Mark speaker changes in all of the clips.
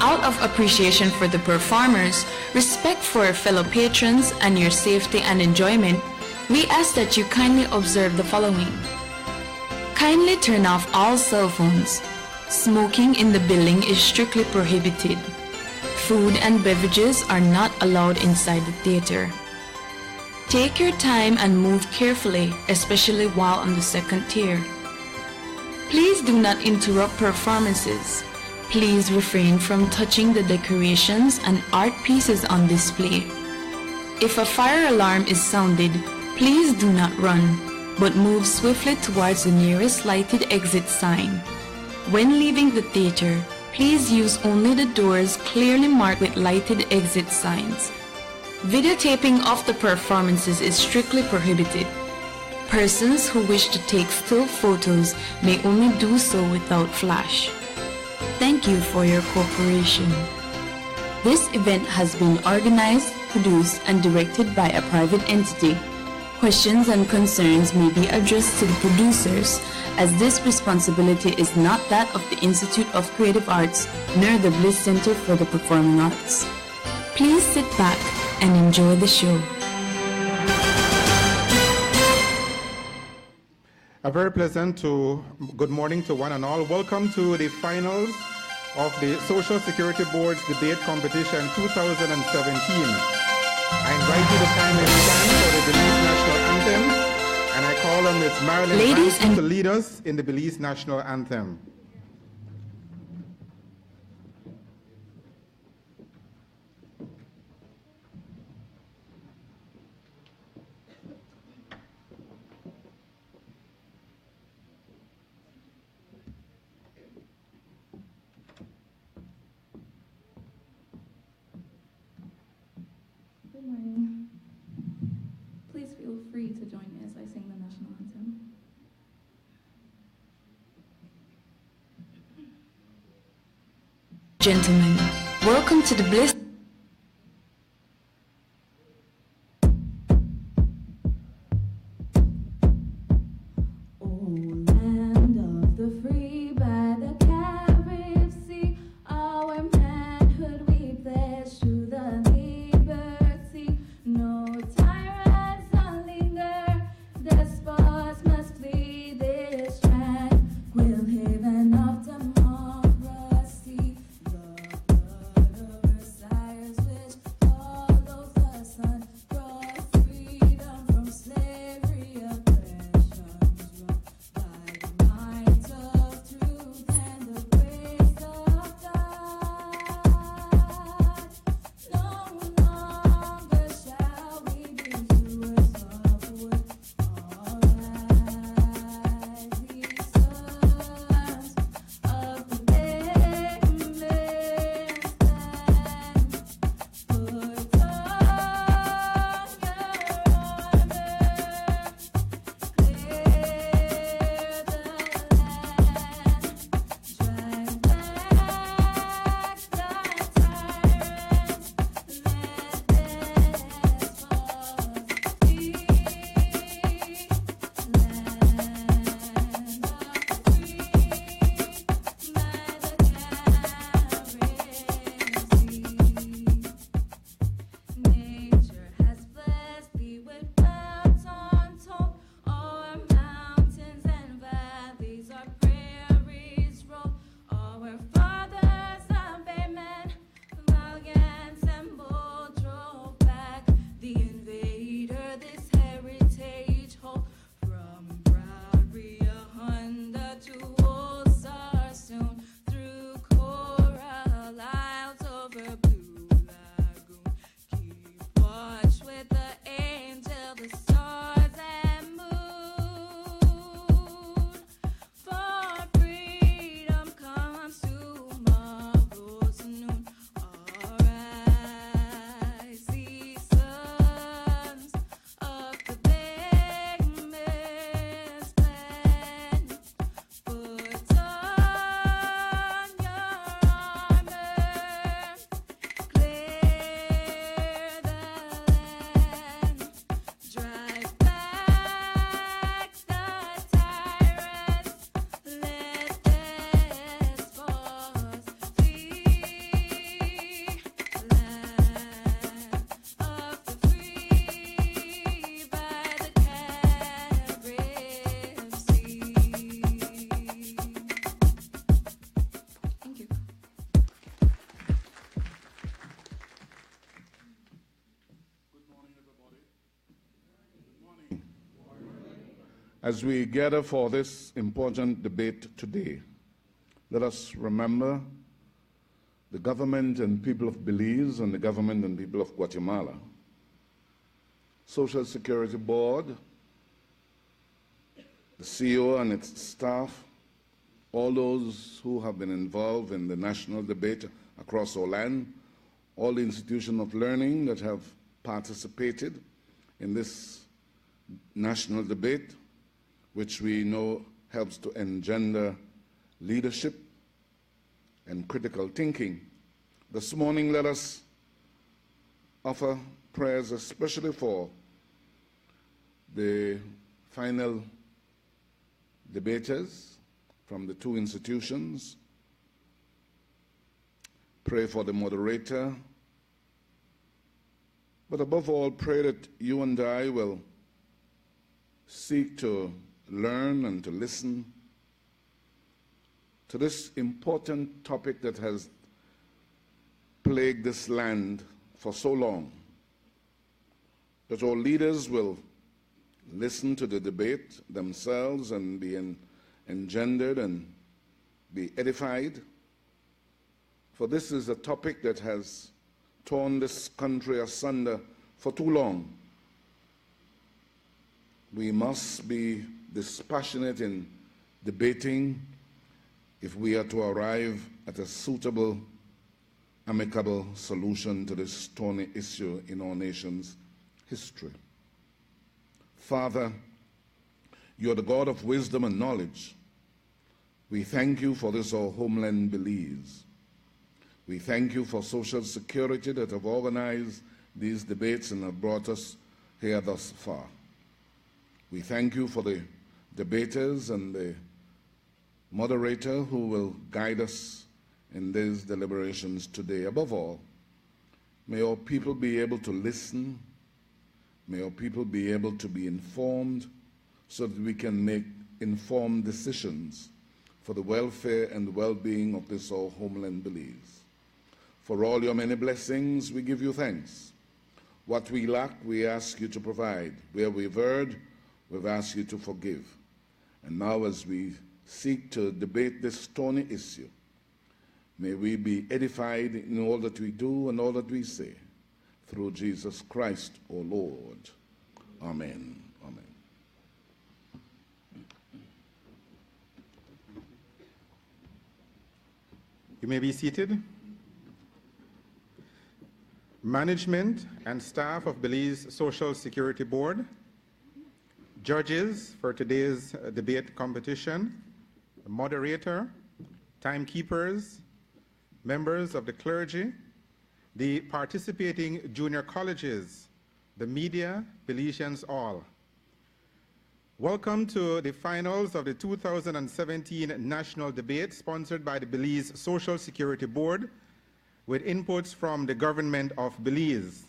Speaker 1: Out of appreciation for the performers, respect for fellow patrons, and your safety and enjoyment, we ask that you kindly observe the following. Kindly turn off all cell phones. Smoking in the building is strictly prohibited. Food and beverages are not allowed inside the theater. Take your time and move carefully, especially while on the second tier. Please do not interrupt performances. Please refrain from touching the decorations and art pieces on display. If a fire alarm is sounded, please do not run, but move swiftly towards the nearest lighted exit sign. When leaving the theater, please use only the doors clearly marked with lighted exit signs. Videotaping of the performances is strictly prohibited. Persons who wish to take still photos may only do so without flash. Thank you for your cooperation. This event has been organized, produced, and directed by a private entity. Questions and concerns may be addressed to the producers, as this responsibility is not that of the Institute of Creative Arts nor the Bliss Center for the Performing Arts. Please sit back and enjoy the show.
Speaker 2: A very pleasant good morning to one and all. Welcome to the finals of the Social Security Board's Debate Competition 2017. I invite you to kindly stand for the Belize National Anthem, and I call on Ms. Marilyn Banks to lead us in the Belize National Anthem.
Speaker 3: Good morning. Please feel free to join me as I sing the national anthem.
Speaker 1: Gentlemen, welcome to the Bliss.
Speaker 3: Democracy, the blood of our side.
Speaker 4: As we gather for this important debate today, let us remember the government and people of Belize and the government and people of Guatemala, Social Security Board, the CEO and its staff, all those who have been involved in the national debate across our land, all the institutions of learning that have participated in this national debate, which we know helps to engender leadership and critical thinking. This morning, let us offer prayers especially for the final debaters from the two institutions. Pray for the moderator. But above all, pray that you and I will seek to learn and to listen to this important topic that has plagued this land for so long, that our leaders will listen to the debate themselves and be engendered and be edified. For this is a topic that has torn this country asunder for too long. We must be dispassionate in debating if we are to arrive at a suitable, amicable solution to this thorny issue in our nation's history. Father, you are the God of wisdom and knowledge. We thank you for this, our homeland Belize. We thank you for Social Security that have organized these debates and have brought us here thus far. We thank you for the debaters and the moderator who will guide us in these deliberations today. Above all, may our people be able to listen. May our people be able to be informed so that we can make informed decisions for the welfare and well-being of this our homeland Belize. For all your many blessings, we give you thanks. What we lack, we ask you to provide. Where we've erred, we've asked you to forgive. And now as we seek to debate this thorny issue, may we be edified in all that we do and all that we say. Through Jesus Christ, our Lord. Amen. Amen.
Speaker 2: You may be seated. Management and staff of Belize Social Security Board, judges for today's debate competition, the moderator, timekeepers, members of the clergy, the participating junior colleges, the media, Belizeans all. Welcome to the finals of the 2017 national debate sponsored by the Belize Social Security Board with inputs from the government of Belize.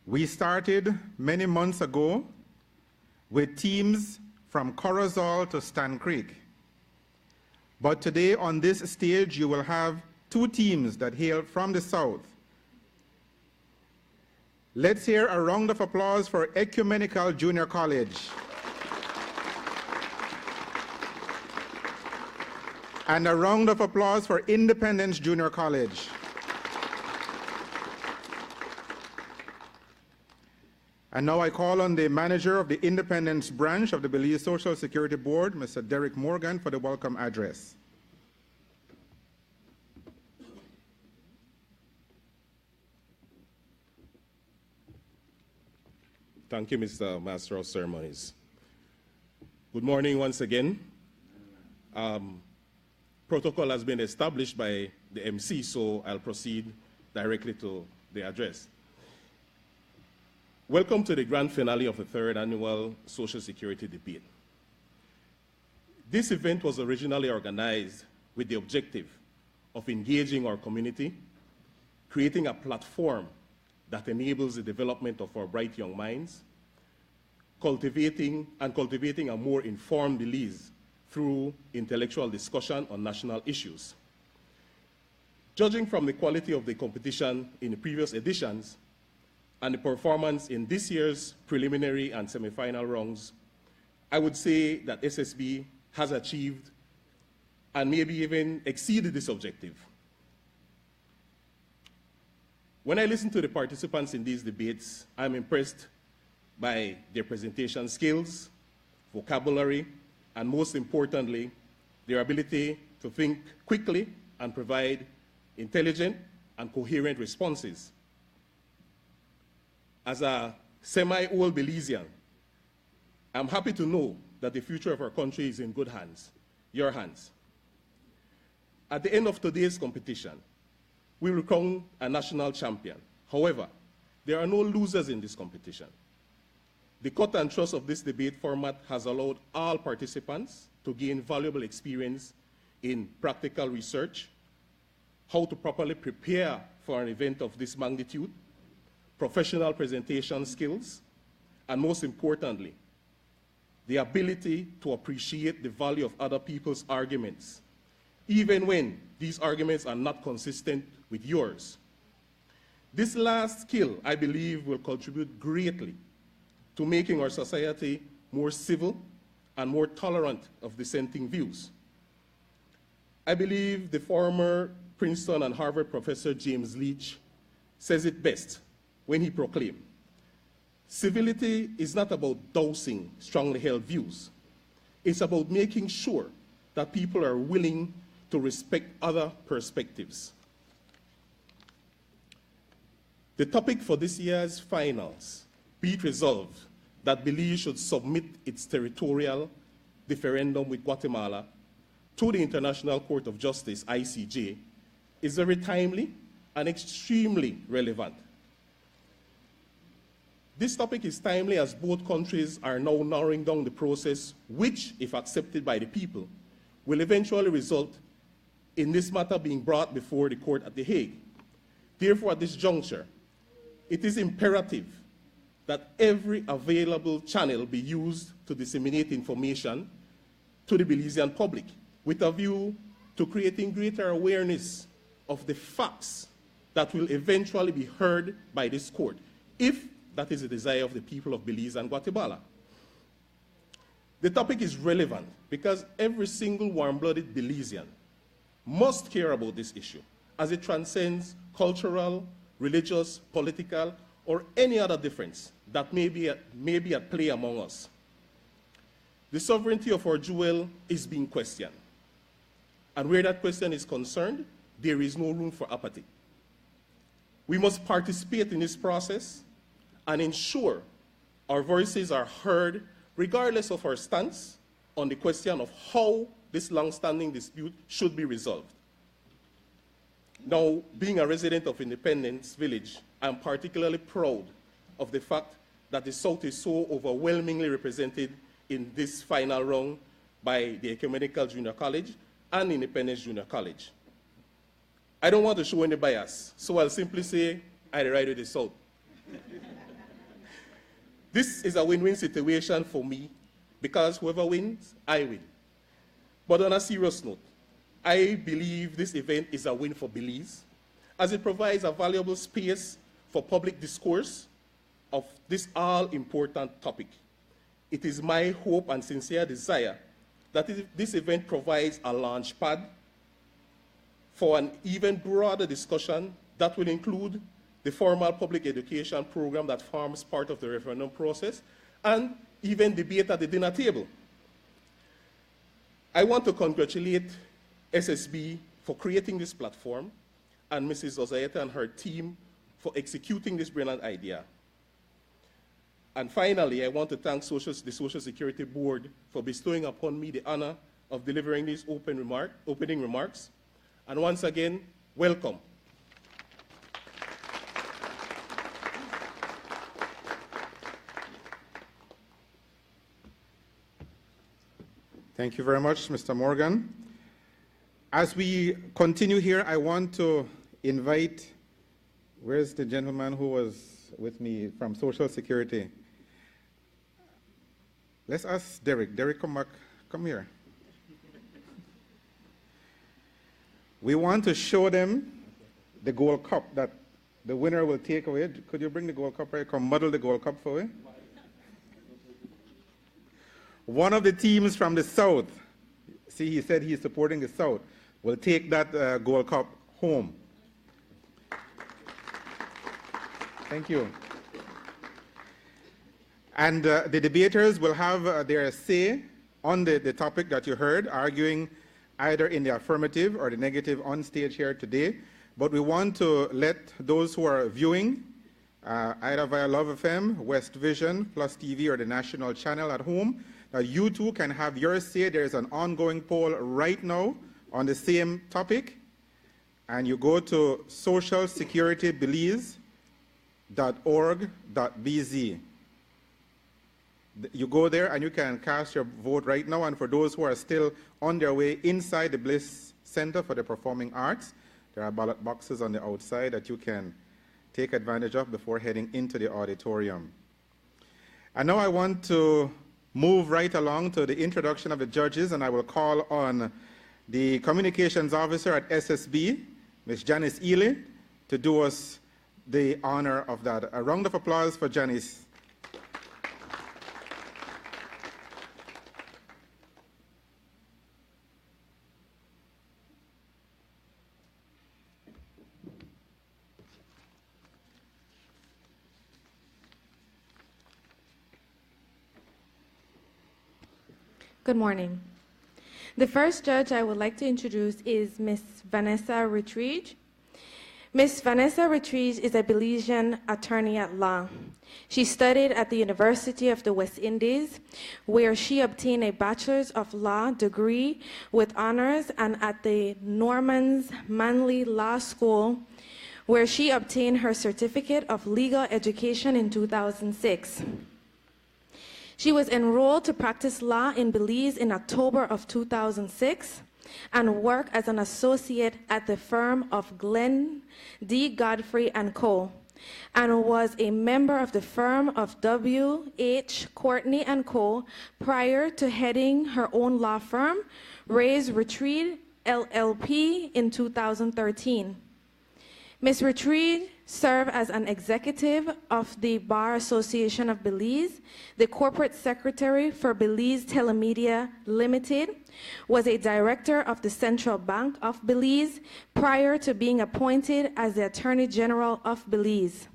Speaker 2: We started many months ago with teams from Corozal to Stan Creek. But today on this stage, you will have two teams that hail from the south. Let's hear a round of applause for Ecumenical Junior College. And a round of applause for Independence Junior College. And now I call on the manager of the Independence branch of the Belize Social Security Board, Mr. Derek Morgan, for the welcome address.
Speaker 5: Thank you, Mr. Master of Ceremonies. Good morning once again. Protocol has been established by the MC, so I'll proceed directly to the address. Welcome to the grand finale of the third annual Social Security debate. This event was originally organized with the objective of engaging our community, creating a platform that enables the development of our bright young minds, cultivating a more informed Belize through intellectual discussion on national issues. Judging from the quality of the competition in the previous editions and the performance in this year's preliminary and semi-final rounds, I would say that SSB has achieved and maybe even exceeded this objective. When I listen to the participants in these debates, I'm impressed by their presentation skills, vocabulary, and most importantly, their ability to think quickly and provide intelligent and coherent responses. As a semi-old Belizean, I'm happy to know that the future of our country is in good hands, your hands. At the end of today's competition, we will crown a national champion. However, there are no losers in this competition. The cut and thrust of this debate format has allowed all participants to gain valuable experience in practical research, how to properly prepare for an event of this magnitude, professional presentation skills, and most importantly, the ability to appreciate the value of other people's arguments, even when these arguments are not consistent with yours. This last skill, I believe, will contribute greatly to making our society more civil and more tolerant of dissenting views. I believe the former Princeton and Harvard professor James Leach says it best when he proclaimed, civility is not about dousing strongly held views. It's about making sure that people are willing to respect other perspectives. The topic for this year's finals, be it resolved that Belize should submit its territorial referendum with Guatemala to the International Court of Justice, ICJ, is very timely and extremely relevant. This topic is timely as both countries are now narrowing down the process which, if accepted by the people, will eventually result in this matter being brought before the court at The Hague. Therefore, at this juncture, it is imperative that every available channel be used to disseminate information to the Belizean public with a view to creating greater awareness of the facts that will eventually be heard by this court, if that is the desire of the people of Belize and Guatemala. The topic is relevant because every single warm-blooded Belizean must care about this issue as it transcends cultural, religious, political, or any other difference that may be at play among us. The sovereignty of our jewel is being questioned. And where that question is concerned, there is no room for apathy. We must participate in this process and ensure our voices are heard regardless of our stance on the question of how this long-standing dispute should be resolved. Now, being a resident of Independence Village, I'm particularly proud of the fact that the South is so overwhelmingly represented in this final round by the Ecumenical Junior College and Independence Junior College. I don't want to show any bias, so I'll simply say I ride with the South. This is a win-win situation for me because whoever wins, I win. But on a serious note, I believe this event is a win for Belize as it provides a valuable space for public discourse of this all-important topic. It is my hope and sincere desire that this event provides a launch pad for an even broader discussion that will include the formal public education program that forms part of the referendum process and even debate at the dinner table. I want to congratulate SSB for creating this platform and Mrs. Ozaeta and her team for executing this brilliant idea. And finally, I want to thank the Social Security Board for bestowing upon me the honor of delivering these opening remarks. And once again, welcome.
Speaker 2: Thank you very much, Mr. Morgan. As we continue here, I want to invite, where's the gentleman who was with me from Social Security? Let's ask Derek. Derek, come back. Come here. We want to show them the gold cup that the winner will take away. Could you bring the gold cup right? Come model the gold cup for me. one of the teams from the South, see, he said he's supporting the South, will take that Gold Cup home. Thank you. And the debaters will have their say on the topic that you heard, arguing either in the affirmative or the negative on stage here today. But we want to let those who are viewing, either via Love FM, West Vision, Plus TV, or the national channel at home, you too can have your say. There is an ongoing poll right now on the same topic. And you go to socialsecuritybelize.org.bz. You go there and you can cast your vote right now. And for those who are still on their way inside the Bliss Center for the Performing Arts, there are ballot boxes on the outside that you can take advantage of before heading into the auditorium. And now I want to move right along to the introduction of the judges, and I will call on the communications officer at SSB, Ms. Janice Ely, to do us the honor of that. A round of applause for Janice.
Speaker 6: Good morning. The first judge I would like to introduce is Ms. Vanessa Ritrige. Ms. Vanessa Ritrige is a Belizean attorney at law. She studied at the University of the West Indies, where she obtained a Bachelor's of Law degree with honors, and at the Norman's Manley Law School, where she obtained her Certificate of Legal Education in 2006. She was enrolled to practice law in Belize in October of 2006 and worked as an associate at the firm of Glenn D. Godfrey & Co., and was a member of the firm of W.H. Courtney & Co. prior to heading her own law firm, Ray's Retreat LLP, in 2013. Ms. Ritrige served as an executive of the Bar Association of Belize, the corporate secretary for Belize Telemedia Limited, was a director of the Central Bank of Belize prior to being appointed as the Attorney General of Belize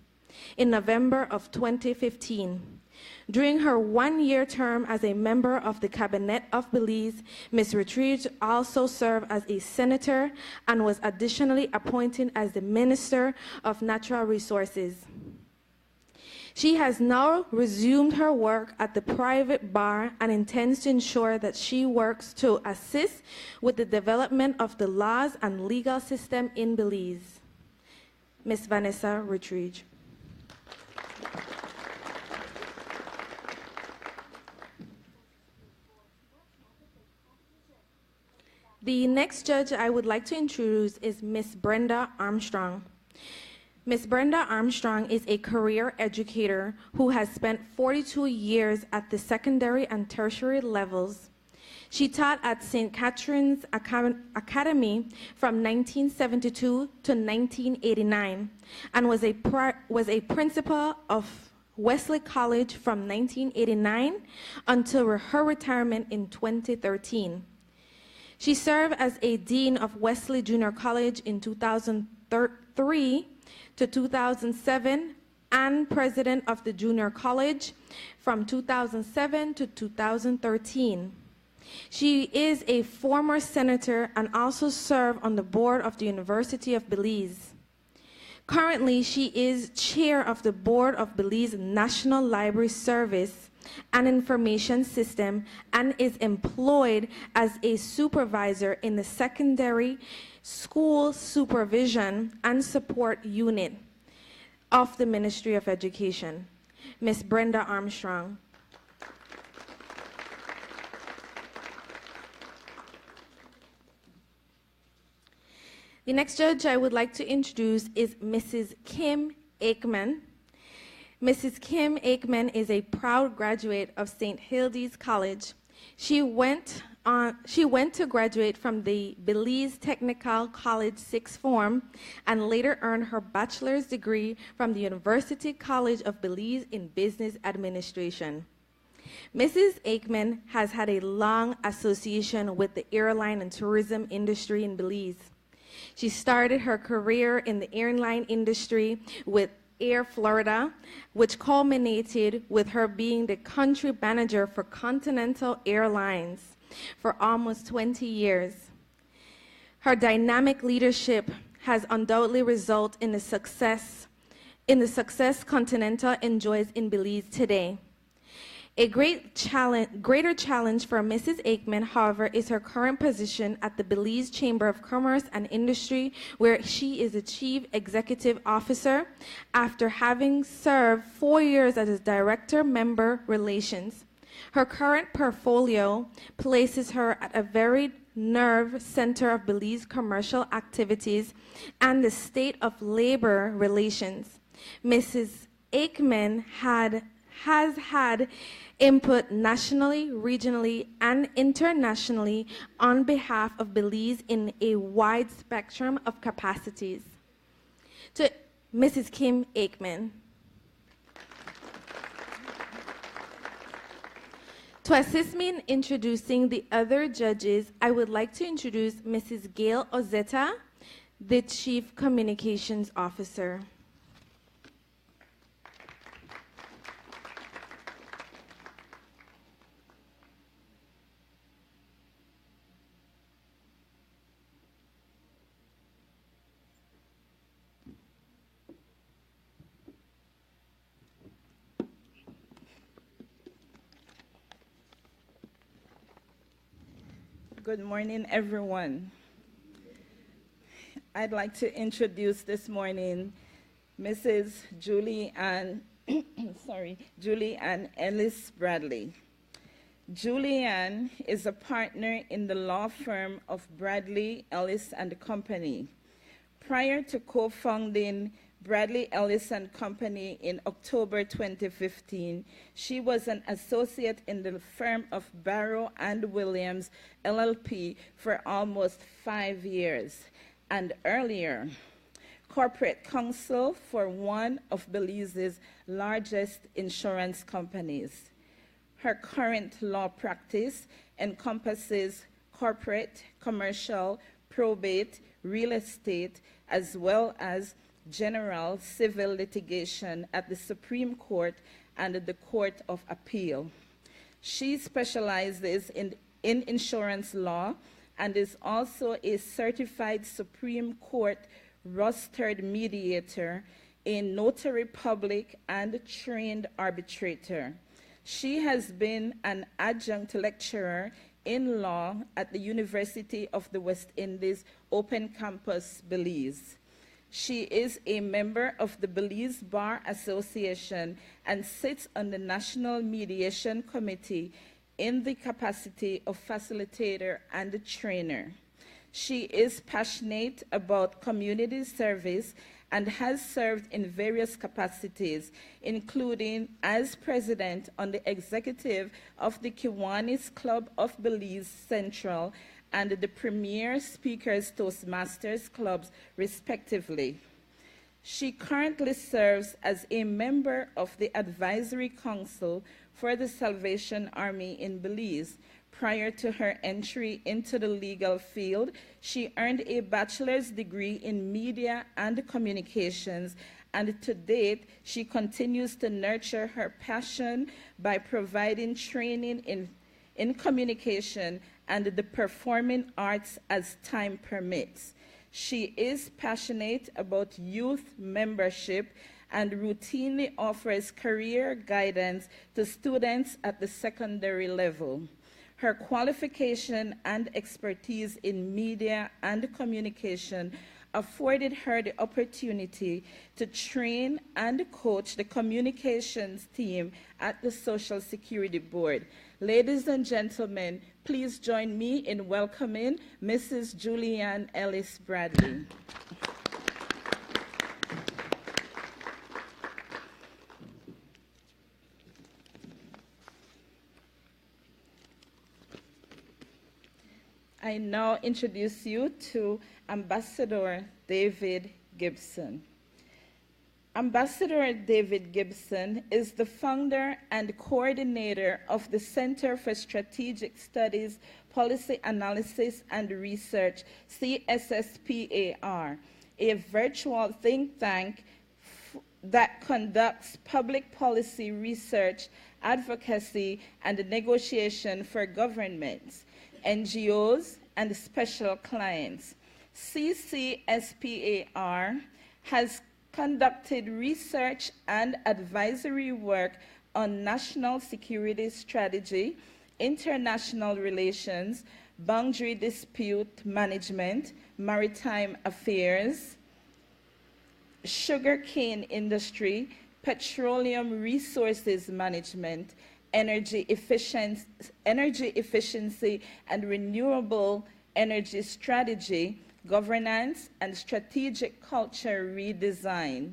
Speaker 6: in November of 2015. During her one-year term as a member of the Cabinet of Belize, Ms. Ritrige also served as a senator and was additionally appointed as the Minister of Natural Resources. She has now resumed her work at the private bar and intends to ensure that she works to assist with the development of the laws and legal system in Belize. Ms. Vanessa Ritrige. The next judge I would like to introduce is Ms. Brenda Armstrong. Ms. Brenda Armstrong is a career educator who has spent 42 years at the secondary and tertiary levels. She taught at St. Catherine's Academy from 1972 to 1989 and was a principal of Wesley College from 1989 until her retirement in 2013. She served as a dean of Wesley Junior College in 2003 to 2007 and president of the Junior College from 2007 to 2013. She is a former senator and also served on the board of the University of Belize. Currently, she is chair of the board of Belize National Library Service and Information System and is employed as a supervisor in the Secondary School Supervision and Support Unit of the Ministry of Education. Ms. Brenda Armstrong. The next judge I would like to introduce is Mrs. Kim Aikman. Mrs. Kim Aikman is a proud graduate of St. Hildy's College. She went to graduate from the Belize Technical College Sixth Form and later earned her bachelor's degree from the University College of Belize in Business Administration. Mrs. Aikman has had a long association with the airline and tourism industry in Belize. She started her career in the airline industry with Air Florida, which culminated with her being the country manager for Continental Airlines for almost 20 years. Her dynamic leadership has undoubtedly resulted in the success Continental enjoys in Belize today. A greater challenge for Mrs. Aikman, however, is her current position at the Belize Chamber of Commerce and Industry, where she is a Chief Executive Officer after having served 4 years as Director Member Relations. Her current portfolio places her at a varied nerve center of Belize commercial activities and the state of labor relations. Mrs. Aikman has had input nationally, regionally, and internationally on behalf of Belize in a wide spectrum of capacities. To Mrs. Kim Aikman. To assist me in introducing the other judges, I would like to introduce Mrs. Gail Ozetta, the Chief Communications Officer.
Speaker 7: Good morning, everyone. I'd like to introduce this morning Mrs. Julie Ann Ellis Bradley. Julie Ann is a partner in the law firm of Bradley, Ellis and Company. Prior to co-founding Bradley, Ellis and Company in October 2015, she was an associate in the firm of Barrow and Williams, LLP, for almost 5 years, and earlier, corporate counsel for one of Belize's largest insurance companies. Her current law practice encompasses corporate, commercial, probate, real estate, as well as general civil litigation at the Supreme Court and the Court of Appeal. She specializes in insurance law and is also a certified Supreme Court rostered mediator, a notary public, and trained arbitrator. She has been an adjunct lecturer in law at the University of the West Indies Open Campus, Belize. She is a member of the Belize Bar Association and sits on the National Mediation Committee in the capacity of facilitator and trainer. She is passionate about community service and has served in various capacities, including as president on the executive of the Kiwanis Club of Belize Central and the Premier Speakers Toastmasters Clubs, respectively. She currently serves as a member of the Advisory Council for the Salvation Army in Belize. Prior to her entry into the legal field, she earned a bachelor's degree in media and communications, and to date, she continues to nurture her passion by providing training in communication and the performing arts as time permits. She is passionate about youth membership and routinely offers career guidance to students at the secondary level. Her qualification and expertise in media and communication afforded her the opportunity to train and coach the communications team at the Social Security Board. Ladies and gentlemen, please join me in welcoming Mrs. Julianne Ellis Bradley. I now introduce you to Ambassador David Gibson. Ambassador David Gibson is the founder and coordinator of the Center for Strategic Studies, Policy Analysis and Research, CSSPAR, a virtual think tank that conducts public policy research, advocacy, and negotiation for governments, NGOs, and special clients. CCSPAR has conducted research and advisory work on national security strategy, international relations, boundary dispute management, maritime affairs, sugarcane industry, petroleum resources management, energy efficiency and renewable energy strategy, governance, and strategic culture redesign.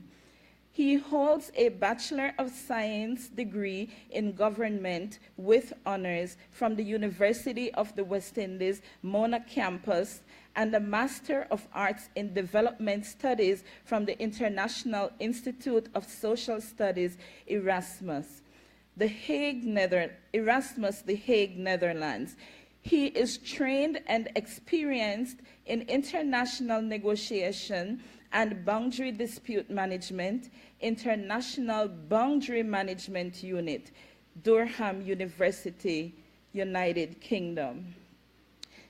Speaker 7: He holds a Bachelor of Science degree in government with honors from the University of the West Indies, Mona campus, and a Master of Arts in Development Studies from the International Institute of Social Studies, Erasmus, The Hague, Netherlands. He is trained and experienced in international negotiation and boundary dispute management, International Boundary Management Unit, Durham University, United Kingdom.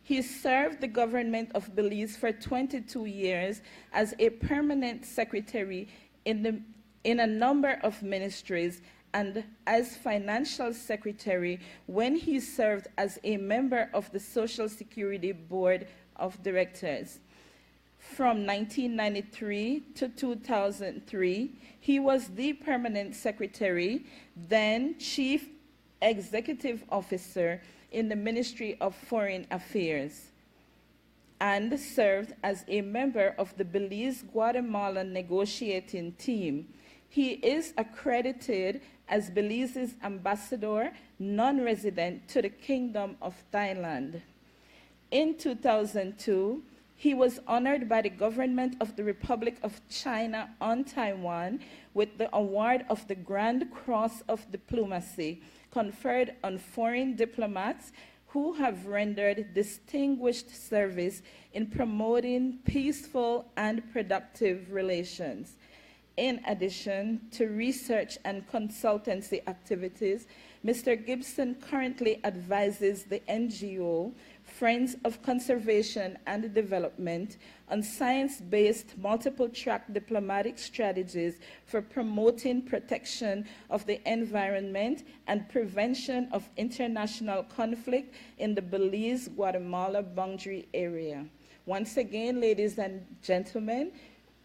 Speaker 7: He served the government of Belize for 22 years as a permanent secretary in a number of ministries and as financial secretary when he served as a member of the Social Security Board of Directors. From 1993 to 2003, he was the permanent secretary, then chief executive officer in the Ministry of Foreign Affairs, and served as a member of the Belize-Guatemala negotiating team. He is accredited as Belize's ambassador, non-resident, to the Kingdom of Thailand. In 2002, he was honored by the government of the Republic of China on Taiwan with the award of the Grand Cross of Diplomacy, conferred on foreign diplomats who have rendered distinguished service in promoting peaceful and productive relations. In addition to research and consultancy activities, Mr. Gibson currently advises the NGO Friends of Conservation and Development on science-based multiple-track diplomatic strategies for promoting protection of the environment and prevention of international conflict in the Belize-Guatemala boundary area. Once again, ladies and gentlemen,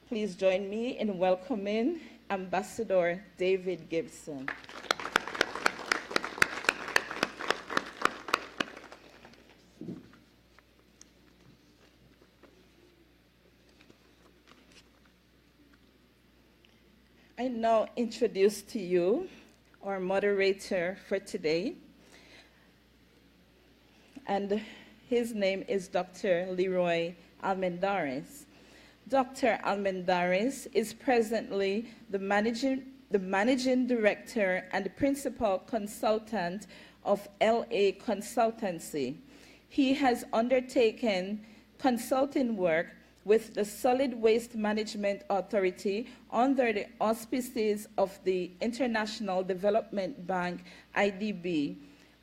Speaker 7: please join me in welcoming Ambassador David Gibson. I now introduce to you our moderator for today, and his name is Dr. Leroy Almendares. Dr. Almendares is presently the managing director and principal consultant of LA Consultancy. He has undertaken consulting work with the Solid Waste Management Authority under the auspices of the International Development Bank, IDB,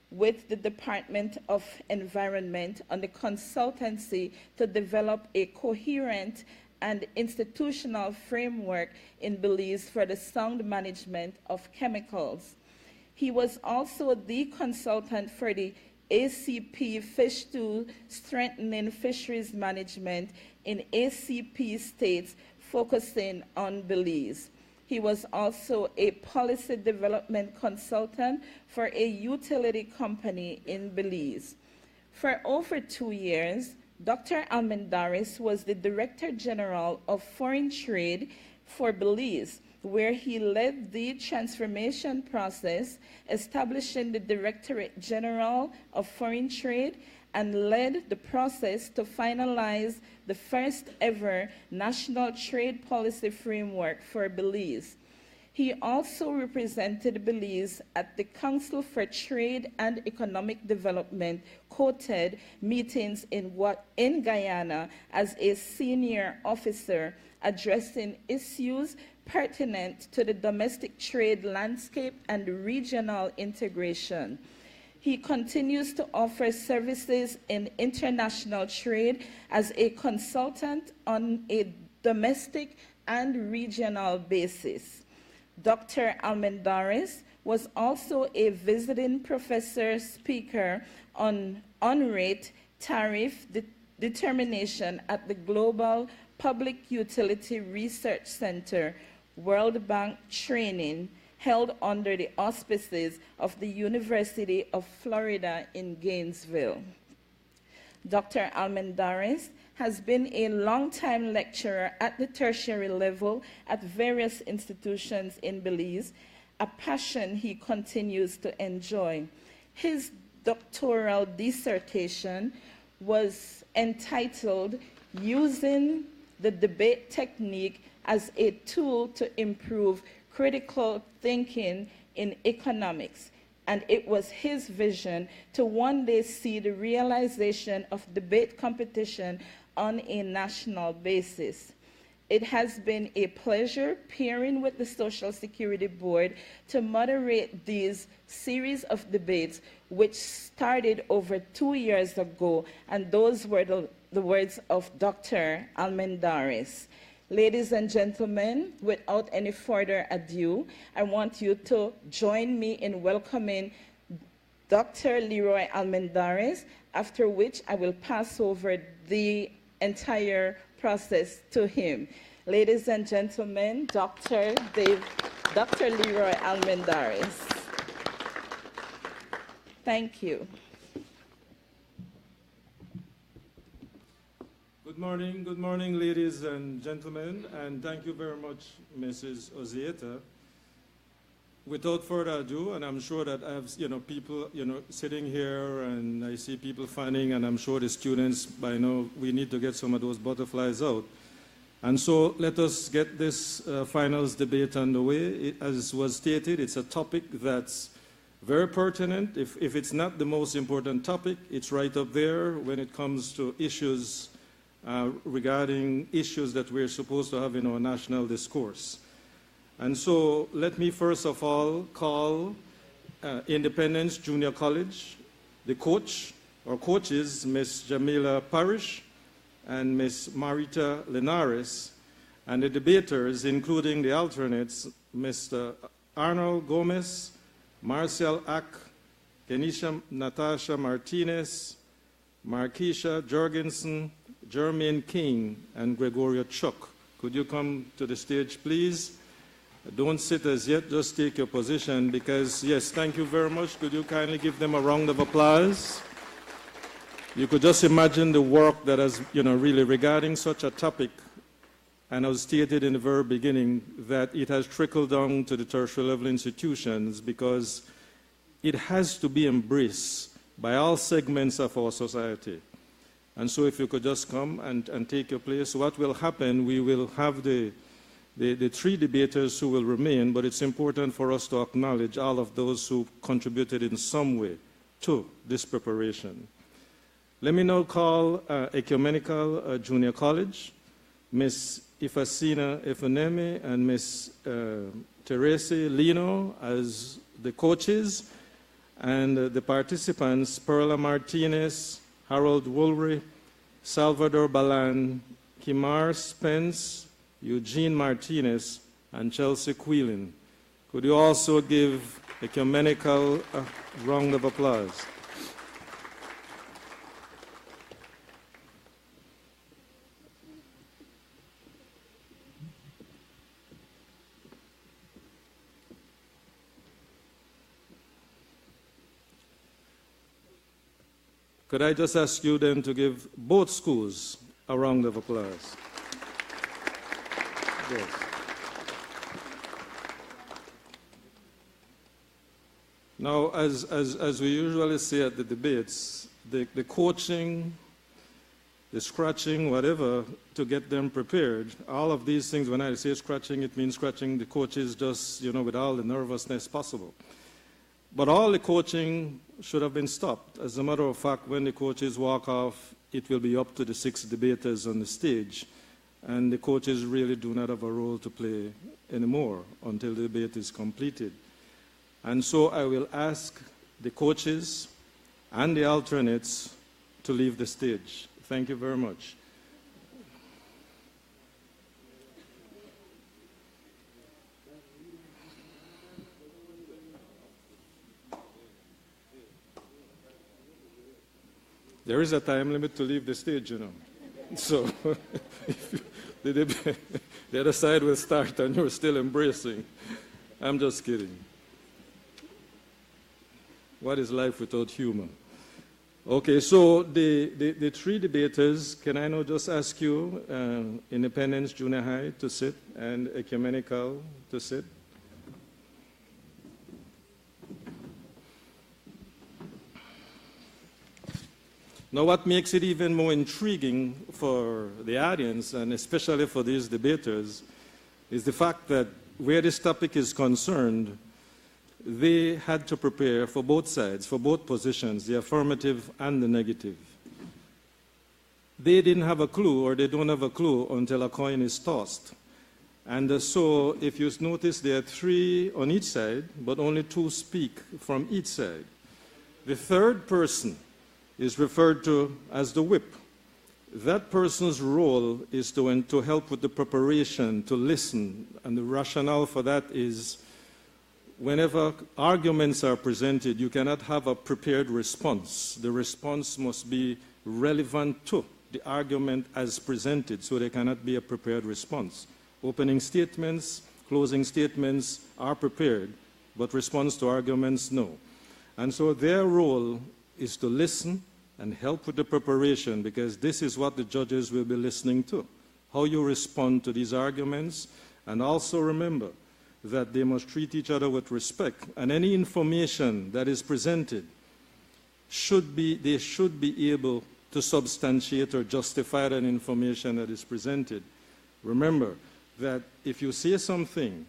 Speaker 7: with the Department of Environment on the consultancy to develop a coherent and institutional framework in Belize for the sound management of chemicals. He was also the consultant for the ACP Fish to Strengthening Fisheries Management in ACP states focusing on Belize. He was also a policy development consultant for a utility company in Belize. For over 2 years, Dr. Almendares was the Director General of Foreign Trade for Belize, where he led the transformation process, establishing the Directorate General of Foreign Trade, and led the process to finalize the first ever national trade policy framework for Belize. He also represented Belize at the Council for Trade and Economic Development (COTED) meetings in Guyana as a senior officer addressing issues pertinent to the domestic trade landscape and regional integration. He continues to offer services in international trade as a consultant on a domestic and regional basis. Dr. Almendares was also a visiting professor speaker on on-rate tariff determination at the Global Public Utility Research Center World Bank training held under the auspices of the University of Florida in Gainesville. Dr. Almendares has been a long-time lecturer at the tertiary level at various institutions in Belize, a passion he continues to enjoy. His doctoral dissertation was entitled "Using the Debate Technique as a Tool to Improve Critical Thinking in Economics," and it was his vision to one day see the realization of debate competition on a national basis. It has been a pleasure pairing with the Social Security Board to moderate these series of debates, which started over 2 years ago, and those were the words of Dr. Almendares. Ladies and gentlemen, without any further ado, I want you to join me in welcoming Dr. Leroy Almendares, after which I will pass over the entire process to him. Ladies and gentlemen, Dr. Leroy Almendares. Thank you.
Speaker 8: Good morning, ladies and gentlemen, and thank you very much, Mrs. Ozieta. Without further ado, and I'm sure that I have people sitting here, and I see people fanning, and I'm sure the students by now, we need to get some of those butterflies out. And so let us get this finals debate underway. As was stated, it's a topic that's very pertinent. If it's not the most important topic, it's right up there when it comes to issues regarding issues that we're supposed to have in our national discourse. And so let me first of all call Independence Junior College, the coach or coaches, Ms. Jamila Parrish and Ms. Marita Linares, and the debaters, including the alternates, Mr. Arnold Gomez, Marcel Ack, Kenisha Natasha Martinez, Marquisha Jorgensen, Jermaine King, and Gregoria Chuck. Could you come to the stage, please? Don't sit as yet, just take your position because, yes, thank you very much. Could you kindly give them a round of applause? You could just imagine the work that has, really regarding such a topic, and as stated in the very beginning, that it has trickled down to the tertiary level institutions because it has to be embraced by all segments of our society. And so if you could just come and take your place, what will happen, we will have the three debaters who will remain, but it's important for us to acknowledge all of those who contributed in some way to this preparation. Let me now call Ecumenical Junior College, Ms. Ifasina Efuneme and Ms. Teresi Lino as the coaches, and the participants, Perla Martinez, Harold Woolry, Salvador Balan, Kimar Spence, Eugene Martinez, and Chelsea Quillen. Could you also give Ecumenical a round of applause? Could I just ask you then to give both schools a round of applause? Yes. Now, as we usually say at the debates, the coaching the scratching, whatever, to get them prepared. All of these things, when I say scratching, it means scratching the coaches just, with all the nervousness possible. But all the coaching should have been stopped. As a matter of fact, when the coaches walk off, it will be up to the 6 debaters on the stage, and the coaches really do not have a role to play anymore until the debate is completed. And so I will ask the coaches and the alternates to leave the stage. Thank you very much. There is a time limit to leave the stage, So if the other side will start and you're still embracing. I'm just kidding. What is life without humor? Okay, so the 3 debaters, can I now just ask you, Independence Junior High to sit and Ecumenical to sit? Now, what makes it even more intriguing for the audience, and especially for these debaters, is the fact that where this topic is concerned, they had to prepare for both sides, for both positions, the affirmative and the negative. They didn't have a clue, or they don't have a clue, until a coin is tossed. And so, if you notice, there are 3 on each side, but only 2 speak from each side. The third person is referred to as the whip. That person's role is to help with the preparation, to listen, and the rationale for that is whenever arguments are presented, you cannot have a prepared response. The response must be relevant to the argument as presented, so there cannot be a prepared response. Opening statements, closing statements are prepared, but response to arguments, no. And so their role is to listen and help with the preparation, because this is what the judges will be listening to, how you respond to these arguments. And also remember that they must treat each other with respect, and any information that is presented they should be able to substantiate or justify that information that is presented. Remember that if you say something,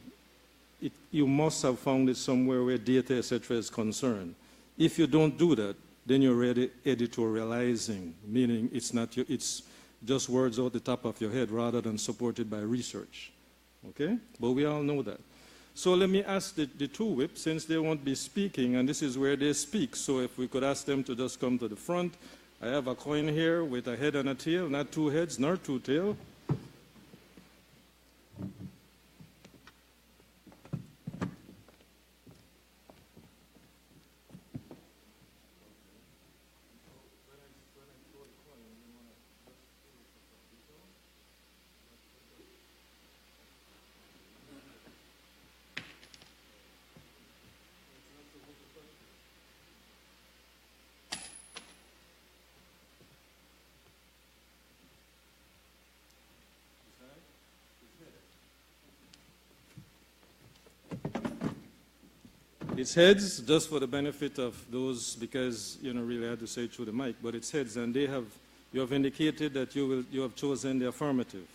Speaker 8: you must have found it somewhere where data, etc., is concerned. If you don't do that, then you're already editorializing, meaning it's just words out the top of your head rather than supported by research. Okay? But we all know that. So let me ask the 2 whips, since they won't be speaking, and this is where they speak, so if we could ask them to just come to the front. I have a coin here with a head and a tail, not 2 heads, nor 2 tails. It's heads, just for the benefit of those, because really I had to say it through the mic, but it's heads, and you have indicated that you have chosen the affirmative.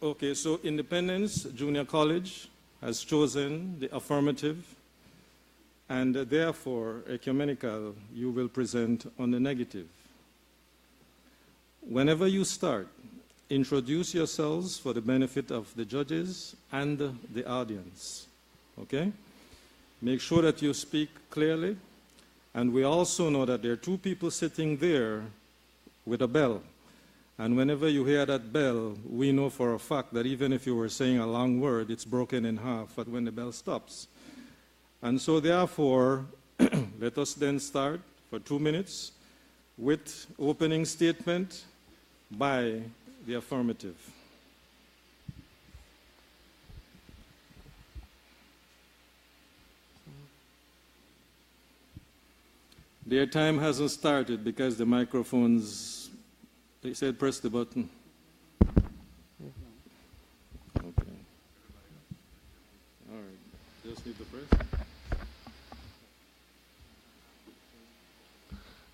Speaker 8: Okay, so Independence Junior College has chosen the affirmative, and therefore, Ecumenical, you will present on the negative. Whenever you start, introduce yourselves for the benefit of the judges and the audience. Okay? Make sure that you speak clearly. And we also know that there are 2 people sitting there with a bell. And whenever you hear that bell, we know for a fact that even if you were saying a long word, it's broken in half when the bell stops. And so therefore, let us then start for 2 minutes with opening statement by the affirmative. Their time hasn't started because the microphones, they said press the button. Okay. All right. Just need to press.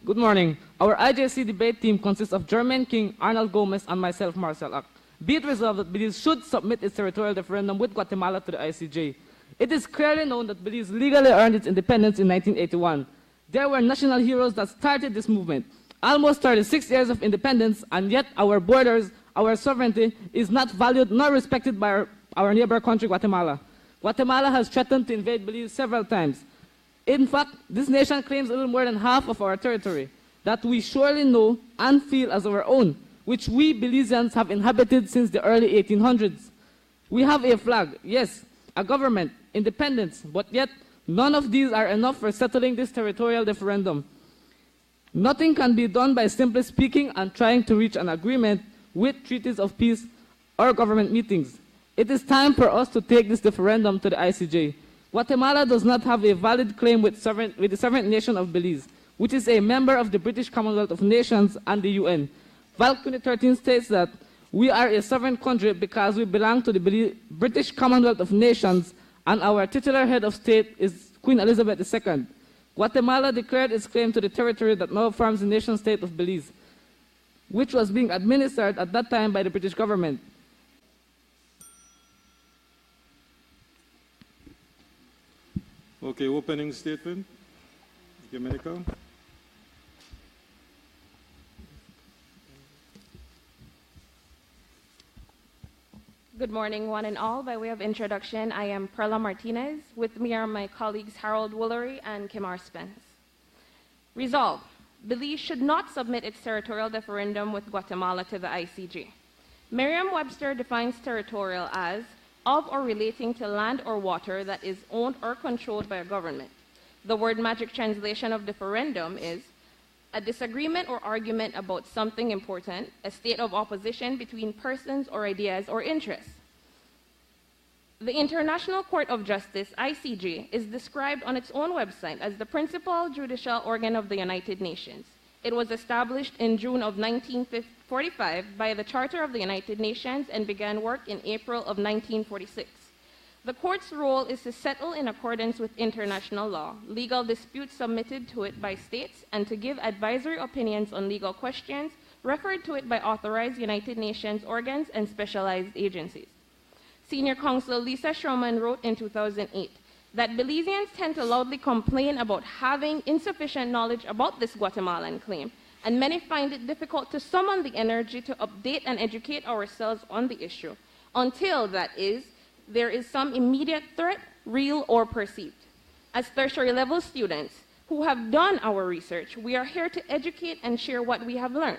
Speaker 9: Good morning. Our IJC debate team consists of Jermaine King, Arnold Gomez, and myself, Marcel Ak. Be it resolved that Belize should submit its territorial referendum with Guatemala to the ICJ. It is clearly known that Belize legally earned its independence in 1981. There were national heroes that started this movement. Almost 36 years of independence, and yet our borders, our sovereignty, is not valued nor respected by our neighbor country, Guatemala. Guatemala has threatened to invade Belize several times. In fact, this nation claims a little more than half of our territory that we surely know and feel as our own, which we Belizeans have inhabited since the early 1800s. We have a flag, yes, a government, independence, but yet none of these are enough for settling this territorial referendum. Nothing can be done by simply speaking and trying to reach an agreement with treaties of peace or government meetings. It is time for us to take this referendum to the ICJ. Guatemala does not have a valid claim with the sovereign nation of Belize, which is a member of the British Commonwealth of Nations and the UN. Val 2013 states that we are a sovereign country because we belong to the British Commonwealth of Nations, and our titular head of state is Queen Elizabeth II. Guatemala declared its claim to the territory that now forms the nation-state of Belize, which was being administered at that time by the British government.
Speaker 8: Okay, opening statement. Ecumenical.
Speaker 10: Good morning, one and all. By way of introduction, I am Perla Martinez. With me are my colleagues Harold Woolery and Kimar Spence. Resolve: Belize should not submit its territorial referendum with Guatemala to the ICJ. Merriam-Webster defines territorial as of or relating to land or water that is owned or controlled by a government. The word magic translation of referendum is a disagreement or argument about something important, a state of opposition between persons or ideas or interests. The International Court of Justice, ICJ, is described on its own website as the principal judicial organ of the United Nations. It was established in June of 1945 by the Charter of the United Nations and began work in April of 1946. The court's role is to settle in accordance with international law, legal disputes submitted to it by states, and to give advisory opinions on legal questions referred to it by authorized United Nations organs and specialized agencies. Senior counsel Lisa Sherman wrote in 2008 that Belizeans tend to loudly complain about having insufficient knowledge about this Guatemalan claim, and many find it difficult to summon the energy to update and educate ourselves on the issue, until, that is, there is some immediate threat, real or perceived. As tertiary level students who have done our research, we are here to educate and share what we have learned.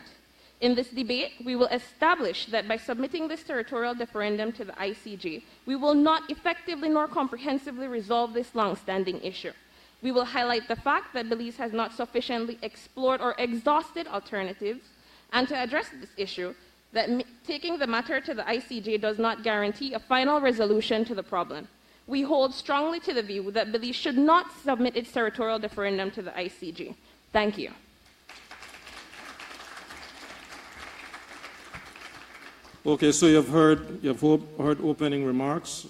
Speaker 10: In this debate, we will establish that by submitting this territorial referendum to the ICJ, we will not effectively nor comprehensively resolve this long-standing issue. We will highlight the fact that Belize has not sufficiently explored or exhausted alternatives, and to address this issue, that taking the matter to the ICJ does not guarantee a final resolution to the problem. We hold strongly to the view that Belize should not submit its territorial referendum to the ICJ. Thank you.
Speaker 8: Okay, so you've heard opening remarks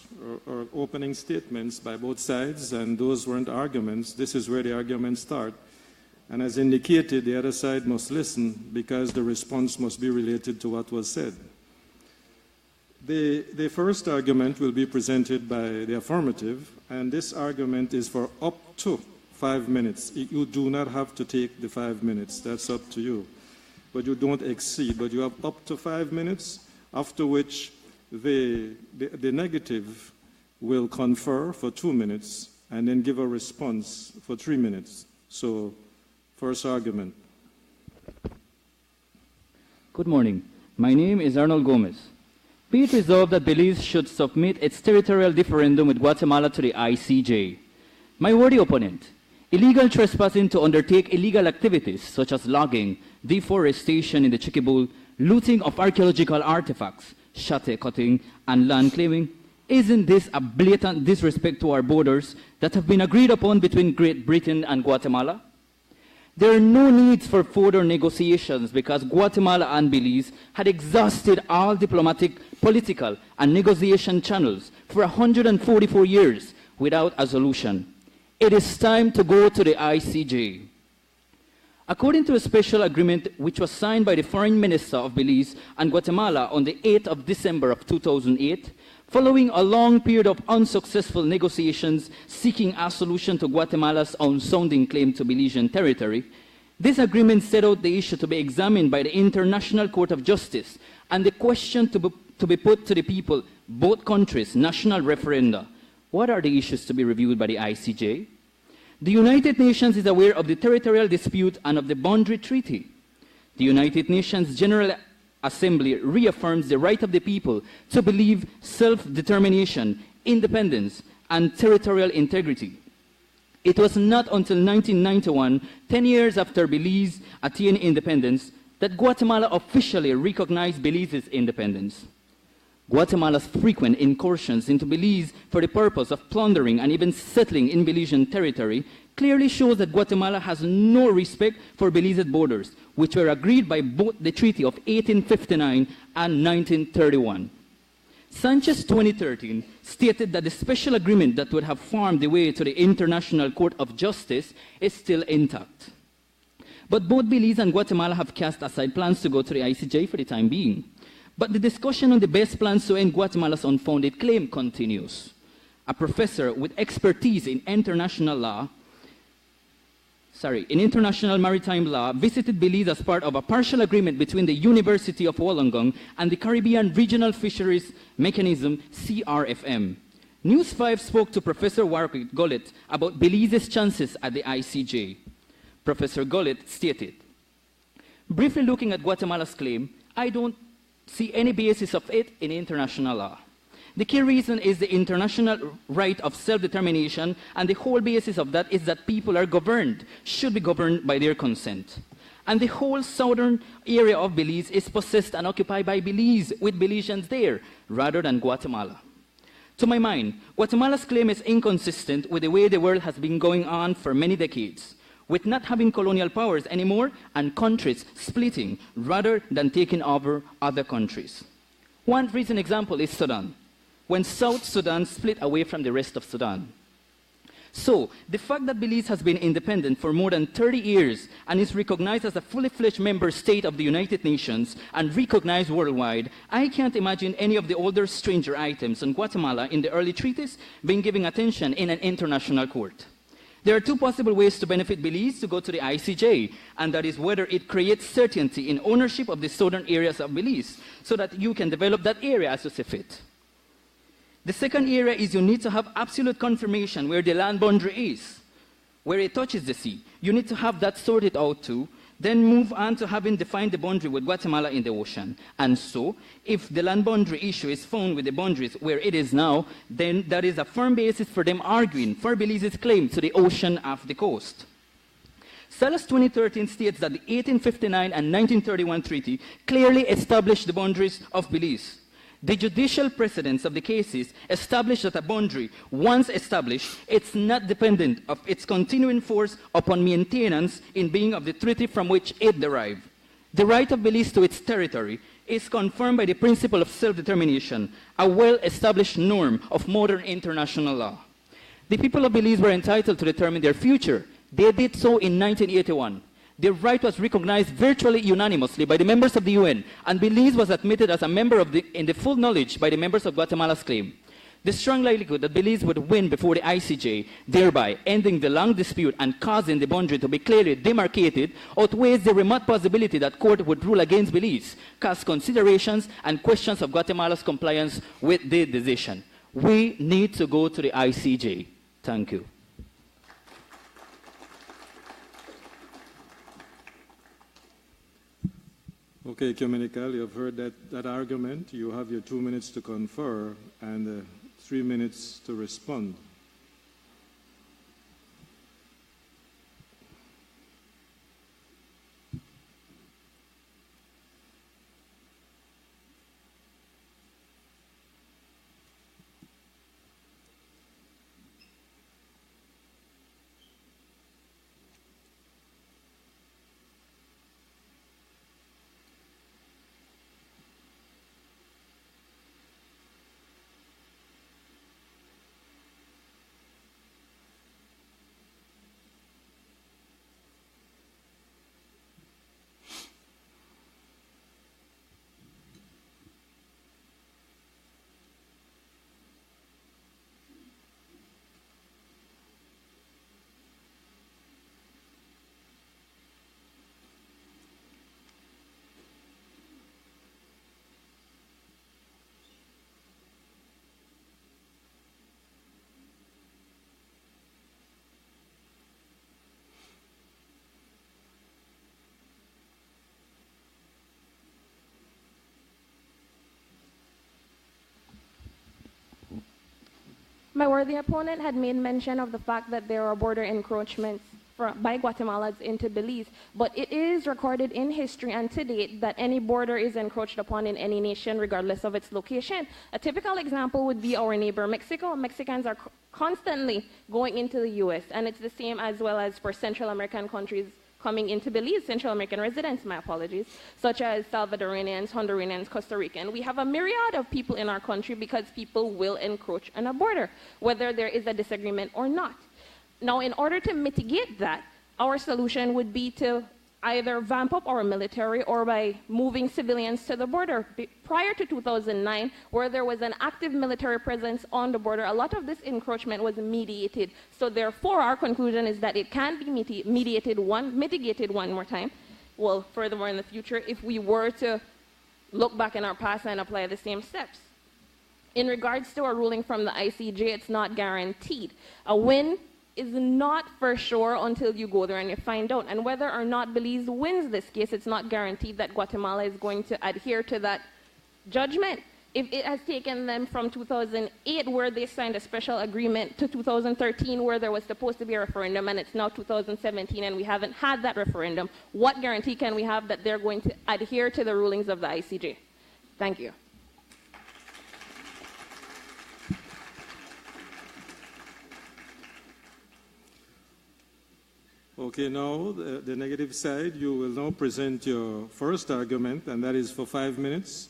Speaker 8: or opening statements by both sides, and those weren't arguments. This is where the arguments start. And as indicated, the other side must listen because the response must be related to what was said. The first argument will be presented by the affirmative, and this argument is for up to 5 minutes. You do not have to take the 5 minutes. That's up to you. But you don't exceed. But you have up to 5 minutes, after which the negative will confer for 2 minutes and then give a response for 3 minutes. So, first argument.
Speaker 11: Good morning. My name is Arnold Gomez. Be it resolved that Belize should submit its territorial referendum with Guatemala to the ICJ. My worthy opponent, illegal trespassing to undertake illegal activities such as logging, deforestation in the Chiquiboul, looting of archaeological artifacts, chate cutting, and land claiming, isn't this a blatant disrespect to our borders that have been agreed upon between Great Britain and Guatemala? There are no needs for further negotiations because Guatemala and Belize had exhausted all diplomatic, political, and negotiation channels for 144 years without a solution. It is time to go to the ICJ. According to a special agreement which was signed by the Foreign Minister of Belize and Guatemala on the 8th of December of 2008, following a long period of unsuccessful negotiations seeking a solution to Guatemala's unsounding claim to Belizean territory, this agreement set out the issue to be examined by the International Court of Justice and the question to be put to the people, both countries, national referenda. What are the issues to be reviewed by the ICJ? The United Nations is aware of the territorial dispute and of the boundary treaty. The United Nations General Assembly reaffirms the right of the people to believe self-determination, independence, and territorial integrity. It was not until 1991, 10 years after Belize attained independence, that Guatemala officially recognized Belize's independence. Guatemala's frequent incursions into Belize for the purpose of plundering and even settling in Belizean territory clearly shows that Guatemala has no respect for Belize's borders, which were agreed by both the Treaty of 1859 and 1931. Sanchez 2013 stated that the special agreement that would have formed the way to the International Court of Justice is still intact. But both Belize and Guatemala have cast aside plans to go to the ICJ for the time being. But the discussion on the best plans to end Guatemala's unfounded claim continues. A professor with expertise in international maritime law visited Belize as part of a partial agreement between the University of Wollongong and the Caribbean Regional Fisheries Mechanism, CRFM. News 5 spoke to Professor Warwick Gullet about Belize's chances at the ICJ. Professor Gullet stated, "Briefly looking at Guatemala's claim, I don't see any basis of it in international law. The key reason is the international right of self-determination, and the whole basis of that is that people are governed, should be governed by their consent. And the whole southern area of Belize is possessed and occupied by Belize, with Belizeans there, rather than Guatemala. To my mind, Guatemala's claim is inconsistent with the way the world has been going on for many decades, with not having colonial powers anymore and countries splitting rather than taking over other countries. One recent example is Sudan, when South Sudan split away from the rest of Sudan. So, the fact that Belize has been independent for more than 30 years and is recognized as a fully fledged member state of the United Nations and recognized worldwide, I can't imagine any of the older stranger items on Guatemala in the early treaties being given attention in an international court. There are two possible ways to benefit Belize to go to the ICJ, and that is whether it creates certainty in ownership of the southern areas of Belize so that you can develop that area as you see fit. The second area is you need to have absolute confirmation where the land boundary is, where it touches the sea. You need to have that sorted out too, then move on to having defined the boundary with Guatemala in the ocean. And so, if the land boundary issue is found with the boundaries where it is now, then that is a firm basis for them arguing for Belize's claim to the ocean off the coast. Salas 2013 states that the 1859 and 1931 treaty clearly established the boundaries of Belize. The judicial precedents of the cases establish that a boundary, once established, it's not dependent of its continuing force upon maintenance in being of the treaty from which it derived. The right of Belize to its territory is confirmed by the principle of self-determination, a well-established norm of modern international law. The people of Belize were entitled to determine their future. They did so in 1981. Their right was recognized virtually unanimously by the members of the UN, and Belize was admitted as a member in the full knowledge by the members of Guatemala's claim. The strong likelihood that Belize would win before the ICJ, thereby ending the long dispute and causing the boundary to be clearly demarcated, outweighs the remote possibility that court would rule against Belize, cast considerations and questions of Guatemala's compliance with the decision. We need to go to the ICJ. Thank you.
Speaker 8: Okay, Ecumenical, you have heard that argument. You have your 2 minutes to confer and 3 minutes to respond.
Speaker 10: My worthy opponent had made mention of the fact that there are border encroachments by Guatemalans into Belize, but it is recorded in history and to date that any border is encroached upon in any nation regardless of its location. A typical example would be our neighbor Mexico. Mexicans are constantly going into the US, and it's the same as well as for Central American countries coming into Belize, Central American residents, my apologies, such as Salvadorians, Honduranians, Costa Rican. We have a myriad of people in our country because people will encroach on a border, whether there is a disagreement or not. Now, in order to mitigate that, our solution would be to either vamp up our military or by moving civilians to the border. Prior to 2009, where there was an active military presence on the border, a lot of this encroachment was mediated. So therefore, our conclusion is that it can be mitigated one more time. Well, furthermore in the future, if we were to look back in our past and apply the same steps. In regards to a ruling from the ICJ, it's not guaranteed. A win is not for sure until you go there and you find out. And whether or not Belize wins this case, it's not guaranteed that Guatemala is going to adhere to that judgment. If it has taken them from 2008, where they signed a special agreement, to 2013, where there was supposed to be a referendum, and it's now 2017 and we haven't had that referendum, what guarantee can we have that they're going to adhere to the rulings of the ICJ? Thank you.
Speaker 8: Okay, now the negative side, you will now present your first argument, and that is for 5 minutes.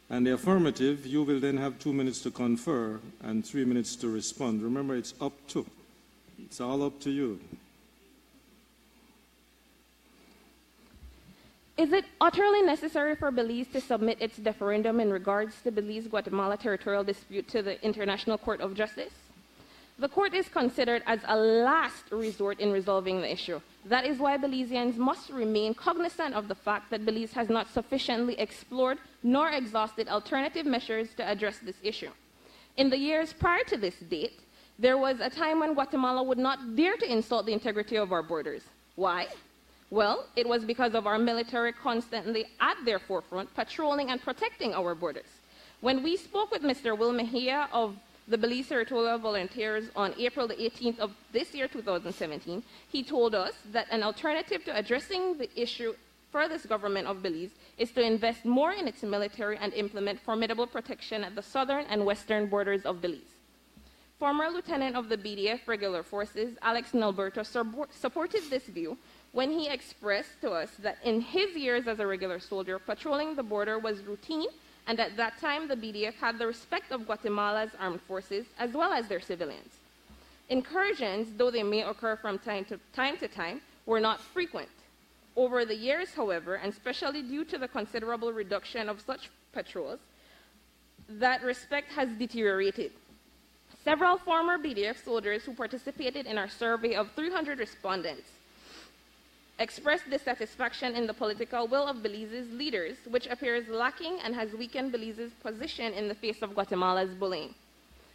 Speaker 8: And the affirmative, you will then have 2 minutes to confer and 3 minutes to respond. Remember, it's up to. It's all up to you.
Speaker 10: Is it utterly necessary for Belize to submit its referendum in regards to Belize-Guatemala territorial dispute to the International Court of Justice? The court is considered as a last resort in resolving the issue. That is why Belizeans must remain cognizant of the fact that Belize has not sufficiently explored nor exhausted alternative measures to address this issue. In the years prior to this date, there was a time when Guatemala would not dare to insult the integrity of our borders. Why? Well, it was because of our military constantly at their forefront, patrolling and protecting our borders. When we spoke with Mr. Will Mejia of the Belize Territorial Volunteers on April the 18th of this year, 2017, he told us that an alternative to addressing the issue for this government of Belize is to invest more in its military and implement formidable protection at the southern and western borders of Belize. Former Lieutenant of the BDF Regular Forces, Alex Nalberto, supported this view when he expressed to us that in his years as a regular soldier, patrolling the border was routine, and at that time, the BDF had the respect of Guatemala's armed forces as well as their civilians. Incursions, though they may occur from time to time, were not frequent. Over the years, however, and especially due to the considerable reduction of such patrols, that respect has deteriorated. Several former BDF soldiers who participated in our survey of 300 respondents expressed dissatisfaction in the political will of Belize's leaders, which appears lacking and has weakened Belize's position in the face of Guatemala's bullying.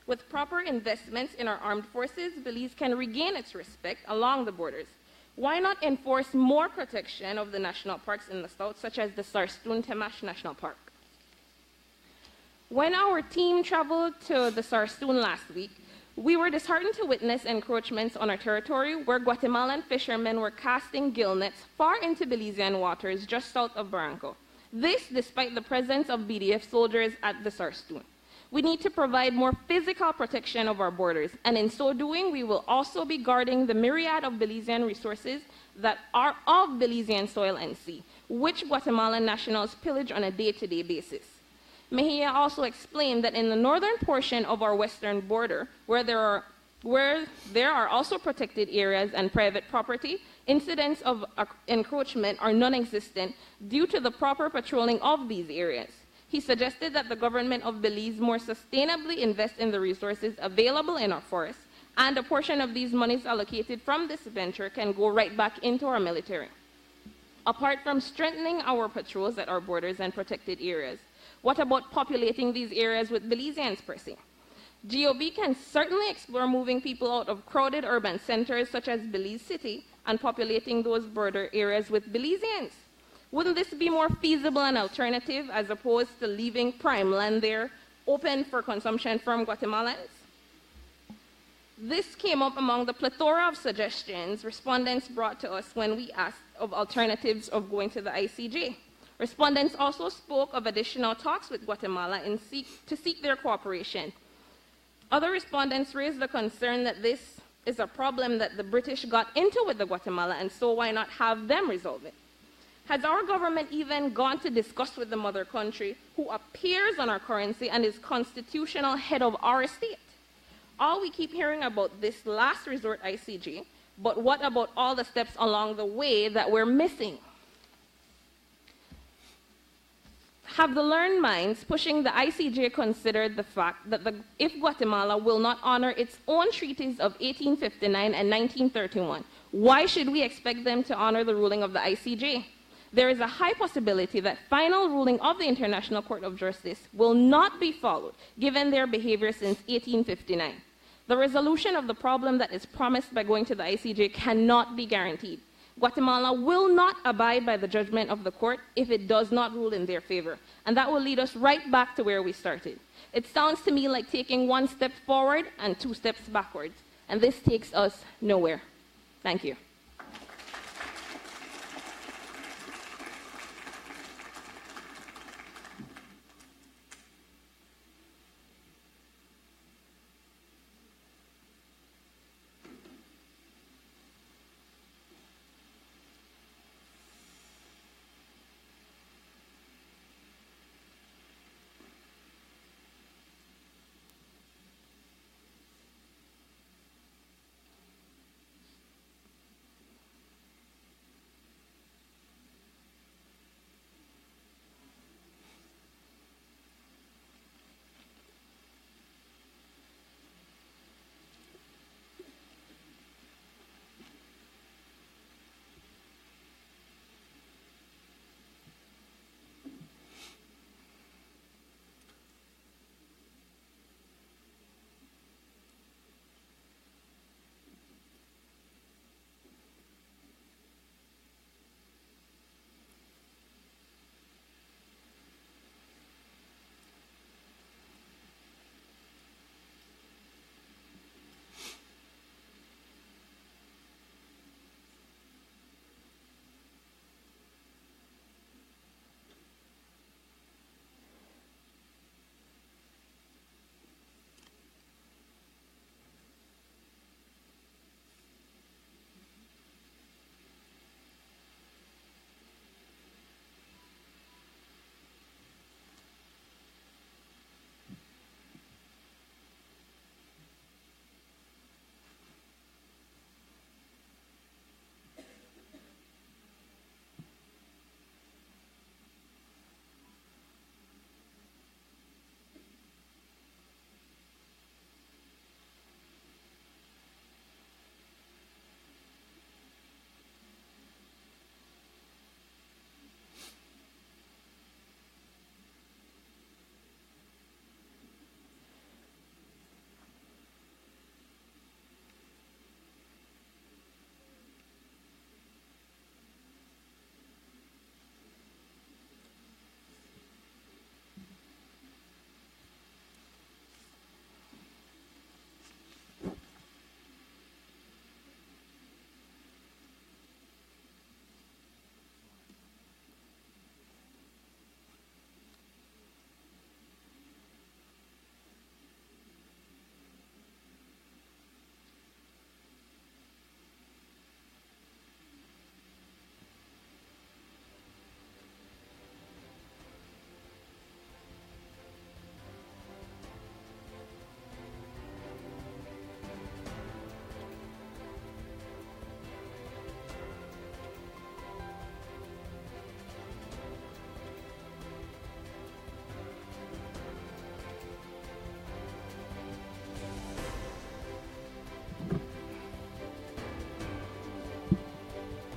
Speaker 10: With proper investments in our armed forces, Belize can regain its respect along the borders. Why not enforce more protection of the national parks in the south, such as the Sarstoon-Temash National Park? When our team traveled to the Sarstoon last week, we were disheartened to witness encroachments on our territory where Guatemalan fishermen were casting gill nets far into Belizean waters just south of Barranco. This despite the presence of BDF soldiers at the Sarstoon. We need to provide more physical protection of our borders, and in so doing, we will also be guarding the myriad of Belizean resources that are of Belizean soil and sea, which Guatemalan nationals pillage on a day-to-day basis. Mejia also explained that in the northern portion of our western border, where there are also protected areas and private property, incidents of encroachment are non-existent due to the proper patrolling of these areas. He suggested that the government of Belize more sustainably invest in the resources available in our forests, and a portion of these monies allocated from this venture can go right back into our military. Apart from strengthening our patrols at our borders and protected areas, what about populating these areas with Belizeans per se? GOB can certainly explore moving people out of crowded urban centers such as Belize City and populating those border areas with Belizeans. Wouldn't this be more feasible and alternative as opposed to leaving prime land there open for consumption from Guatemalans? This came up among the plethora of suggestions respondents brought to us when we asked of alternatives of going to the ICJ. Respondents also spoke of additional talks with Guatemala to seek their cooperation. Other respondents raised the concern that this is a problem that the British got into with the Guatemala, and so why not have them resolve it? Has our government even gone to discuss with the mother country, who appears on our currency and is constitutional head of our state? All we keep hearing about this last resort ICJ, but what about all the steps along the way that we're missing? Have the learned minds pushing the ICJ considered the fact that if Guatemala will not honor its own treaties of 1859 and 1931, why should we expect them to honor the ruling of the ICJ? There is a high possibility that final ruling of the International Court of Justice will not be followed, given their behavior since 1859. The resolution of the problem that is promised by going to the ICJ cannot be guaranteed. Guatemala will not abide by the judgment of the court if it does not rule in their favor, and that will lead us right back to where we started. It sounds to me like taking one step forward and two steps backwards, and this takes us nowhere. Thank you.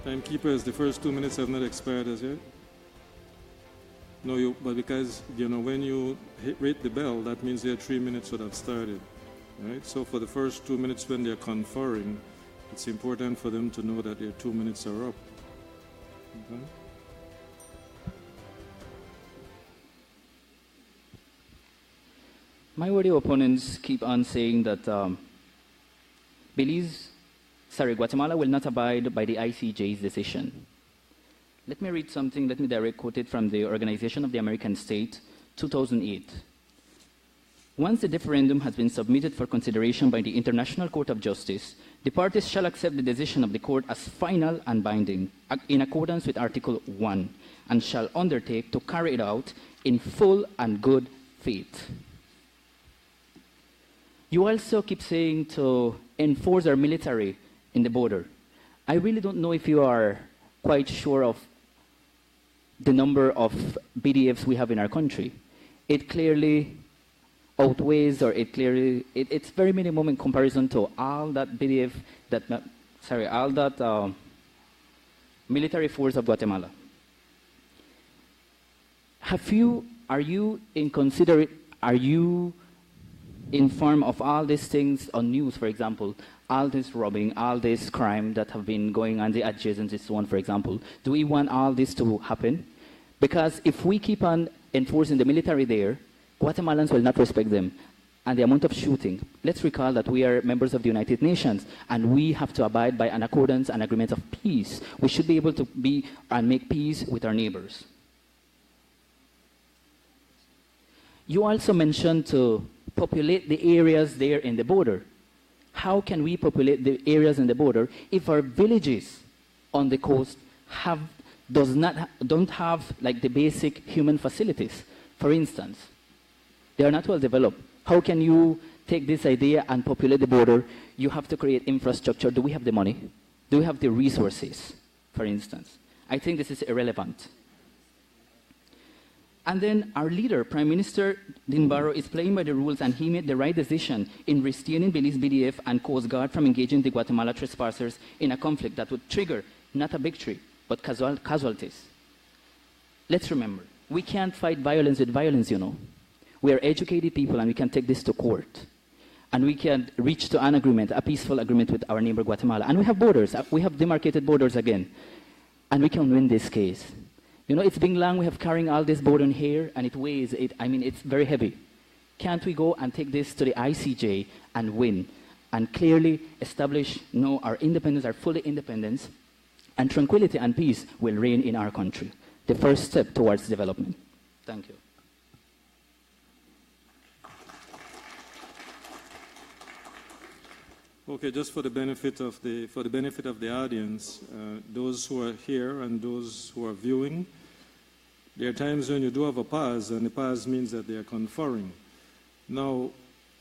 Speaker 8: Timekeepers, the first 2 minutes have not expired as yet. No, but because, when you rate the bell, that means their 3 minutes would have started, right? So for the first 2 minutes when they're conferring, it's important for them to know that their 2 minutes are up. Okay?
Speaker 11: My worthy opponents keep on saying that Guatemala will not abide by the ICJ's decision. Let me read something, let me direct quote it from the Organization of the American State, 2008. Once the referendum has been submitted for consideration by the International Court of Justice, the parties shall accept the decision of the court as final and binding, in accordance with Article 1, and shall undertake to carry it out in full and good faith. You also keep saying to enforce our military in the border. I really don't know if you are quite sure of the number of BDFs we have in our country. It clearly outweighs, or it's very minimum in comparison to all that BDF, all that military force of Guatemala. Are you informed of all these things on news, for example, all this robbing, all this crime that have been going on the adjacent one, for example? Do we want all this to happen? Because if we keep on enforcing the military there, Guatemalans will not respect them. And the amount of shooting, let's recall that we are members of the United Nations, and we have to abide by an accordance and agreement of peace. We should be able to be and make peace with our neighbors. You also mentioned to populate the areas there in the border. How can we populate the areas in the border if our villages on the coast don't have like the basic human facilities? For instance, they are not well developed. How can you take this idea and populate the border? You have to create infrastructure. Do we have the money? Do we have the resources, for instance? I think this is irrelevant. And then our leader, Prime Minister Dinbaro, is playing by the rules, and he made the right decision in restraining Belize BDF and Coast Guard from engaging the Guatemala trespassers in a conflict that would trigger not a victory, but casualties. Let's remember, we can't fight violence with violence, you know. We are educated people, and we can take this to court. And we can reach to an agreement, a peaceful agreement with our neighbor Guatemala. And we have borders. We have demarcated borders again. And we can win this case. You know, it's been long, we have carrying all this burden here, and it weighs, it's very heavy. Can't we go and take this to the ICJ and win, and clearly establish, our independence, our full independence, and tranquility and peace will reign in our country. The first step towards development. Thank you.
Speaker 8: Okay, just for the benefit of the audience, those who are here and those who are viewing, there are times when you do have a pause, and the pause means that they are conferring. Now,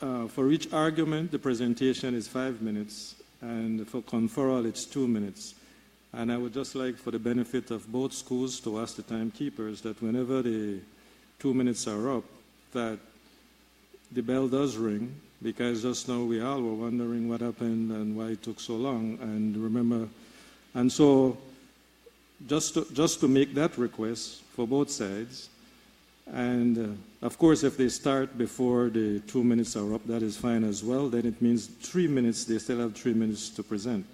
Speaker 8: for each argument, the presentation is 5 minutes, and for conferral, it's 2 minutes. And I would just like, for the benefit of both schools, to ask the timekeepers that whenever the 2 minutes are up, that the bell does ring, because just now we all were wondering what happened and why it took so long. And remember, and so just to make that request for both sides, and of course, if they start before the 2 minutes are up, that is fine as well. Then it means 3 minutes, they still have 3 minutes to present.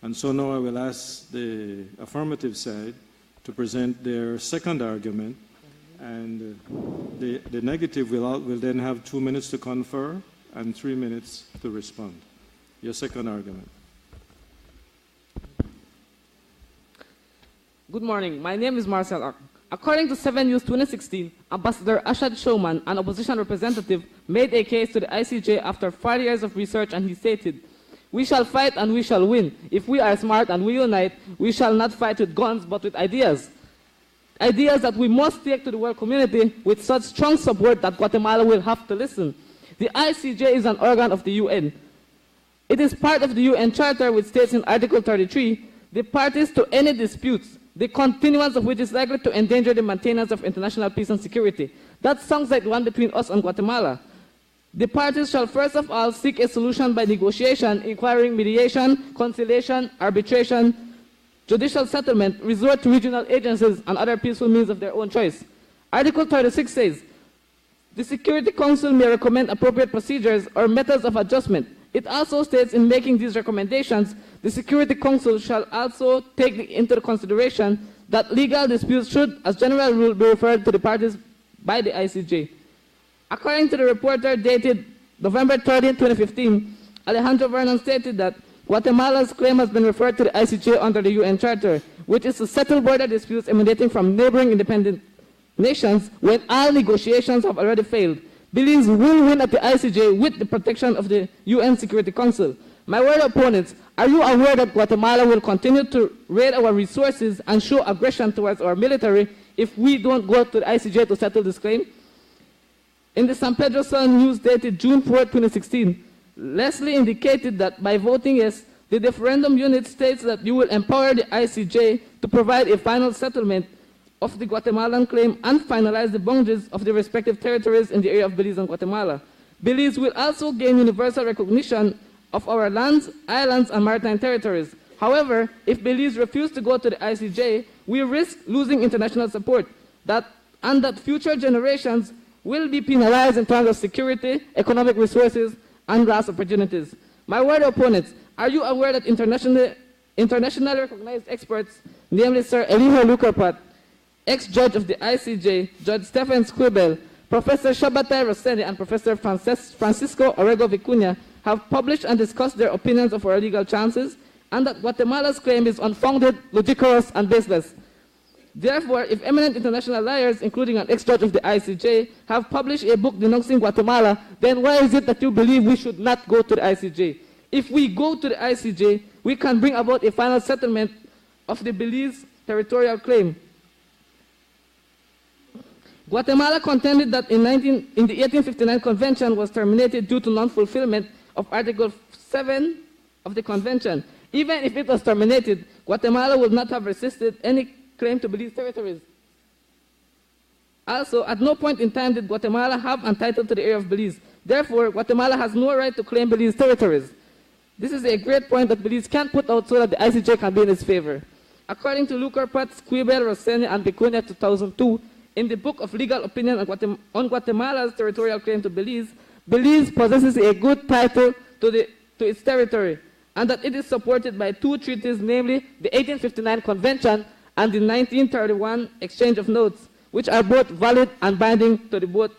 Speaker 8: And so now I will ask the affirmative side to present their second argument, and the negative will then have 2 minutes to confer and 3 minutes to respond. Your second argument.
Speaker 9: Good morning. My name is Marcel Ak. According to 7 News 2016, Ambassador Ashad Showman, an opposition representative, made a case to the ICJ after 5 years of research, and he stated, "We shall fight and we shall win. If we are smart and we unite, we shall not fight with guns but with ideas. Ideas that we must take to the world community with such strong support that Guatemala will have to listen. The ICJ is an organ of the UN. It is part of the UN Charter, which states in Article 33, the parties to any disputes, the continuance of which is likely to endanger the maintenance of international peace and security." That sounds like one between us and Guatemala. "The parties shall first of all seek a solution by negotiation, inquiring mediation, conciliation, arbitration, judicial settlement, resort to regional agencies and other peaceful means of their own choice." Article 36 says, "The Security Council may recommend appropriate procedures or methods of adjustment." It also states in making these recommendations, the Security Council shall also take into consideration that legal disputes should, as general rule, be referred to the parties by the ICJ. According to the reporter dated November 13, 2015, Alejandro Vernon stated that Guatemala's claim has been referred to the ICJ under the UN Charter, which is to settle border disputes emanating from neighboring independent nations when all negotiations have already failed. Belize will win at the ICJ with the protection of the UN Security Council. My worthy opponents, are you aware that Guatemala will continue to raid our resources and show aggression towards our military if we don't go to the ICJ to settle this claim? In the San Pedro Sun News dated June 4, 2016, Leslie indicated that by voting yes, the referendum unit states that you will empower the ICJ to provide a final settlement of the Guatemalan claim and finalize the boundaries of the respective territories in the area of Belize and Guatemala. Belize will also gain universal recognition of our lands, islands, and maritime territories. However, if Belize refuses to go to the ICJ, we risk losing international support, and that future generations will be penalized in terms of security, economic resources, and lost opportunities. My worthy opponents, are you aware that internationally recognized experts, namely Sir Elijo Lucarpat, ex-judge of the ICJ, Judge Stephen Squibel, Professor Shabatai Rosseni, and Professor Francisco Orrego Vicuña, have published and discussed their opinions of our legal chances, and that Guatemala's claim is unfounded, ludicrous, and baseless. Therefore, if eminent international lawyers, including an ex-judge of the ICJ, have published a book denouncing Guatemala, then why is it that you believe we should not go to the ICJ? If we go to the ICJ, we can bring about a final settlement of the Belize territorial claim. Guatemala contended that in the 1859 convention was terminated due to non-fulfillment of Article 7 of the convention. Even if it was terminated, Guatemala would not have resisted any claim to Belize territories. Also, at no point in time did Guatemala have untitled to the area of Belize. Therefore, Guatemala has no right to claim Belize territories. This is a great point that Belize can't put out so that the ICJ can be in its favor. According to Lucarpat, Squibel, Rosseni, and Vicuña 2002, in the Book of Legal Opinion on Guatemala's territorial claim to Belize, Belize possesses a good title to its territory, and that it is supported by two treaties, namely the 1859 Convention and the 1931 Exchange of Notes, which are both valid and binding to both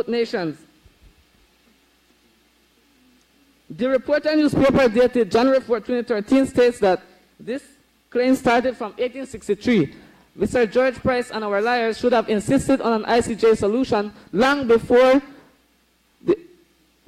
Speaker 9: nations. The Reporter newspaper dated January 4, 2013 states that this claim started from 1863. Mr. George Price and our lawyers should have insisted on an ICJ solution long before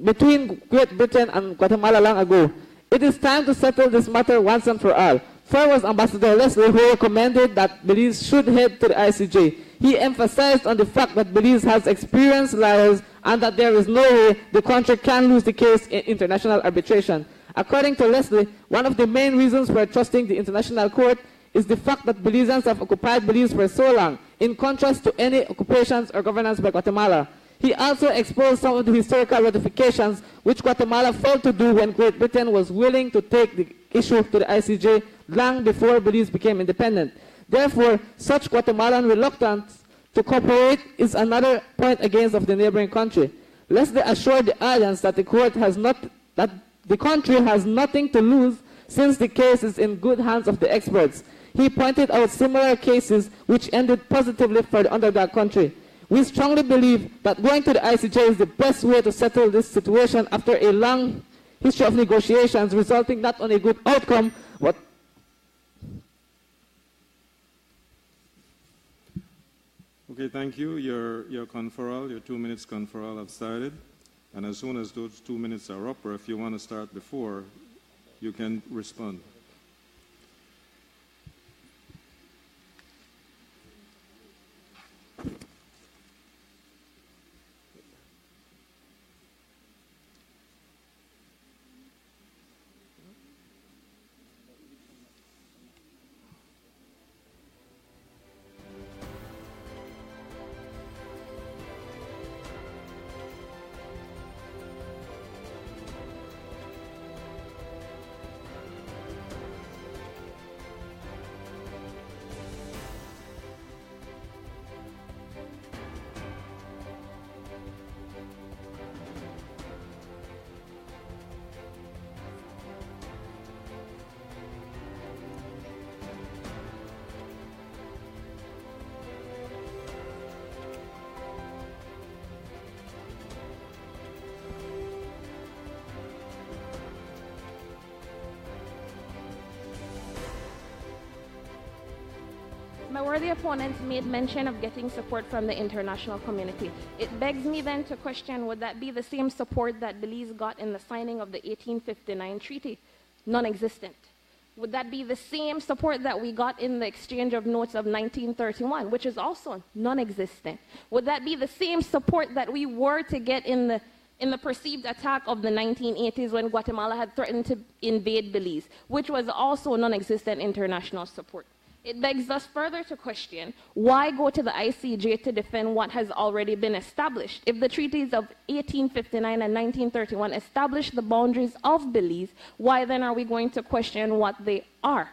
Speaker 9: between Great Britain and Guatemala long ago. It is time to settle this matter once and for all. First was Ambassador Leslie, who recommended that Belize should head to the ICJ. He emphasized on the fact that Belize has experienced lawyers and that there is no way the country can lose the case in international arbitration. According to Leslie, one of the main reasons for trusting the International Court is the fact that Belizeans have occupied Belize for so long, in contrast to any occupations or governance by Guatemala. He also exposed some of the historical ratifications which Guatemala failed to do when Great Britain was willing to take the issue to the ICJ long before Belize became independent. Therefore, such Guatemalan reluctance to cooperate is another point against of the neighboring country. Leslie assured the audience that the country has nothing to lose since the case is in good hands of the experts. He pointed out similar cases which ended positively for the underdog country. We strongly believe that going to the ICJ is the best way to settle this situation after a long history of negotiations resulting not on a good outcome, but
Speaker 8: Okay, thank you. Your conferral, your 2 minutes conferral have started. And as soon as those 2 minutes are up, or if you want to start before, you can respond.
Speaker 10: worthy opponents made mention of getting support from the international community. It begs me then to question, would that be the same support that Belize got in the signing of the 1859 treaty? Non-existent. Would that be the same support that we got in the exchange of notes of 1931, which is also non-existent? Would that be the same support that we were to get in the perceived attack of the 1980s when Guatemala had threatened to invade Belize, which was also non-existent international support? It begs us further to question, why go to the ICJ to defend what has already been established? If the treaties of 1859 and 1931 establish the boundaries of Belize, why then are we going to question what they are?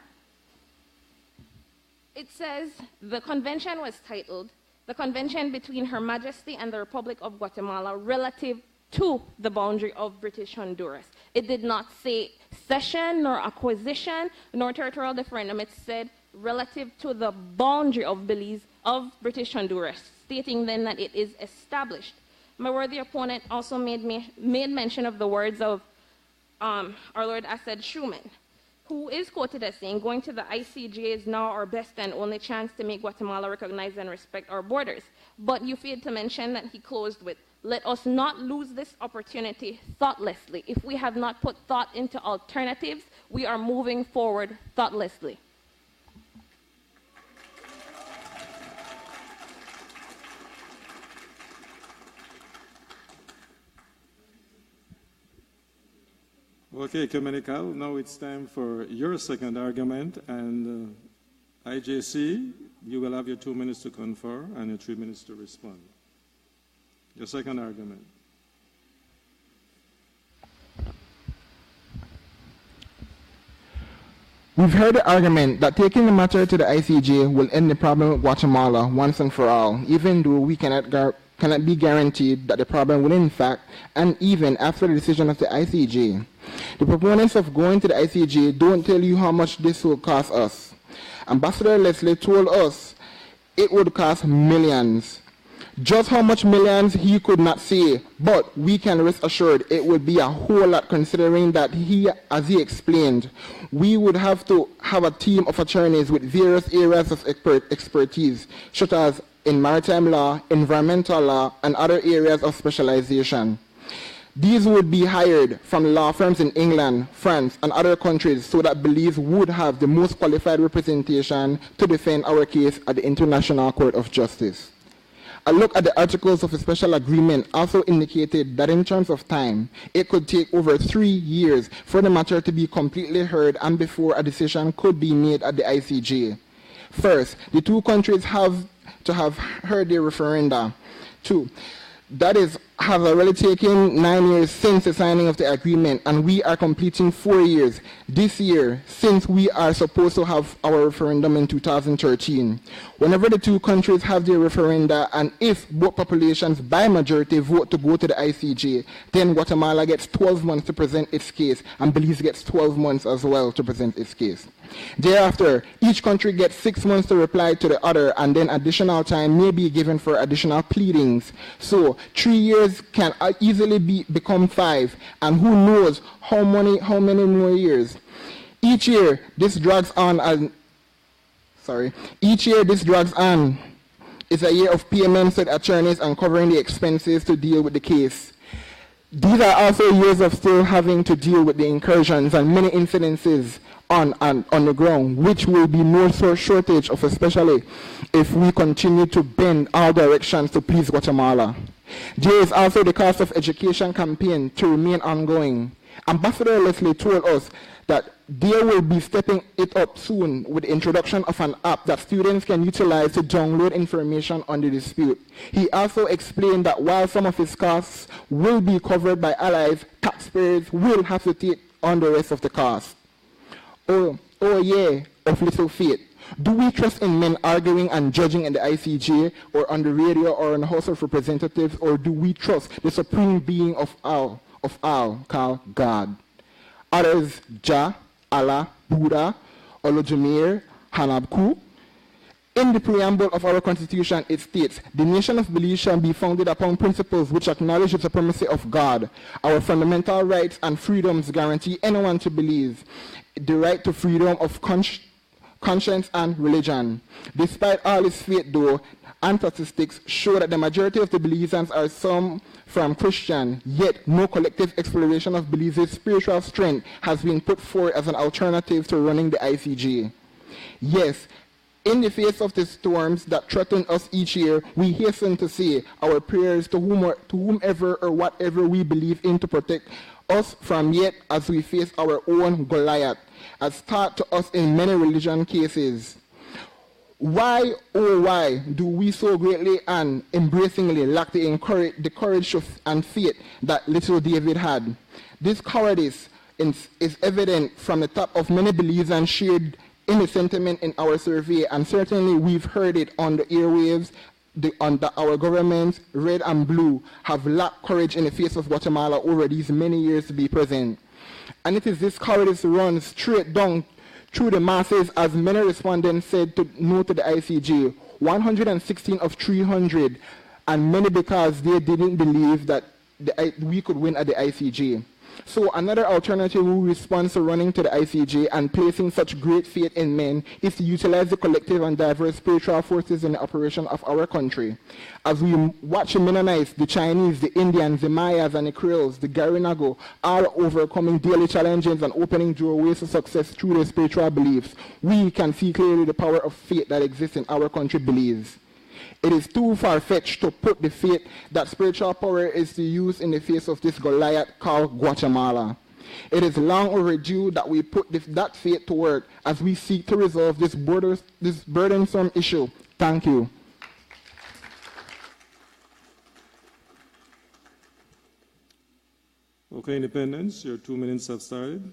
Speaker 10: It says the convention was titled, "The Convention between Her Majesty and the Republic of Guatemala relative to the boundary of British Honduras." It did not say cession, nor acquisition, nor territorial referendum. It said relative to the boundary of Belize, of British Honduras, stating then that it is established. My worthy opponent also made mention of the words of our Lord Assad Schuman, who is quoted as saying, "Going to the ICJ is now our best and only chance to make Guatemala recognize and respect our borders." But you failed to mention that he closed with, "Let us not lose this opportunity thoughtlessly. If we have not put thought into alternatives, we are moving forward thoughtlessly."
Speaker 8: Okay, Ecumenical, now it's time for your second argument, and IJC, you will have your 2 minutes to confer and your 3 minutes to respond. Your second argument.
Speaker 12: We've heard the argument that taking the matter to the ICJ will end the problem with Guatemala once and for all, even though we cannot be guaranteed that the problem will in fact, and even after the decision of the ICJ. The proponents of going to the ICJ don't tell you how much this will cost us. Ambassador Leslie told us it would cost millions. Just how much millions he could not say, but we can rest assured it would be a whole lot, considering that as he explained, we would have to have a team of attorneys with various areas of expertise, such as in maritime law, environmental law, and other areas of specialization. These would be hired from law firms in England, France, and other countries so that Belize would have the most qualified representation to defend our case at the International Court of Justice. A look at the articles of a special agreement also indicated that in terms of time, it could take over 3 years for the matter to be completely heard and before a decision could be made at the ICJ. First, the two countries have to have heard their referenda. Two, that has already taken 9 years since the signing of the agreement, and we are completing 4 years this year since we are supposed to have our referendum in 2013. Whenever the two countries have their referenda, and if both populations by majority vote to go to the ICJ, then Guatemala gets 12 months to present its case, and Belize gets 12 months as well to present its case. Thereafter, each country gets 6 months to reply to the other, and then additional time may be given for additional pleadings. So 3 years can easily become 5, and who knows how many more years. Each year this drags on. Each year this drags on is a year of payments to the attorneys and covering the expenses to deal with the case. These are also years of still having to deal with the incursions and many incidences on the ground, which will be no shortage of, especially if we continue to bend all directions to please Guatemala. There is also the cost of education campaign to remain ongoing. Ambassador Leslie told us that they will be stepping it up soon with the introduction of an app that students can utilize to download information on the dispute. He also explained that while some of his costs will be covered by allies, taxpayers will have to take on the rest of the cost. Oh yeah, of little faith. Do we trust in men arguing and judging in the ICJ or on the radio or in the House of Representatives, or do we trust the supreme being of all, called God? Others, Jah, Allah, Buddha, Olojumir, Hanabku. In the preamble of our Constitution, it states, "The nation of Belize shall be founded upon principles which acknowledge the supremacy of God. Our fundamental rights and freedoms guarantee anyone to Belize the right to freedom of conscience, and religion. Despite all this faith, though, and statistics show that the majority of the Belizeans are some from Christian, yet no collective exploration of Belize's spiritual strength has been put forward as an alternative to running the ICJ. Yes, in the face of the storms that threaten us each year, we hasten to say our prayers to whomever or whatever we believe in to protect us from yet as we face our own Goliath, as taught to us in many religion cases. Why, oh why, do we so greatly and embracingly lack the courage and faith that little David had? This cowardice is evident from the top of many Belizeans shared in the sentiment in our survey, and certainly we've heard it on the airwaves that our governments, red and blue, have lacked courage in the face of Guatemala over these many years to be present. And it is this cowardice runs straight down through the masses, as many respondents said no to the ICJ, 116 of 300, and many because they didn't believe that we could win at the ICJ. So another alternative response to running to the ICJ and placing such great faith in men is to utilize the collective and diverse spiritual forces in the operation of our country. As we watch the Mennonites, the Chinese, the Indians, the Mayas, and the Creoles, the Garinago, all overcoming daily challenges and opening doorways to success through their spiritual beliefs, we can see clearly the power of faith that exists in our country, Belize. It is too far-fetched to put the faith that spiritual power is to use in the face of this Goliath called Guatemala. It is long overdue that we put that faith to work as we seek to resolve this burdensome issue. Thank you.
Speaker 8: Okay, Independence, your 2 minutes have started.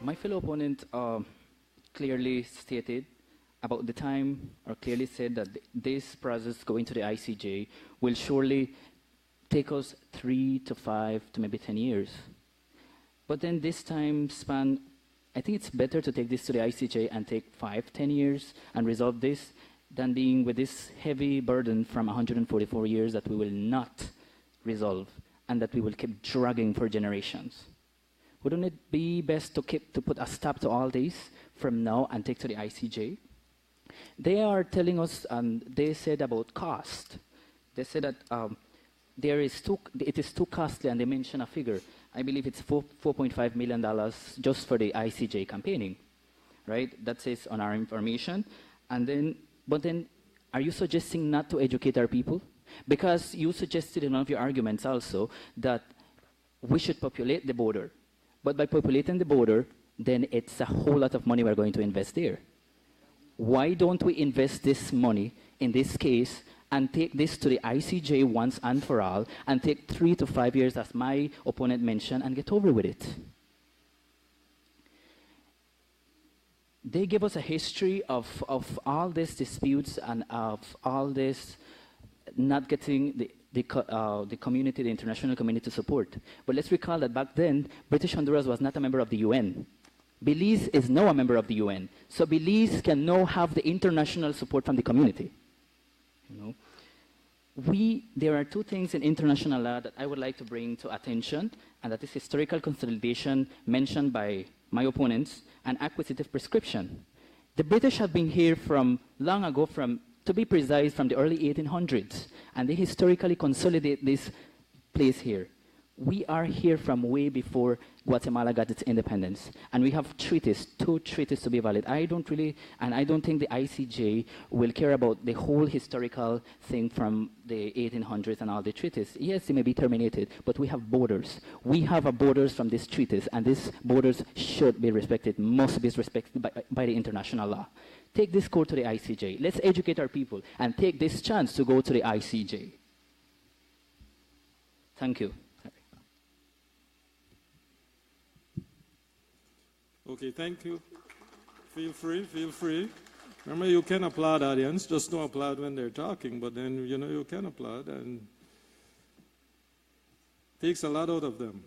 Speaker 11: My fellow opponent clearly stated about the time, or clearly said that this process going to the ICJ will surely take us 3 to 5 to maybe 10 years. But then this time span, I think it's better to take this to the ICJ and take 5, 10 years and resolve this than being with this heavy burden from 144 years that we will not resolve and that we will keep dragging for generations. Wouldn't it be best to put a stop to all this from now and take to the ICJ? They are telling us, they said about cost. They said that it is too costly, and they mention a figure. I believe it's $4.5 million just for the ICJ campaigning, right? That says on our information. But then, are you suggesting not to educate our people? Because you suggested in one of your arguments also that we should populate the border. But by populating the border, then it's a whole lot of money we're going to invest there. Why don't we invest this money in this case and take this to the ICJ once and for all and take 3 to 5 years, as my opponent mentioned, and get over with it? They give us a history of all these disputes and of all this not getting the community, the international community support. But let's recall that back then, British Honduras was not a member of the UN. Belize is now a member of the UN. So Belize can now have the international support from the community. You know? There are two things in international law that I would like to bring to attention, and that is historical consolidation mentioned by my opponents and acquisitive prescription. The British have been here from long ago, to be precise, from the early 1800s, and they historically consolidate this place here. We are here from way before Guatemala got its independence, and we have treaties, 2 treaties to be valid. I don't think the ICJ will care about the whole historical thing from the 1800s and all the treaties. Yes, they may be terminated, but we have borders. We have borders from these treaties, and these borders should be respected, must be respected by the international law. Take this court to the ICJ. Let's educate our people and take this chance to go to the ICJ. Thank you.
Speaker 8: Okay, thank you. Feel free, feel free. Remember, you can applaud, audience. Just don't applaud when they're talking, but then, you know, you can applaud, and takes a lot out of them.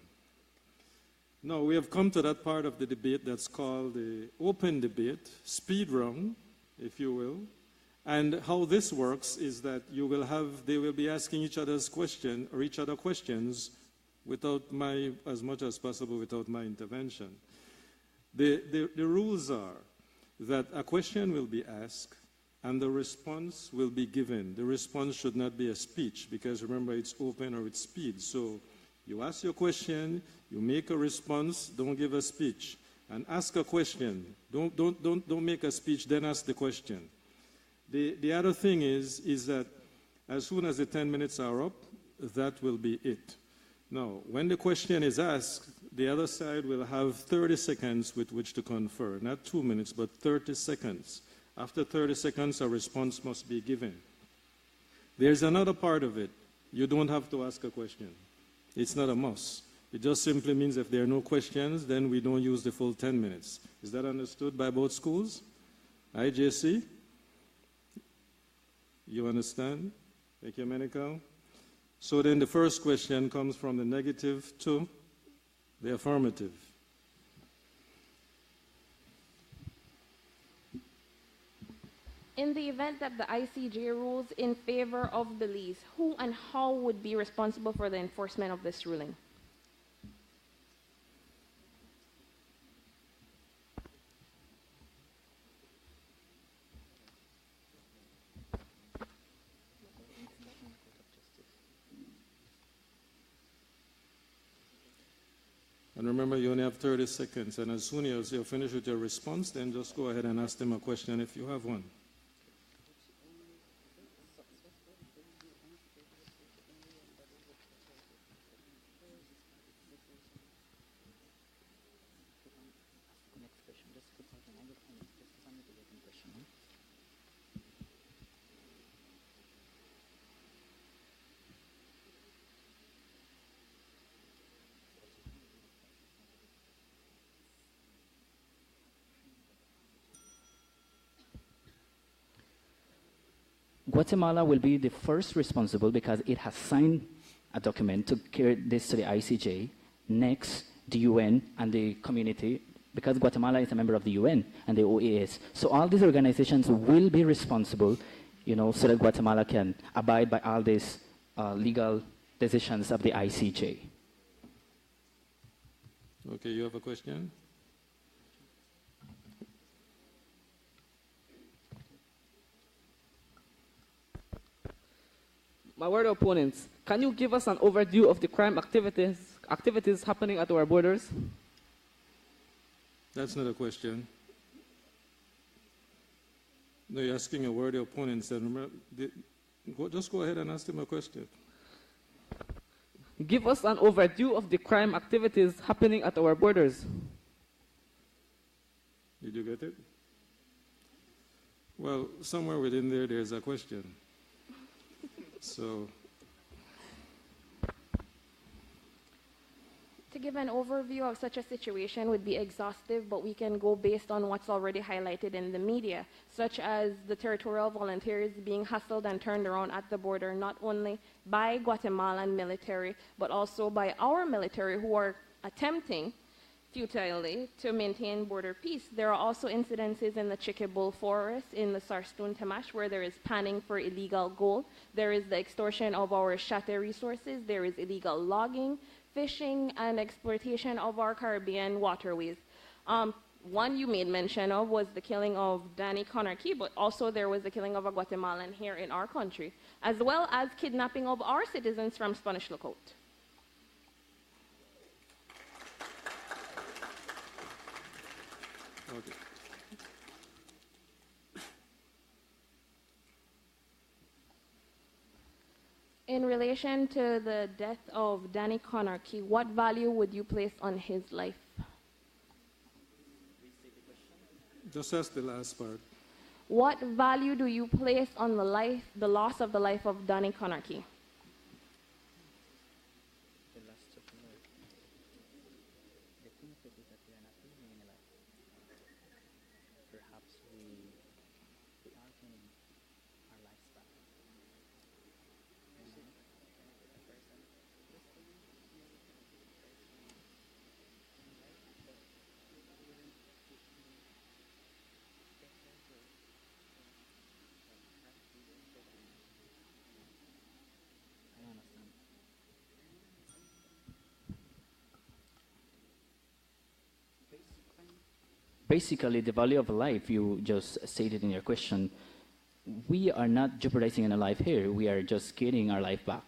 Speaker 8: Now, we have come to that part of the debate that's called the open debate, speed round, if you will. And how this works is that they will be asking each other questions without as much as possible without my intervention. The rules are that a question will be asked and the response will be given. The response should not be a speech, because remember, it's open or it's speed. So you ask your question, you make a response, don't give a speech. And ask a question. Don't make a speech, then ask the question. The other thing is that as soon as the 10 minutes are up, that will be it. Now, when the question is asked, the other side will have 30 seconds with which to confer. Not 2 minutes, but 30 seconds. After 30 seconds, a response must be given. There's another part of it. You don't have to ask a question. It's not a must. It just simply means if there are no questions, then we don't use the full 10 minutes. Is that understood by both schools? IJC? You understand? Ecumenical? So then the first question comes from the negative to the affirmative.
Speaker 10: In the event that the ICJ rules in favor of Belize, who and how would be responsible for the enforcement of this ruling?
Speaker 8: And remember, you only have 30 seconds, and as soon as you're finished with your response, then just go ahead and ask them a question if you have one.
Speaker 11: Guatemala will be the first responsible because it has signed a document to carry this to the ICJ. Next, the UN and the community, because Guatemala is a member of the UN and the OAS. So all these organizations will be responsible, you know, so that Guatemala can abide by all these legal decisions of the ICJ.
Speaker 8: Okay, you have a question?
Speaker 9: My word opponents, can you give us an overview of the crime activities happening at our borders?
Speaker 8: That's not a question. No, you're asking a worthy opponent. Just go ahead and ask him a question.
Speaker 9: Give us an overview of the crime activities happening at our borders.
Speaker 8: Did you get it? Well, somewhere within there, there's a question. So,
Speaker 10: To give an overview of such a situation would be exhaustive, but we can go based on what's already highlighted in the media, such as the territorial volunteers being hustled and turned around at the border, not only by Guatemalan military, but also by our military who are attempting futilely to maintain border peace. There are also incidences in the Chiquibul forest in the Sarstun Tamash where there is panning for illegal gold. There is the extortion of our Shate resources. There is illegal logging, fishing, and exploitation of our Caribbean waterways. One you made mention of was the killing of Danny Conarchy, but also there was the killing of a Guatemalan here in our country, as well as kidnapping of our citizens from Spanish Lookout.
Speaker 8: okay.
Speaker 10: In relation to the death of Danny Conarchy, what value would you place on his life?
Speaker 8: Just ask the last part.
Speaker 10: What value do you place on the loss of the life of Danny Conarchy?
Speaker 11: Basically, the value of life, you just stated in your question, we are not jeopardizing any life here. We are just getting our life back.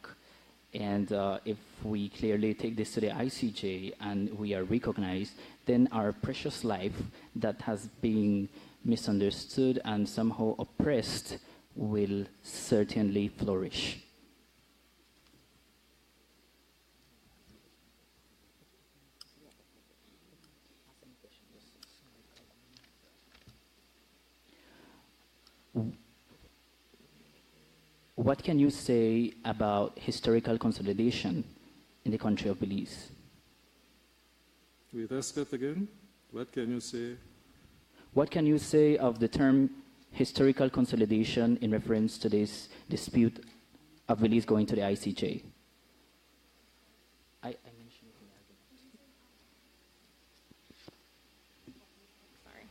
Speaker 11: And if we clearly take this to the ICJ and we are recognized, then our precious life that has been misunderstood and somehow oppressed will certainly flourish. What can you say about historical consolidation in the country of Belize?
Speaker 8: Wait, ask that again. What can you say?
Speaker 11: What can you say of the term historical consolidation in reference to this dispute of Belize going to the ICJ? I mentioned it in the argument.
Speaker 10: Sorry.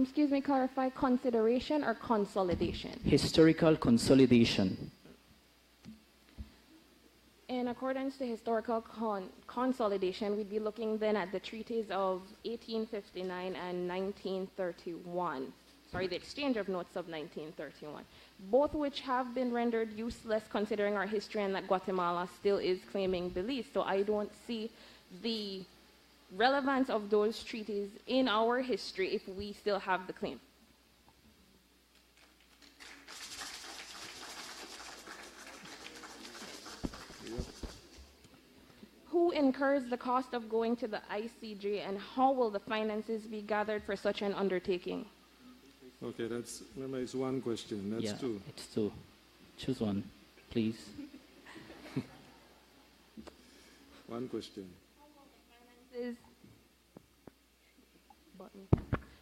Speaker 10: Excuse me, clarify, consideration or consolidation?
Speaker 11: Historical consolidation.
Speaker 10: In accordance to historical consolidation, we'd be looking then at the treaties of 1859 and 1931. Sorry, the exchange of notes of 1931. Both which have been rendered useless considering our history and that Guatemala still is claiming Belize. So I don't see the relevance of those treaties in our history if we still have the claim. Who incurs the cost of going to the ICJ and how will the finances be gathered for such an undertaking?
Speaker 8: Okay, remember it's one question, that's two.
Speaker 11: It's two. Choose one, please.
Speaker 8: One question.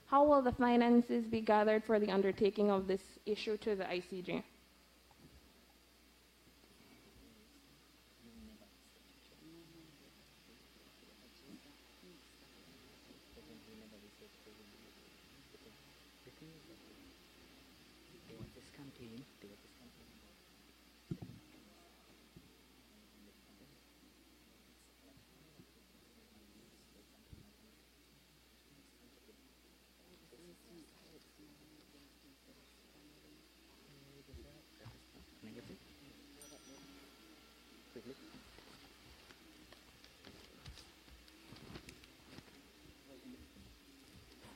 Speaker 10: How will the finances be gathered for the undertaking of this issue to the ICJ?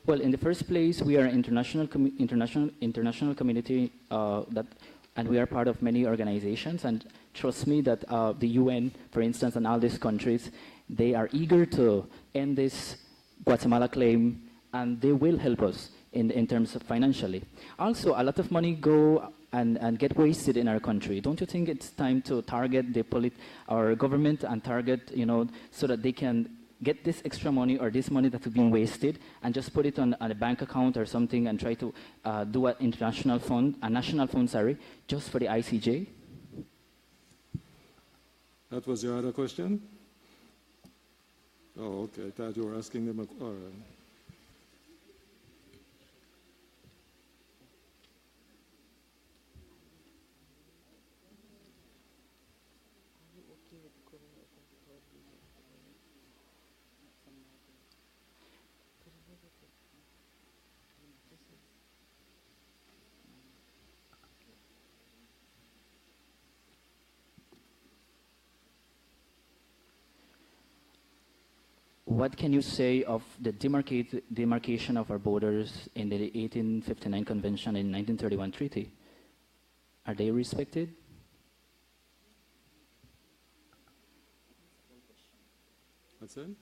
Speaker 11: Well, in the first place, we are an international community and we are part of many organizations. And trust me that the UN, for instance, and all these countries, they are eager to end this Guatemala claim, and they will help us in terms of financially. Also, a lot of money go and get wasted in our country. Don't you think it's time to target our government and target, so that they can get this extra money or this money that has been wasted and just put it on a bank account or something and try to do a national fund, just for the ICJ?
Speaker 8: That was your other question? Oh, okay. I thought you were asking them. All right.
Speaker 11: What can you say of the demarcation of our borders in the 1859 Convention and 1931 Treaty? Are they respected?
Speaker 8: What's that?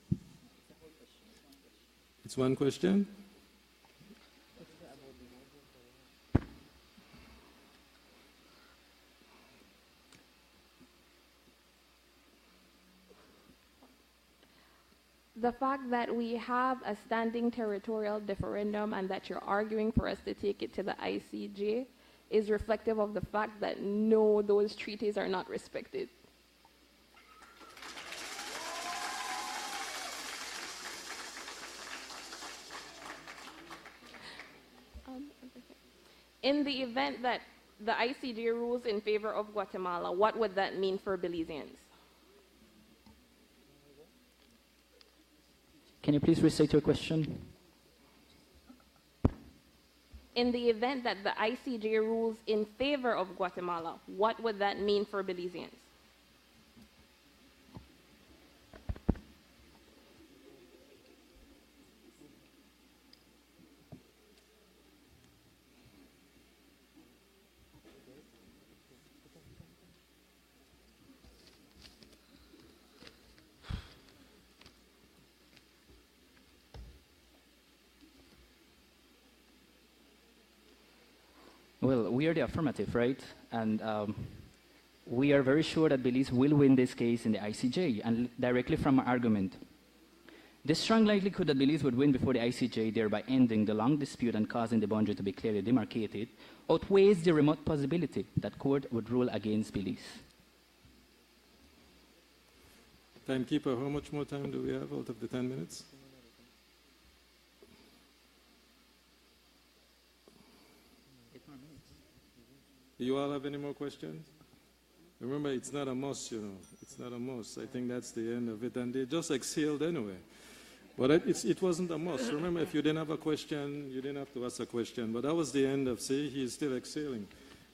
Speaker 8: It's one question?
Speaker 10: The fact that we have a standing territorial referendum and that you're arguing for us to take it to the ICJ is reflective of the fact that no, those treaties are not respected. In the event that the ICJ rules in favor of Guatemala, what would that mean for Belizeans?
Speaker 11: Can you please restate your question?
Speaker 10: In the event that the ICJ rules in favor of Guatemala, what would that mean for Belizeans?
Speaker 11: Well, we are the affirmative, right? And we are very sure that Belize will win this case in the ICJ, and directly from our argument. The strong likelihood that Belize would win before the ICJ, thereby ending the long dispute and causing the boundary to be clearly demarcated, outweighs the remote possibility that court would rule against Belize.
Speaker 8: Timekeeper, how much more time do we have out of the 10 minutes? Do you all have any more questions? Remember, it's not a must, It's not a must. I think that's the end of it. And they just exhaled anyway. But it wasn't a must. Remember, if you didn't have a question, you didn't have to ask a question. But that was the end of, see, he's still exhaling.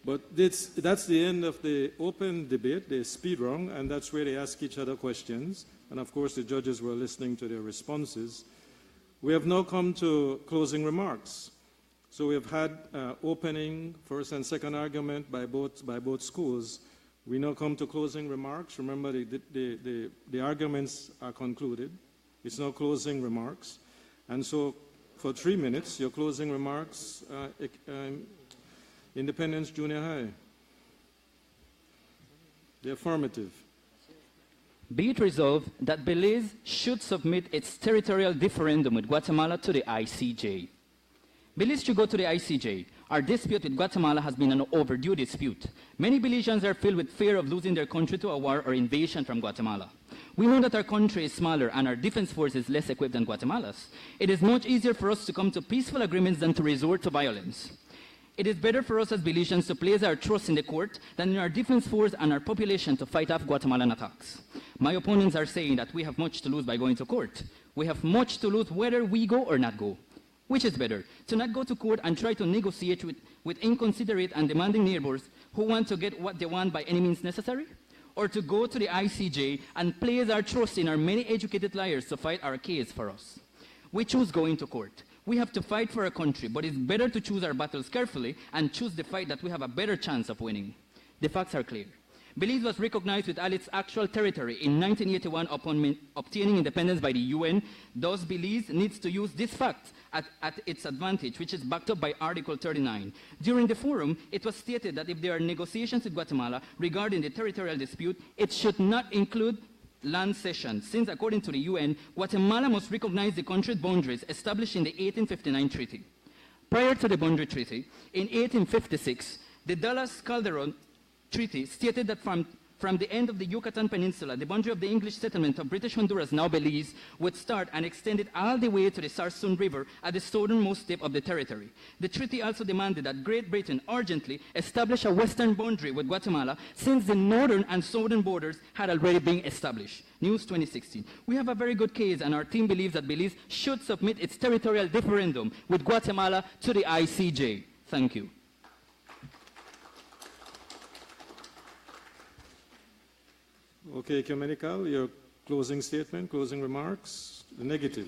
Speaker 8: But that's the end of the open debate, the speed round, and that's where they ask each other questions. And of course, the judges were listening to their responses. We have now come to closing remarks. So we have had opening, first and second argument by both schools. We now come to closing remarks. Remember, the arguments are concluded. It's now closing remarks. And so for 3 minutes, your closing remarks, Independence Junior High. The affirmative.
Speaker 11: Be it resolved that Belize should submit its territorial referendum with Guatemala to the ICJ. Belize should go to the ICJ. Our dispute with Guatemala has been an overdue dispute. Many Belizeans are filled with fear of losing their country to a war or invasion from Guatemala. We know that our country is smaller and our defense force is less equipped than Guatemala's. It is much easier for us to come to peaceful agreements than to resort to violence. It is better for us as Belizeans to place our trust in the court than in our defense force and our population to fight off Guatemalan attacks. My opponents are saying that we have much to lose by going to court. We have much to lose whether we go or not go. Which is better, to not go to court and try to negotiate with inconsiderate and demanding neighbors who want to get what they want by any means necessary? Or to go to the ICJ and place our trust in our many educated lawyers to fight our case for us? We choose going to court. We have to fight for our country, but it's better to choose our battles carefully and choose the fight that we have a better chance of winning. The facts are clear. Belize was recognized with all its actual territory in 1981 upon obtaining independence by the UN. Thus, Belize needs to use this fact at its advantage, which is backed up by Article 39. During the forum, it was stated that if there are negotiations with Guatemala regarding the territorial dispute, it should not include land cession, since according to the UN, Guatemala must recognize the country's boundaries established in the 1859 treaty. Prior to the boundary treaty, in 1856, the Dallas-Calderon Treaty stated that from the end of the Yucatan Peninsula, the boundary of the English settlement of British Honduras, now Belize, would start and extend it all the way to the Sarsoon River at the southernmost tip of the territory. The treaty also demanded that Great Britain urgently establish a western boundary with Guatemala, since the northern and southern borders had already been established. News 2016. We have a very good case, and our team believes that Belize should submit its territorial referendum with Guatemala to the ICJ. Thank you.
Speaker 8: Okay, Ecumenical, your closing statement, closing remarks, the negative.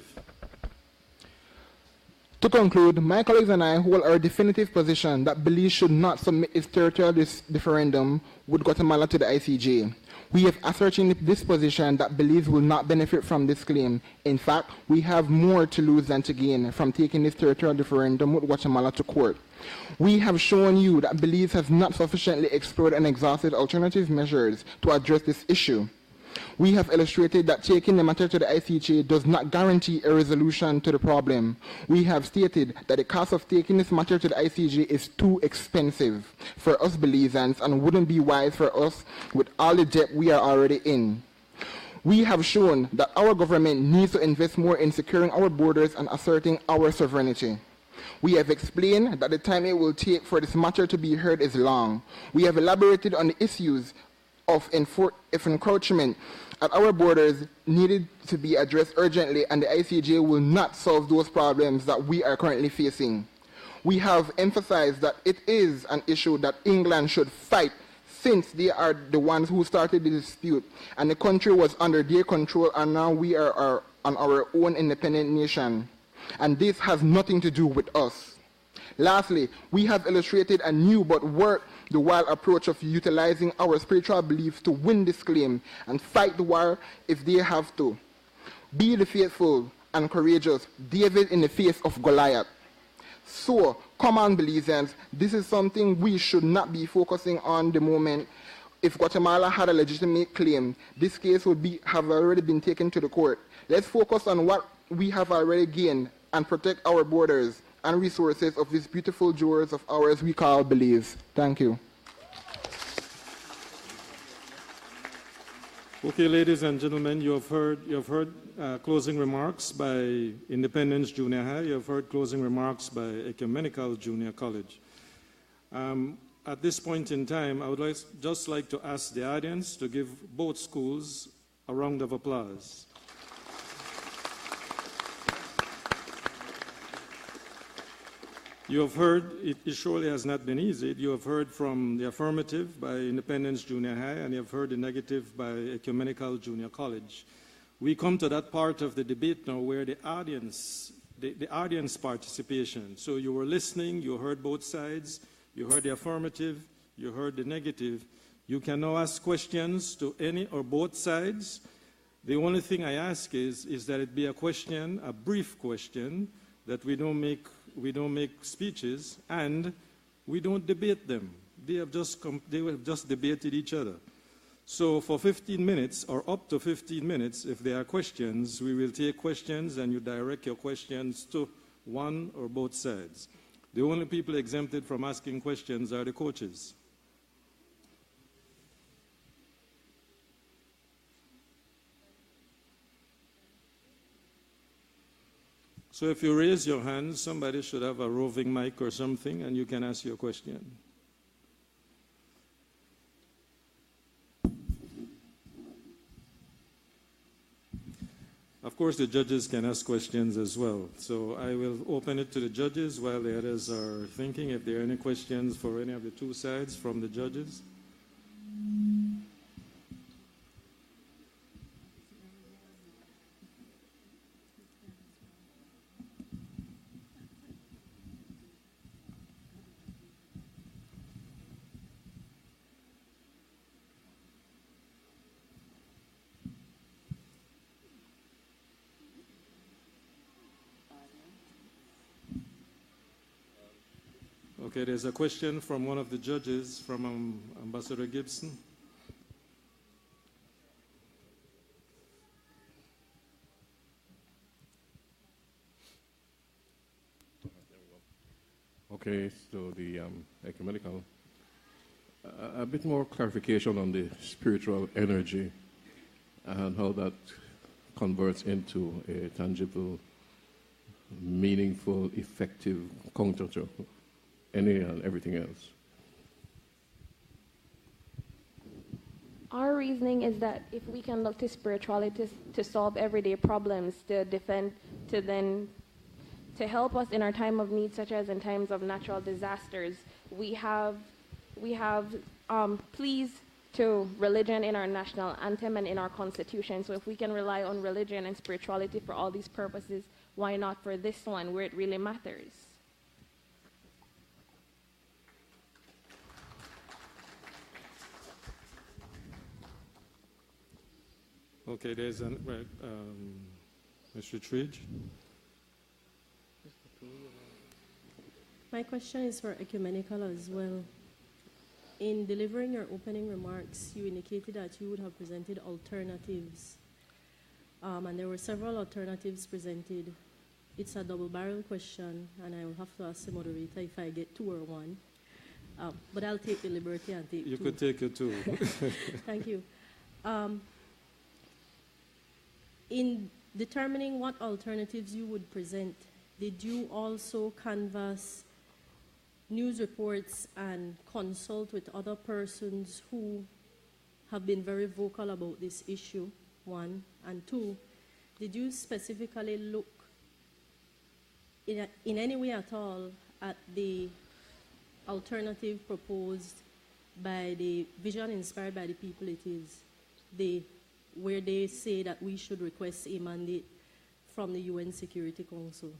Speaker 12: To conclude, my colleagues and I hold our definitive position that Belize should not submit its territorial referendum with Guatemala to the ICJ. We have ascertained this position that Belize will not benefit from this claim. In fact, we have more to lose than to gain from taking this territorial referendum with Guatemala to court. We have shown you that Belize has not sufficiently explored and exhausted alternative measures to address this issue. We have illustrated that taking the matter to the ICJ does not guarantee a resolution to the problem. We have stated that the cost of taking this matter to the ICJ is too expensive for us Belizeans and wouldn't be wise for us with all the debt we are already in. We have shown that our government needs to invest more in securing our borders and asserting our sovereignty. We have explained that the time it will take for this matter to be heard is long. We have elaborated on the issues of encroachment at our borders needed to be addressed urgently, and the ICJ will not solve those problems that we are currently facing. We have emphasized that it is an issue that England should fight, since they are the ones who started the dispute, and the country was under their control, and now we are on our own independent nation. And this has nothing to do with us. Lastly, we have illustrated a new but worth-the-while approach of utilizing our spiritual beliefs to win this claim and fight the war if they have to. Be the faithful and courageous David in the face of Goliath. So, come on, Belizeans, this is something we should not be focusing on the moment. If Guatemala had a legitimate claim, this case would have already been taken to the court. Let's focus on what we have already gained and protect our borders and resources of these beautiful jewels of ours we call Belize. Thank you.
Speaker 8: Okay, ladies and gentlemen, you have heard closing remarks by Independence Junior High. You have heard closing remarks by Ecumenical Junior College. At this point in time, I would just like to ask the audience to give both schools a round of applause. You have heard, it surely has not been easy. You have heard from the affirmative by Independence Junior High, and you have heard the negative by Ecumenical Junior College. We come to that part of the debate now where the audience participation. So you were listening, you heard both sides, you heard the affirmative, you heard the negative. You can now ask questions to any or both sides. The only thing I ask is that it be a question, a brief question, that we don't make speeches, and we don't debate them. They have just debated each other. So for 15 minutes, or up to 15 minutes, if there are questions, we will take questions, and you direct your questions to one or both sides. The only people exempted from asking questions are the coaches. So if you raise your hand, somebody should have a roving mic or something, and you can ask your question. Of course, the judges can ask questions as well. So I will open it to the judges while the others are thinking if there are any questions for any of the two sides from the judges. Okay, there's a question from one of the judges, from Ambassador Gibson.
Speaker 13: Okay, so the ecumenical, a bit more clarification on the spiritual energy and how that converts into a tangible, meaningful, effective counter to any and everything else.
Speaker 10: Our reasoning is that if we can look to spirituality to solve everyday problems, to defend, to help us in our time of need, such as in times of natural disasters, we have pleas to religion in our national anthem and in our constitution. So if we can rely on religion and spirituality for all these purposes, why not for this one where it really matters?
Speaker 8: Okay, there's an Mr. Tridge.
Speaker 14: My question is for Ecumenical as well. In delivering your opening remarks, you indicated that you would have presented alternatives. And there were several alternatives presented. It's a double-barrel question, and I will have to ask the moderator if I get two or one. But I'll take the liberty and take two.
Speaker 8: You could take it two.
Speaker 14: Thank you. In determining what alternatives you would present, did you also canvass news reports and consult with other persons who have been very vocal about this issue, one? And two, did you specifically look in any way at all at the alternative proposed by the vision inspired by the people it is, where they say that we should request a mandate from the UN Security Council?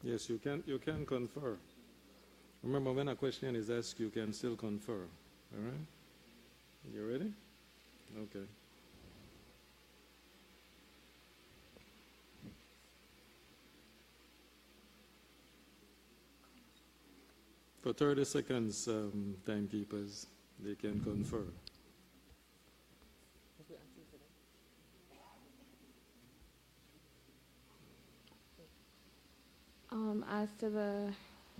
Speaker 8: Yes, you can confer. Remember, when a question is asked, you can still confer. All right? You ready? Okay. For 30 seconds, timekeepers, they can confer.
Speaker 10: As to the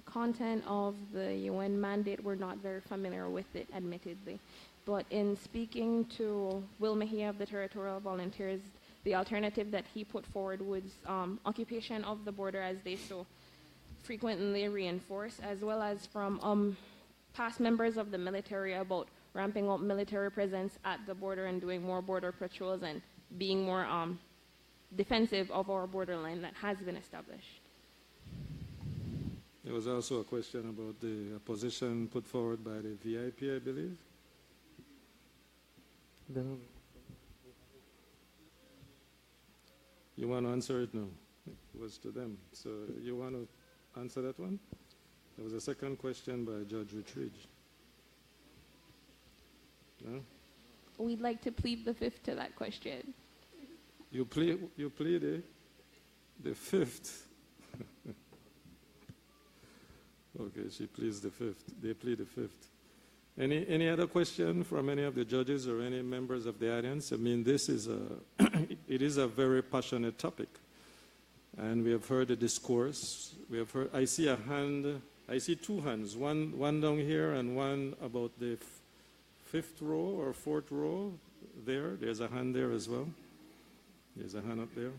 Speaker 10: content of the UN mandate, we're not very familiar with it, admittedly. But in speaking to Will Mejia of the Territorial Volunteers, the alternative that he put forward was occupation of the border as they so frequently reinforce, as well as from past members of the military about ramping up military presence at the border and doing more border patrols and being more defensive of our borderline that has been established.
Speaker 8: There was also a question about the position put forward by the VIP, I believe. You want to answer it now? It was to them. So you want to answer that one? There was a second question by Judge Rittridge. No?
Speaker 10: We'd like to plead the fifth to that question.
Speaker 8: You plead the fifth. Okay, she pleads the fifth. They plead the fifth. Any other question from any of the judges or any members of the audience? I mean, this is it is a very passionate topic. And we have heard the discourse. We have heard, I see a hand, I see two hands, one down here and one about the fifth row or fourth row there. There's a hand there as well. There's a hand up there.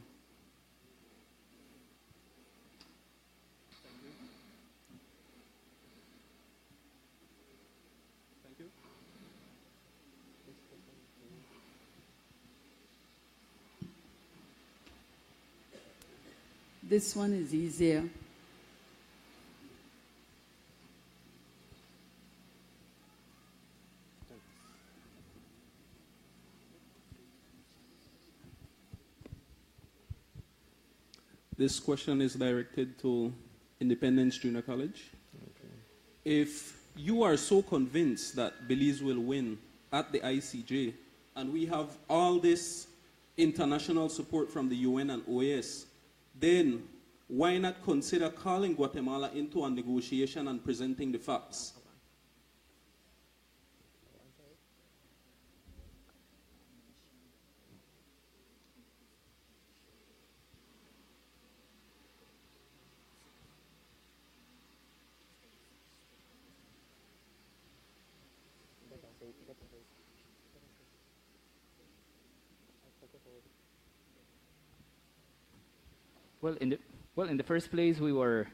Speaker 15: This one is easier.
Speaker 16: This question is directed to Independence Junior College. Okay. If you are so convinced that Belize will win at the ICJ, and we have all this international support from the UN and OAS, then why not consider calling Guatemala into a negotiation and presenting the facts?
Speaker 11: Well, in the first place, we were,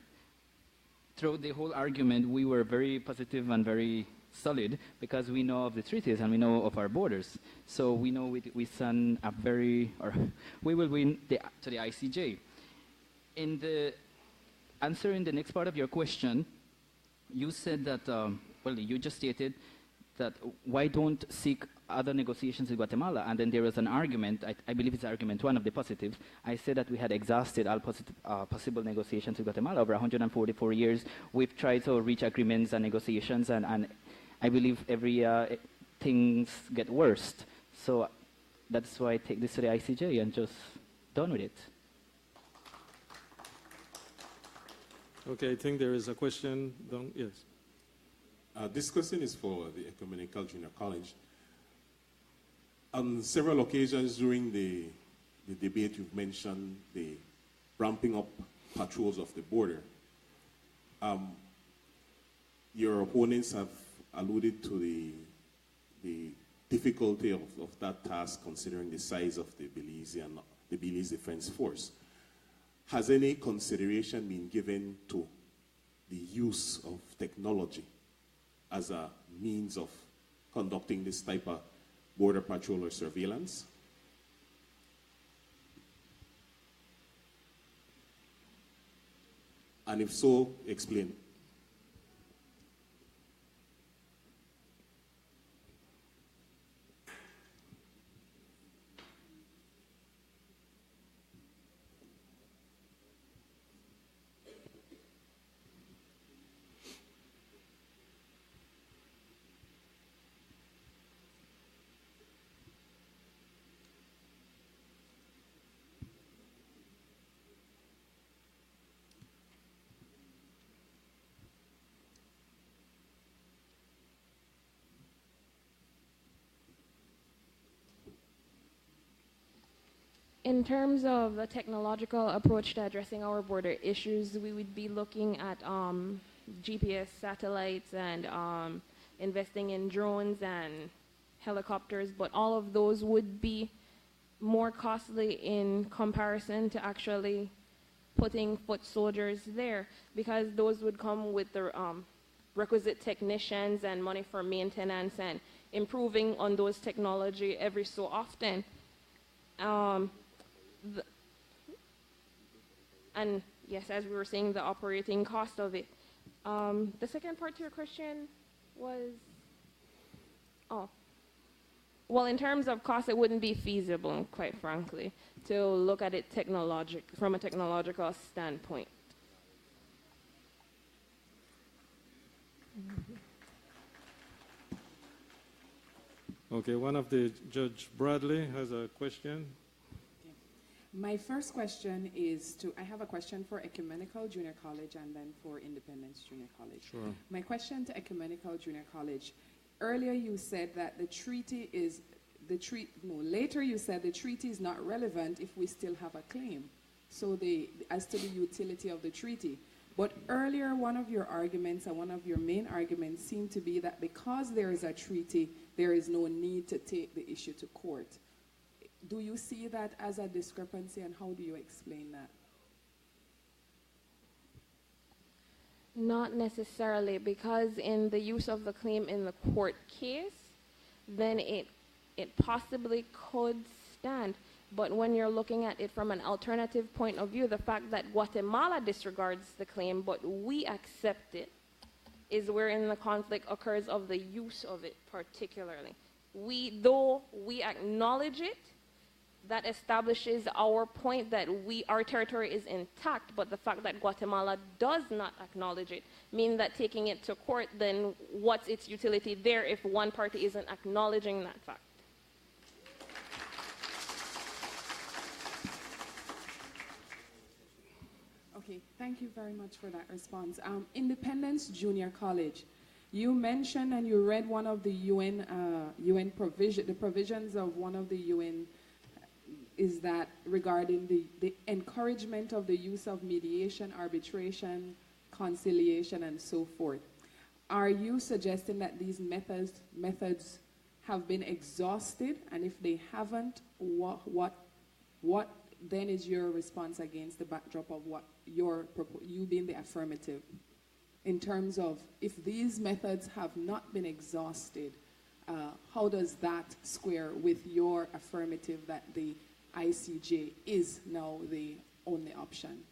Speaker 11: throughout the whole argument, we were very positive and very solid because we know of the treaties and we know of our borders. So we know we stand up very, or we will win to the ICJ. In the answering the next part of your question, you said that, well, you just stated that why don't seek other negotiations with Guatemala? And then there was an argument, I believe it's argument one of the positives. I said that we had exhausted all possible negotiations with Guatemala over 144 years. We've tried to reach agreements and negotiations, and I believe every things get worse. So that's why I take this to the ICJ and just done with it.
Speaker 8: Okay, I think there is a question. Yes.
Speaker 17: This question is for the Ecumenical Junior College. On several occasions during the debate, you've mentioned the ramping up patrols of the border. Your opponents have alluded to the difficulty of that task considering the size of the Belize Defense Force. Has any consideration been given to the use of technology as a means of conducting this type of border patrol or surveillance? And if so, explain.
Speaker 10: In terms of the technological approach to addressing our border issues, we would be looking at GPS satellites and investing in drones and helicopters, but all of those would be more costly in comparison to actually putting foot soldiers there, because those would come with the requisite technicians and money for maintenance and improving on those technology every so often. And yes, as we were saying, the operating cost of it. The second part to your question was, well, in terms of cost, it wouldn't be feasible, quite frankly, to look at it from a technological standpoint.
Speaker 8: Okay, one of the Judge Bradley has a question.
Speaker 18: My first question is I have a question for Ecumenical Junior College and then for Independence Junior College.
Speaker 8: Sure.
Speaker 18: My question to Ecumenical Junior College, earlier you said that later you said the treaty is not relevant if we still have a claim. So as to the utility of the treaty. But earlier one of your arguments and one of your main arguments seemed to be that because there is a treaty, there is no need to take the issue to court. Do you see that as a discrepancy, and how do you explain that?
Speaker 10: Not necessarily, because in the use of the claim in the court case, then it possibly could stand. But when you're looking at it from an alternative point of view, the fact that Guatemala disregards the claim but we accept it is wherein the conflict occurs of the use of it particularly. Though we acknowledge it, that establishes our point that our territory is intact, but the fact that Guatemala does not acknowledge it means that taking it to court, then what's its utility there if one party isn't acknowledging that fact?
Speaker 18: Okay, thank you very much for that response. Independence Junior College. You mentioned and you read one of the UN provision, the provisions of one of the UN is that regarding the encouragement of the use of mediation, arbitration, conciliation, and so forth. Are you suggesting that these methods have been exhausted? And if they haven't, what then is your response against the backdrop of what you being the affirmative? In terms of if these methods have not been exhausted, how does that square with your affirmative that the ICJ is now the only option?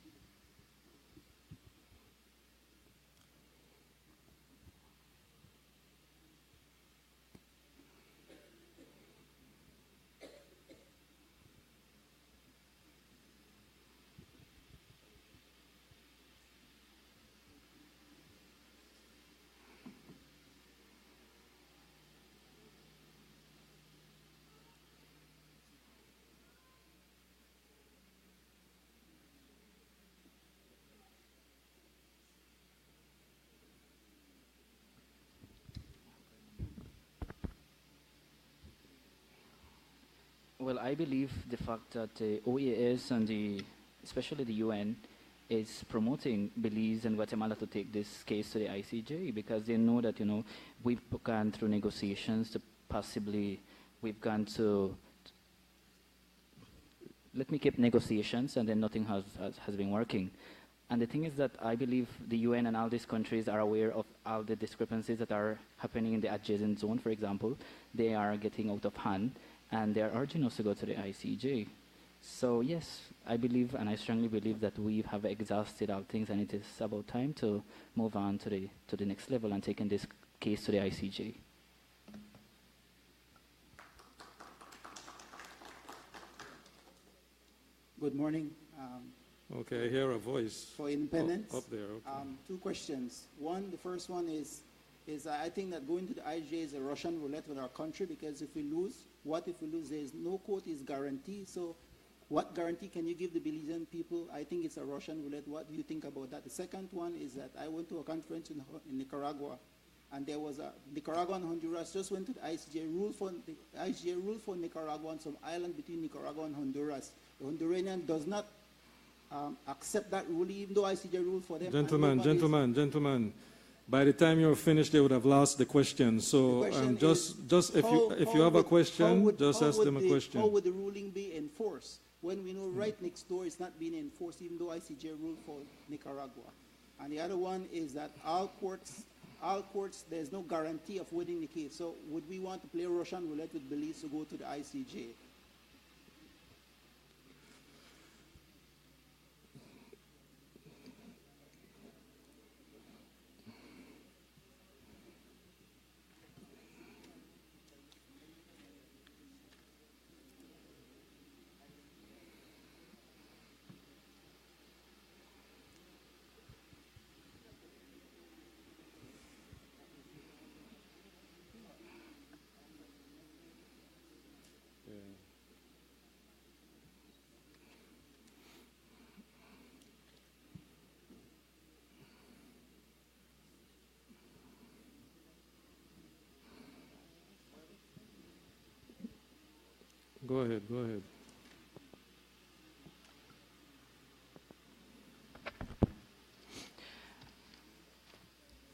Speaker 11: Well, I believe the fact that the OAS and especially the UN is promoting Belize and Guatemala to take this case to the ICJ because they know that, we've gone through negotiations to possibly, we've gone to, let me keep negotiations and then nothing has been working. And the thing is that I believe the UN and all these countries are aware of all the discrepancies that are happening in the adjacent zone, for example. They are getting out of hand. And they are urging us to go to the ICJ. So yes, I believe and I strongly believe that we have exhausted our things and it is about time to move on to the next level and taking this case to the ICJ.
Speaker 19: Good morning.
Speaker 8: Okay, I hear a voice.
Speaker 19: For independence.
Speaker 8: Up there, okay.
Speaker 19: Two questions. One, the first one is I think that going to the ICJ is a Russian roulette with our country because if we lose, what if we lose? There is no court is guaranteed. So what guarantee can you give the Belizean people? I think it's a Russian roulette. What do you think about that? The second one is that I went to a conference in Nicaragua, and there was Nicaragua and Honduras just went to the ICJ rule for Nicaragua on some island between Nicaragua and Honduras. The Honduranian does not accept that rule, even though ICJ ruled for them.
Speaker 8: Gentlemen. By the time you're finished, they would have lost the question. So if you have a question, just ask them a question.
Speaker 19: How would the ruling be enforced when we know right next door it's not being enforced, even though ICJ ruled for Nicaragua? And the other one is that all courts, there's no guarantee of winning the case. So would we want to play Russian roulette with Belize to go to the ICJ?
Speaker 8: Go ahead.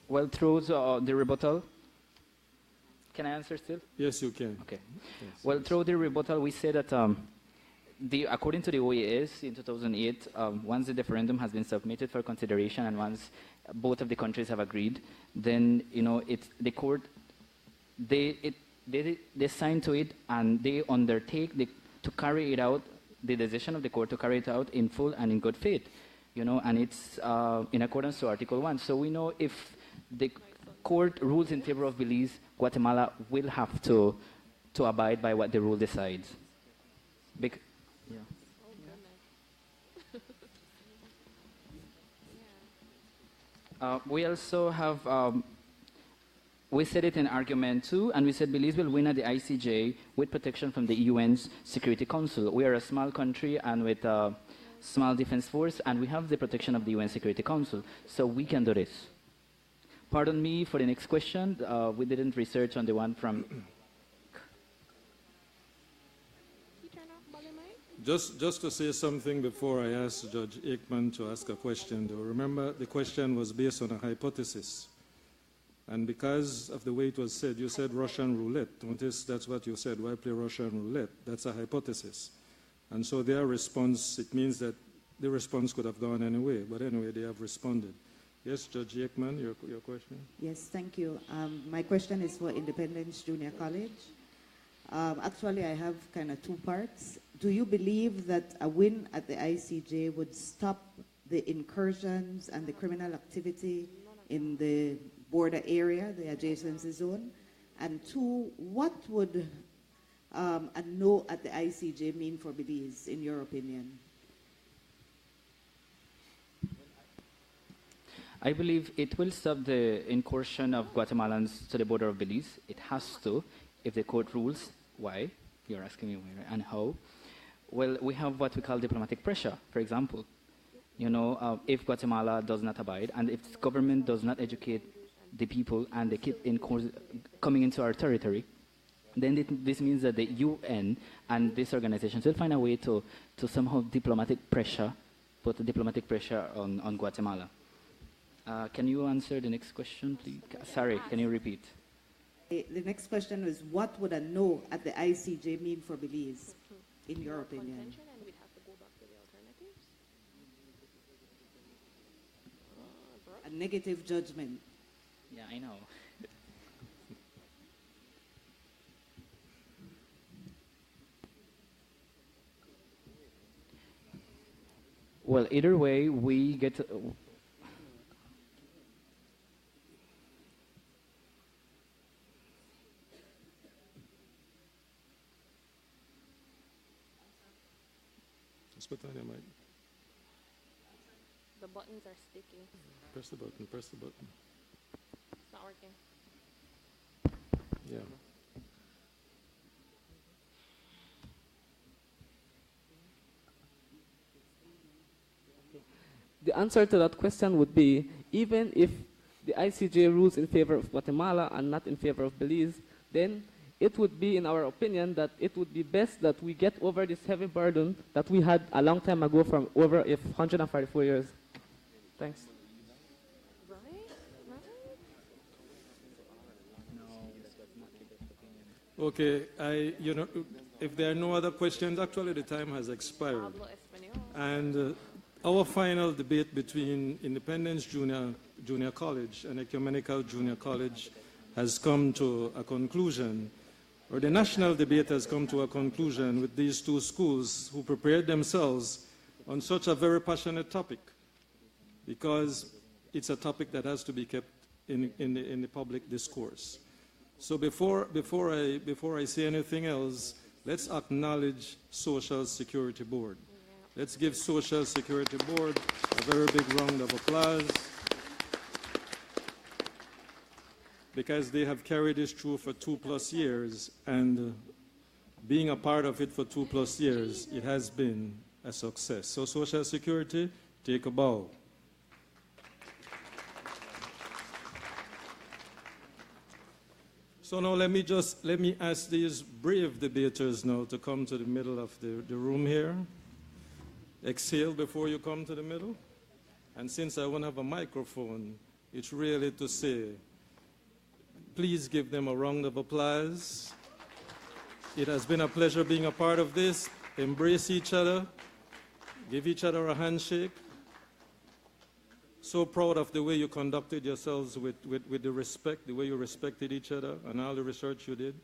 Speaker 11: Well, through the rebuttal, can I answer still?
Speaker 8: Yes, you can.
Speaker 11: Okay.
Speaker 8: Yes,
Speaker 11: well, through the rebuttal, we say that according to the OAS in 2008, once the referendum has been submitted for consideration and once both of the countries have agreed, then the court they sign to it and they undertake to carry it out, the decision of the court to carry it out in full and in good faith, and it's in accordance to Article 1. So we know if the court rules in favor of Belize, Guatemala will have to abide by what the rule decides. We also have we said it in argument 2, and we said Belize will win at the ICJ with protection from the UN's Security Council. We are a small country, and with small defense force, and we have the protection of the UN Security Council, so we can do this. Pardon me for the next question. We didn't research on the one from...
Speaker 8: Just to say something before I ask Judge Aikman to ask a question, though. Remember, the question was based on a hypothesis. And because of the way it was said, you said Russian roulette. Notice that's what you said. Why play Russian roulette? That's a hypothesis. And so their response, it means that the response could have gone anyway. But anyway, they have responded. Yes, Judge Aikman, your question?
Speaker 20: Yes, thank you. My question is for Independence Junior College. Actually, I have kind of two parts. Do you believe that a win at the ICJ would stop the incursions and the criminal activity in the border area, the adjacency zone? And two, what would a no at the ICJ mean for Belize, in your opinion?
Speaker 11: I believe it will stop the incursion of Guatemalans to the border of Belize. It has to, if the court rules. Why? You're asking me why and how. Well, we have what we call diplomatic pressure, for example. You know, if Guatemala does not abide and if the government does not educate the people and they keep coming into our territory, then this means that the UN and these organizations will find a way to somehow put diplomatic pressure on Guatemala. Can you answer the next question, please? Sorry, can you repeat?
Speaker 20: The next question is, what would a no at the ICJ mean for Belize, in your opinion? A negative judgment.
Speaker 11: Yeah, I know. Well, either way, we get...
Speaker 8: Put on your mic.
Speaker 10: The buttons are sticky.
Speaker 8: Press the button, press the button.
Speaker 10: It's not working.
Speaker 8: Yeah.
Speaker 9: The answer to that question would be, even if the ICJ rules in favor of Guatemala and not in favor of Belize, then it would be, in our opinion, that it would be best that we get over this heavy burden that we had a long time ago from over 144 years. Thanks.
Speaker 8: Okay, if there are no other questions, actually the time has expired. And our final debate between Independence Junior College and Ecumenical Junior College has come to a conclusion, or the national debate has come to a conclusion with these two schools who prepared themselves on such a very passionate topic, because it's a topic that has to be kept in the public discourse. So before I say anything else, let's acknowledge Social Security Board. Let's give Social Security Board a very big round of applause, because they have carried this through for 2+ years, and being a part of it for 2+ years, it has been a success. So Social Security, take a bow. So now let me ask these brave debaters now to come to the middle of the room here. Exhale before you come to the middle. And since I won't have a microphone, it's really to say, please give them a round of applause. It has been a pleasure being a part of this. Embrace each other. Give each other a handshake. So proud of the way you conducted yourselves with the respect, the way you respected each other and all the research you did.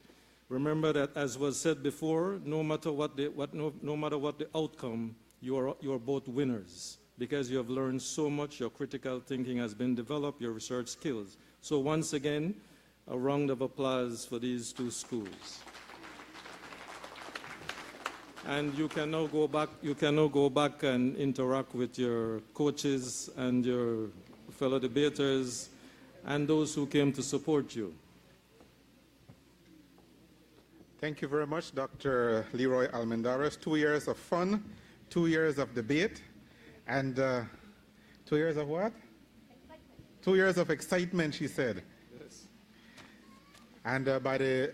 Speaker 8: Remember that, as was said before, no matter what the outcome, you are both winners, because you have learned so much. Your critical thinking has been developed, your research skills. So once again, a round of applause for these two schools. And you can now go back and interact with your coaches and your fellow debaters and those who came to support you.
Speaker 2: Thank you very much, Dr. Leroy Almendarez. 2 years of fun, 2 years of debate and 2 years of what? 2 years of excitement, she said.
Speaker 8: Yes.
Speaker 2: And by the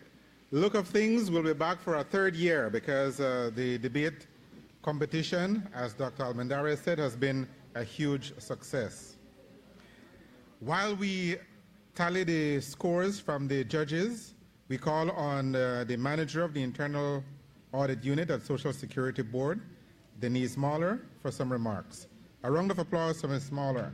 Speaker 2: look of things, we'll be back for a third year because the debate competition, as Dr. Almendarez said, has been a huge success. While we tally the scores from the judges, we call on the manager of the Internal Audit Unit at Social Security Board, Denise Mahler, for some remarks. A round of applause for Ms. Mahler.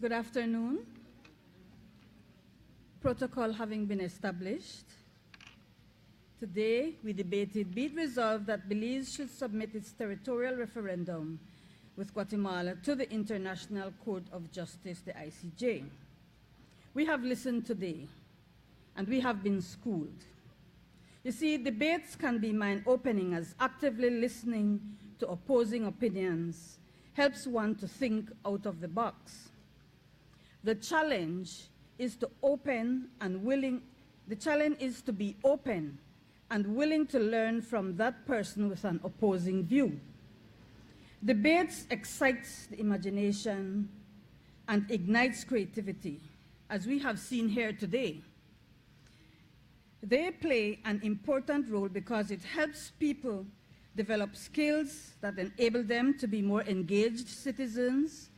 Speaker 21: Good afternoon. Protocol having been established, today we debated, be it resolved that Belize should submit its territorial referendum with Guatemala to the International Court of Justice, the ICJ. We have listened today, and we have been schooled. You see, debates can be mind-opening, as actively listening to opposing opinions helps one to think out of the box. The challenge is to be open and willing to learn from that person with an opposing view. Debates excites the imagination and ignites creativity, as we have seen here today. They play an important role because it helps people develop skills that enable them to be more engaged citizens,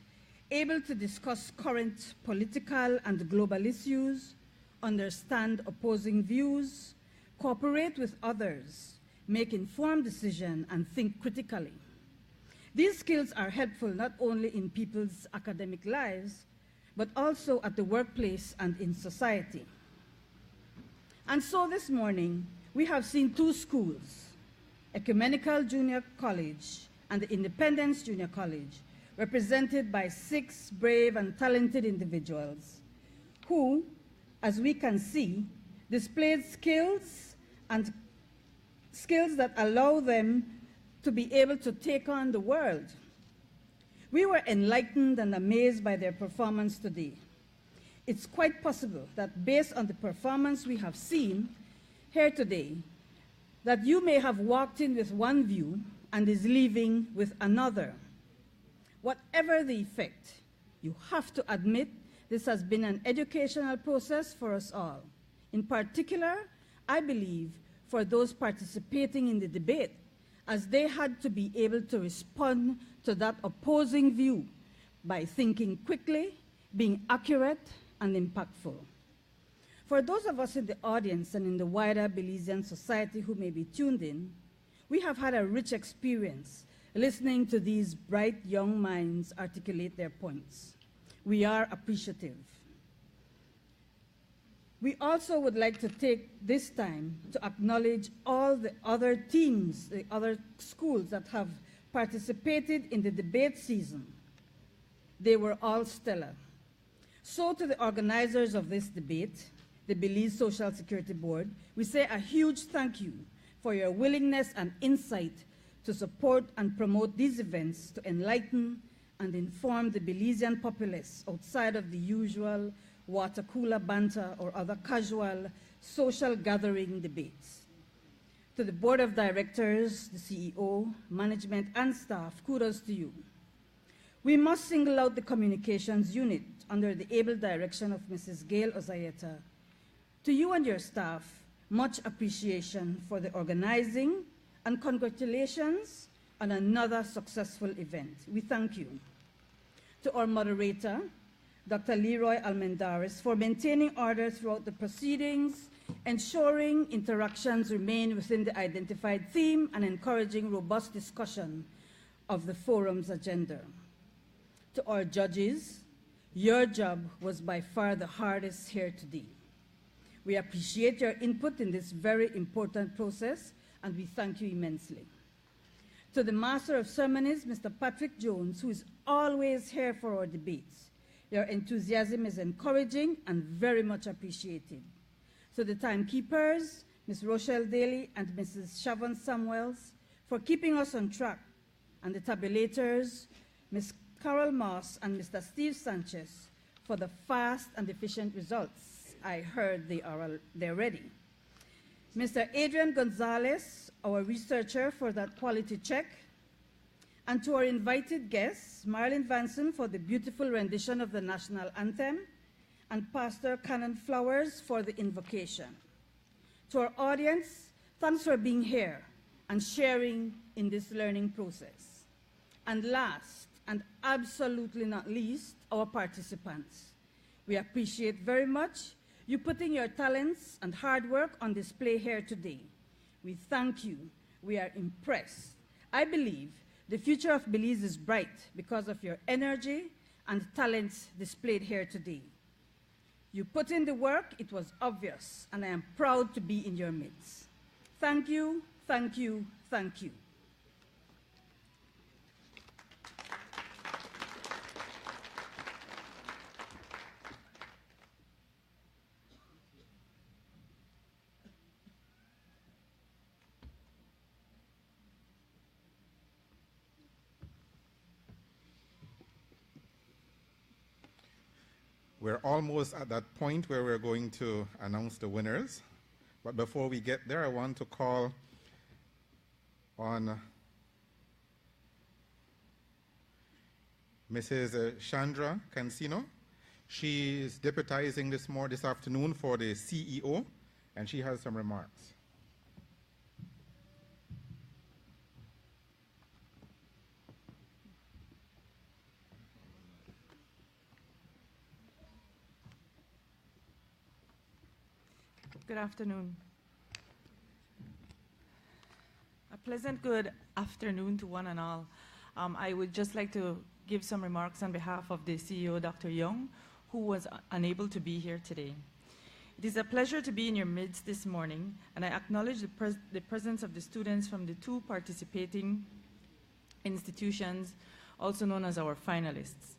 Speaker 21: able to discuss current political and global issues, understand opposing views, cooperate with others, make informed decisions, and think critically. These skills are helpful not only in people's academic lives, but also at the workplace and in society. And so this morning, we have seen two schools, Ecumenical Junior College and the Independence Junior College, represented by 6 brave and talented individuals who, as we can see, displayed skills that allow them to be able to take on the world. We were enlightened and amazed by their performance today. It's quite possible that based on the performance we have seen here today, that you may have walked in with one view and is leaving with another. Whatever the effect, you have to admit this has been an educational process for us all. In particular, I believe for those participating in the debate, as they had to be able to respond to that opposing view by thinking quickly, being accurate, and impactful. For those of us in the audience and in the wider Belizean society who may be tuned in, we have had a rich experience listening to these bright young minds articulate their points. We are appreciative. We also would like to take this time to acknowledge all the other teams, the other schools that have participated in the debate season. They were all stellar. So to the organizers of this debate, the Belize Social Security Board, we say a huge thank you for your willingness and insight to support and promote these events to enlighten and inform the Belizean populace outside of the usual water cooler banter or other casual social gathering debates. To the Board of Directors, the CEO, management, and staff, kudos to you. We must single out the communications unit under the able direction of Mrs. Gail Ozayeta. To you and your staff, much appreciation for the organizing, and congratulations on another successful event. We thank you. To our moderator, Dr. Leroy Almendarez, for maintaining order throughout the proceedings, ensuring interactions remain within the identified theme, and encouraging robust discussion of the forum's agenda. To our judges, your job was by far the hardest here today. We appreciate your input in this very important process, and we thank you immensely. To the Master of Ceremonies, Mr. Patrick Jones, who is always here for our debates. Your enthusiasm is encouraging and very much appreciated. To the timekeepers, Ms. Rochelle Daly and Mrs. Shavon Samuels, for keeping us on track, and the tabulators, Ms. Carol Moss and Mr. Steve Sanchez, for the fast and efficient results. I heard they're ready. Mr. Adrian Gonzalez, our researcher, for that quality check, and to our invited guests, Marilyn Vanson for the beautiful rendition of the national anthem, and Pastor Canon Flowers for the invocation. To our audience, thanks for being here and sharing in this learning process. And last, and absolutely not least, our participants. We appreciate very much you putting your talents and hard work on display here today. We thank you. We are impressed. I believe the future of Belize is bright because of your energy and talents displayed here today. You put in the work, it was obvious, and I am proud to be in your midst. Thank you, thank you, thank you.
Speaker 2: We're almost at that point where we're going to announce the winners. But before we get there, I want to call on Mrs. Chandra Cancino. She is deputizing this afternoon for the CEO, and she has some remarks.
Speaker 1: Good afternoon. A pleasant good afternoon to one and all. I would just like to give some remarks on behalf of the CEO, Dr. Young, who was unable to be here today. It is a pleasure to be in your midst this morning, and I acknowledge the presence of the students from the two participating institutions, also known as our finalists.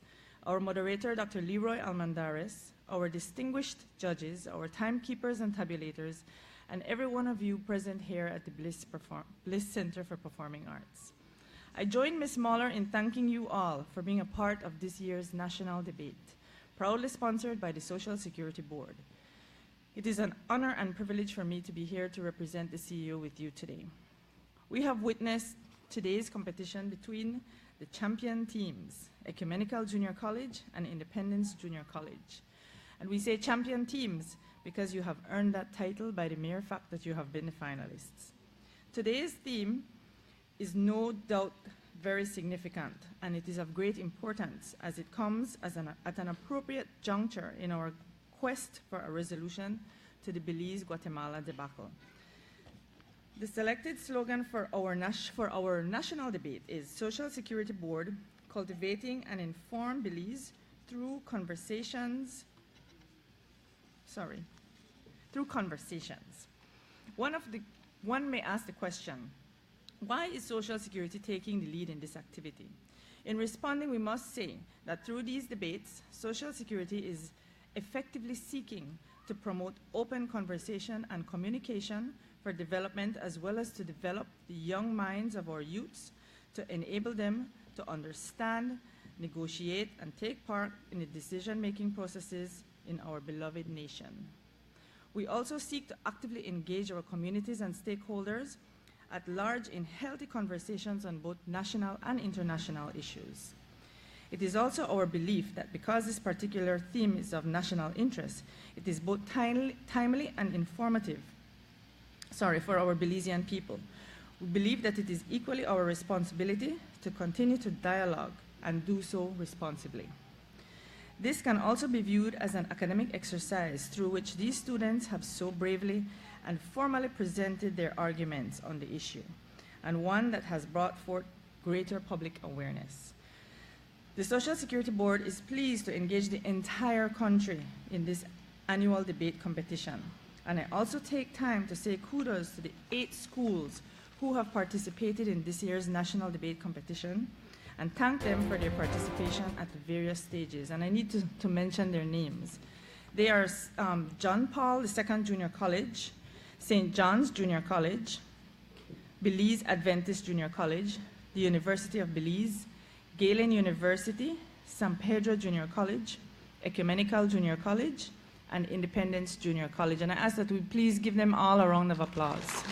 Speaker 1: Our moderator, Dr. Leroy Almendares, our distinguished judges, our timekeepers and tabulators, and every one of you present here at the Bliss Center for Performing Arts. I join Ms. Mahler in thanking you all for being a part of this year's national debate, proudly sponsored by the Social Security Board. It is an honor and privilege for me to be here to represent the CEO with you today. We have witnessed today's competition between the champion teams, Ecumenical Junior College and Independence Junior College. And we say champion teams because you have earned that title by the mere fact that you have been the finalists. Today's theme is no doubt very significant, and it is of great importance as it comes as at an appropriate juncture in our quest for a resolution to the Belize-Guatemala debacle. The selected slogan for our national debate is Social Security Board, cultivating an informed Belize through conversations. One may ask the question, why is Social Security taking the lead in this activity? In responding, we must say that through these debates, Social Security is effectively seeking to promote open conversation and communication for development, as well as to develop the young minds of our youths to enable them to understand, negotiate, and take part in the decision-making processes in our beloved nation. We also seek to actively engage our communities and stakeholders at large in healthy conversations on both national and international issues. It is also our belief that because this particular theme is of national interest, it is both timely and informative for our Belizean people. We believe that it is equally our responsibility to continue to dialogue and do so responsibly. This can also be viewed as an academic exercise through which these students have so bravely and formally presented their arguments on the issue, and one that has brought forth greater public awareness. The Social Security Board is pleased to engage the entire country in this annual debate competition, and I also take time to say kudos to the 8 schools who have participated in this year's national debate competition, and thank them for their participation at the various stages. And I need to mention their names. They are John Paul II Junior College, St. John's Junior College, Belize Adventist Junior College, the University of Belize, Galen University, San Pedro Junior College, Ecumenical Junior College, and Independence Junior College. And I ask that we please give them all a round of applause.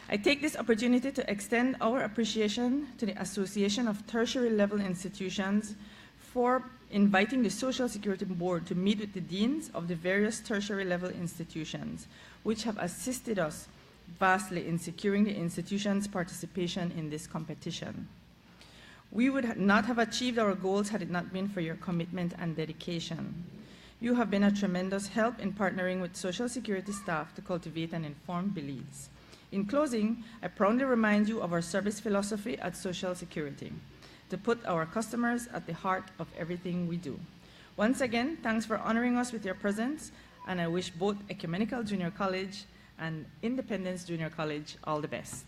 Speaker 1: I take this opportunity to extend our appreciation to the Association of Tertiary Level Institutions for inviting the Social Security Board to meet with the deans of the various tertiary level institutions, which have assisted us vastly in securing the institution's participation in this competition. We would not have achieved our goals had it not been for your commitment and dedication. You have been a tremendous help in partnering with Social Security staff to cultivate an informed Belize. In closing, I proudly remind you of our service philosophy at Social Security, to put our customers at the heart of everything we do. Once again, thanks for honoring us with your presence, and I wish both Ecumenical Junior College and Independence Junior College all the best.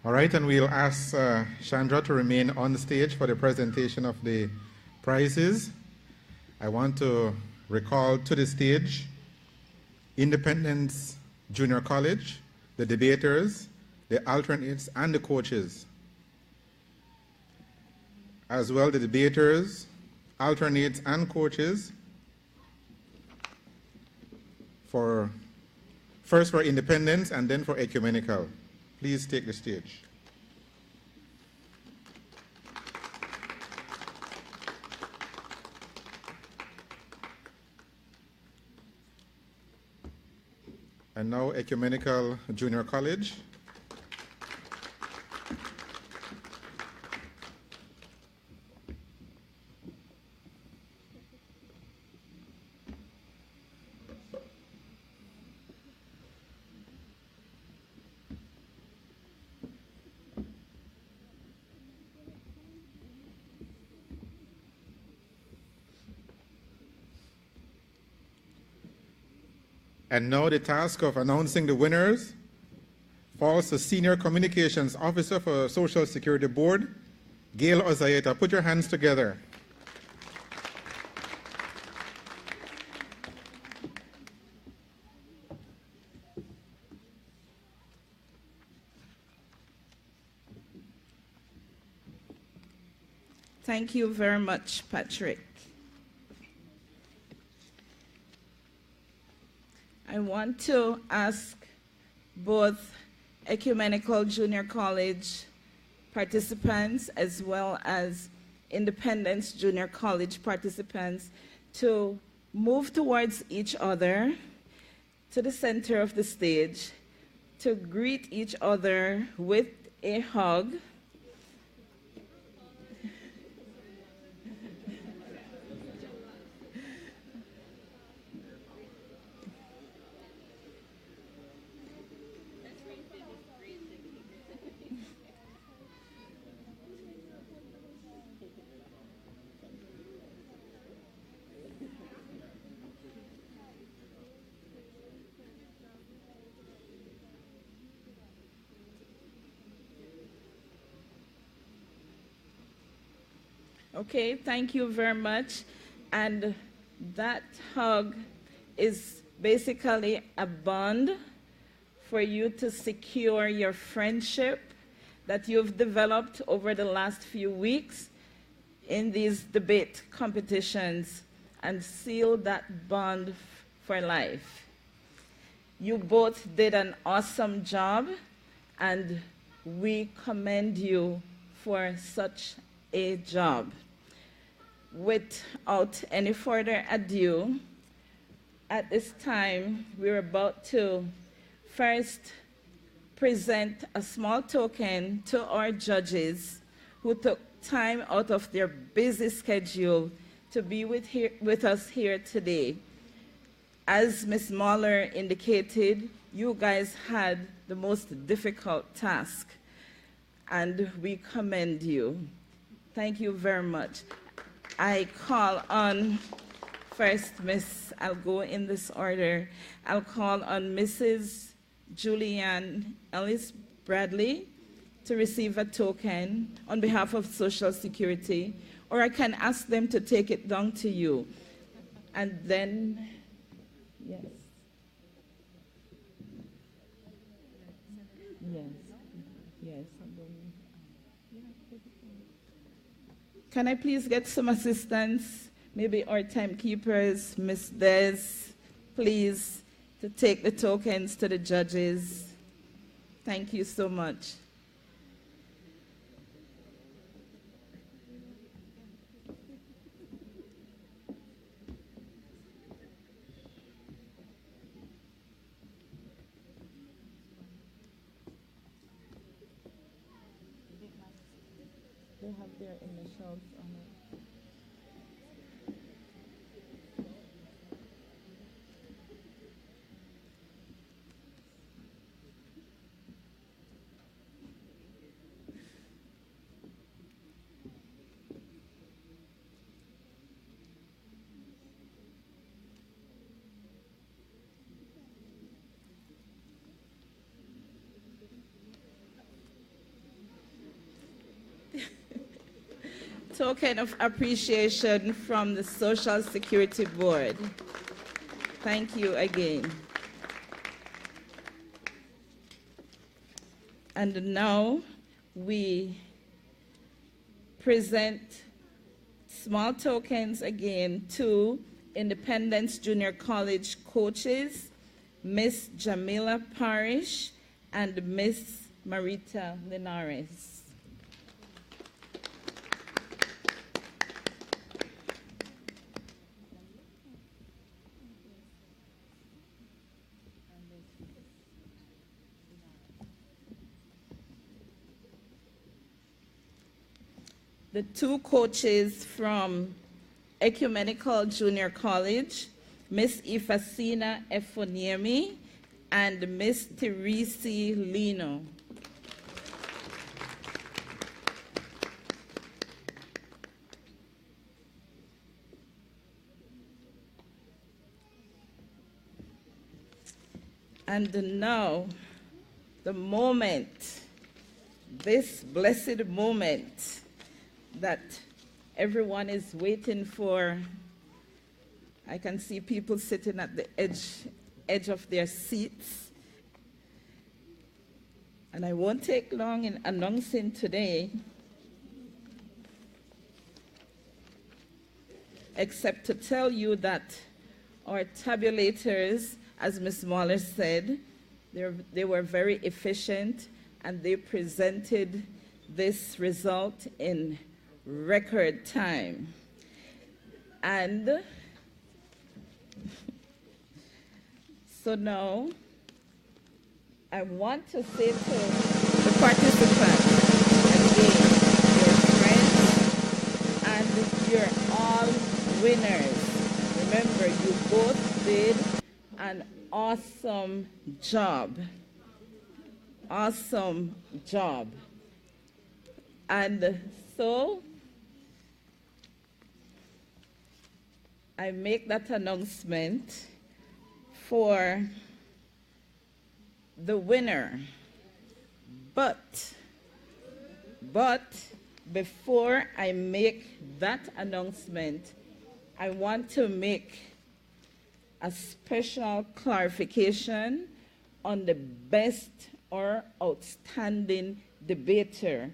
Speaker 2: All right, and we'll ask Chandra to remain on the stage for the presentation of the prizes. I want to recall to the stage Independence Junior College, the debaters, the alternates, and the coaches. As well, the debaters, alternates, and coaches first for Independence and then for Ecumenical. Please take the stage. And now Ecumenical Junior College. And now the task of announcing the winners falls to Senior Communications Officer for Social Security Board, Gail Ozaeta. Put your hands together.
Speaker 7: Thank you very much, Patrick. I want to ask both Ecumenical Junior College participants as well as Independence Junior College participants to move towards each other to the center of the stage to greet each other with a hug. Okay, thank you very much. And that hug is basically a bond for you to secure your friendship that you've developed over the last few weeks in these debate competitions and seal that bond for life. You both did an awesome job, and we commend you for such a job. Without any further ado, at this time, we're about to first present a small token to our judges who took time out of their busy schedule to be with us here today. As Ms. Mahler indicated, you guys had the most difficult task, and we commend you. Thank you very much. I call on first I'll go in this order. I'll call on Mrs. Julianne Ellis Bradley to receive a token on behalf of Social Security, or I can ask them to take it down to you. And then, yes. Yes. Yes. Can I please get some assistance? Maybe our timekeepers, Ms. Des, please, to take the tokens to the judges. Thank you so much. They have their initials on it. Token of appreciation from the Social Security Board. Thank you again. And now we present small tokens again to Independence Junior College coaches, Miss Jamila Parrish and Miss Marita Linares. The two coaches from Ecumenical Junior College, Miss Ifasina Efoniemi and Miss Teresi Lino. And now, the moment, this blessed moment that everyone is waiting for. I can see people sitting at the edge of their seats. And I won't take long in announcing today, except to tell you that our tabulators, as Ms. Mahler said, they were very efficient and they presented this result in record time. And so now I want to say to the participants, again, you're friends and you're all winners. Remember, you both did an awesome job. Awesome job. And so I make that announcement for the winner. But before I make that announcement, I want to make a special clarification on the best or outstanding debater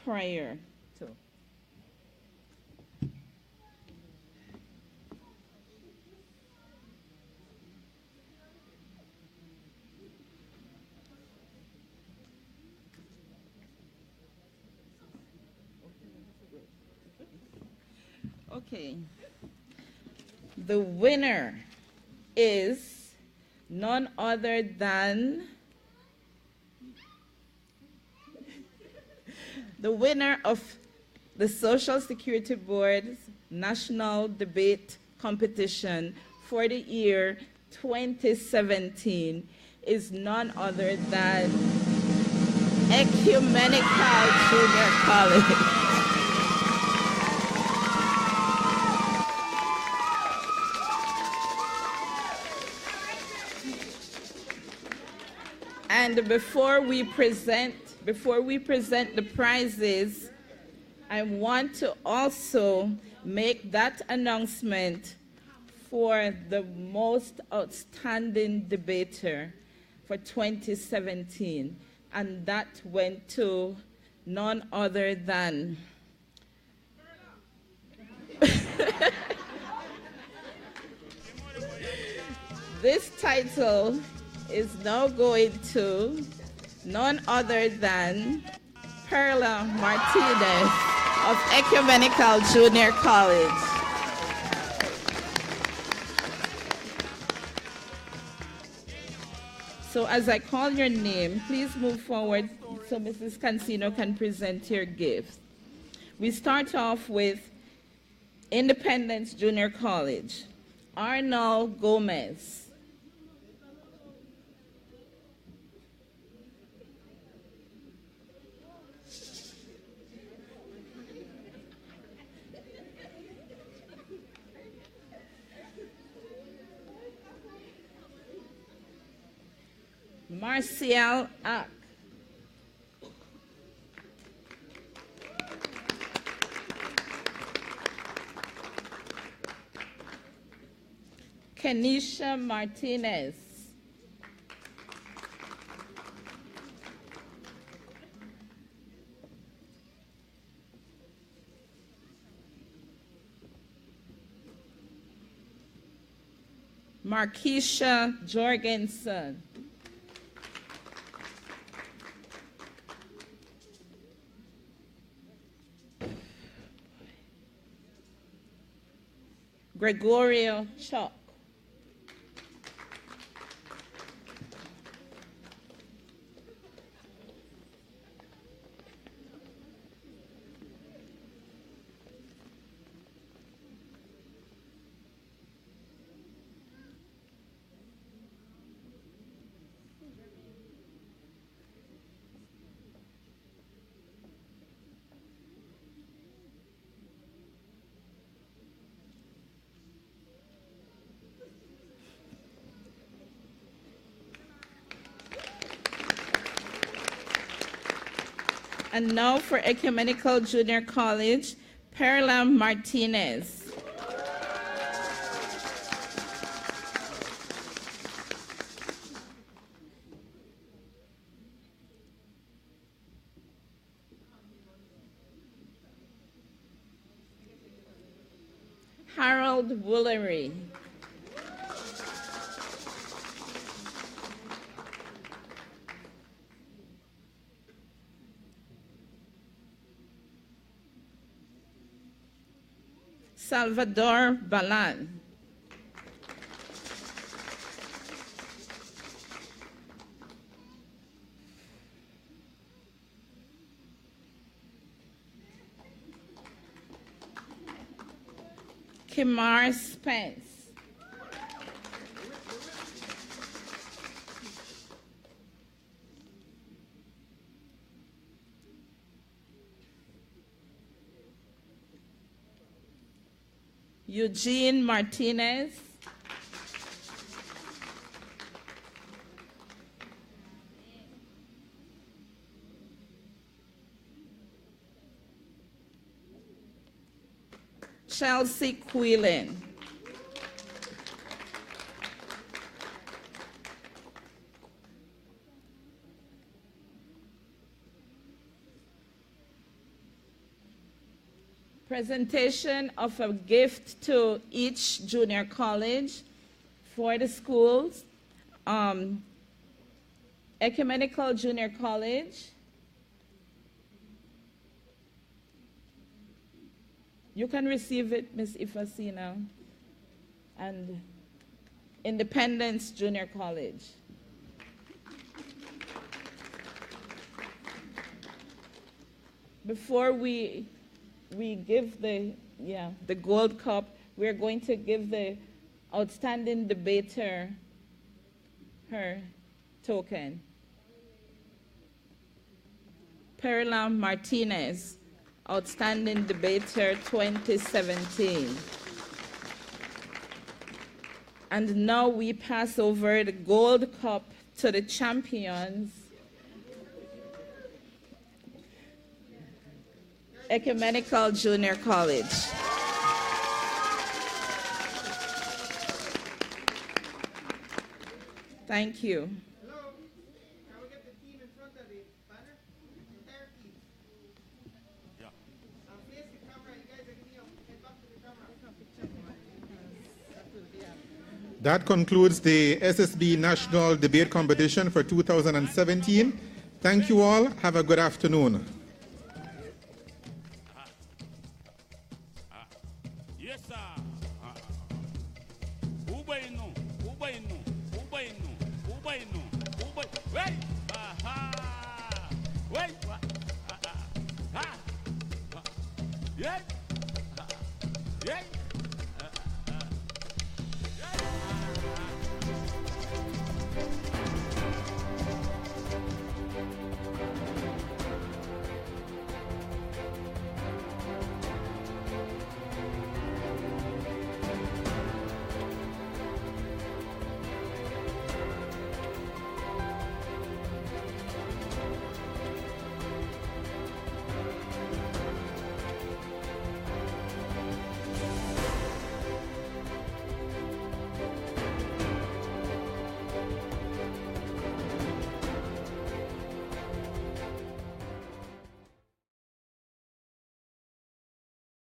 Speaker 7: prior to. Okay. The winner is none other than the winner of the Social Security Board's National Debate Competition for the year 2017 is none other than Ecumenical Junior College. And before we present before we present the prizes, I want to also make that announcement for the most outstanding debater for 2017, and that went to none other than this title is now going to none other than Perla Martinez of Ecumenical Junior College. So as I call your name, please move forward so Mrs. Cancino can present your gift. We start off with Independence Junior College, Arnold Gomez. Marcial Ak. Kenisha Martinez. Markeisha Jorgensen. Gregorio Chuck. And now for Ecumenical Junior College, Perla Martinez. Harold Woolery. Salvador Balan. Kimar Spence. Eugene Martinez. Chelsea Quillen. Presentation of a gift to each junior college for the schools. Ecumenical Junior College. You can receive it, Ms. Ifasina. And Independence Junior College. Before we give the gold cup, we're going to give the outstanding debater her token. Perla Martinez, Outstanding Debater 2017. And now we pass over the gold cup to the champions Ecumenical Junior College. Thank you.
Speaker 2: That concludes the SSB National Debate Competition for 2017. Thank you all. Have a good afternoon.
Speaker 3: Yes, sir. Uba inu.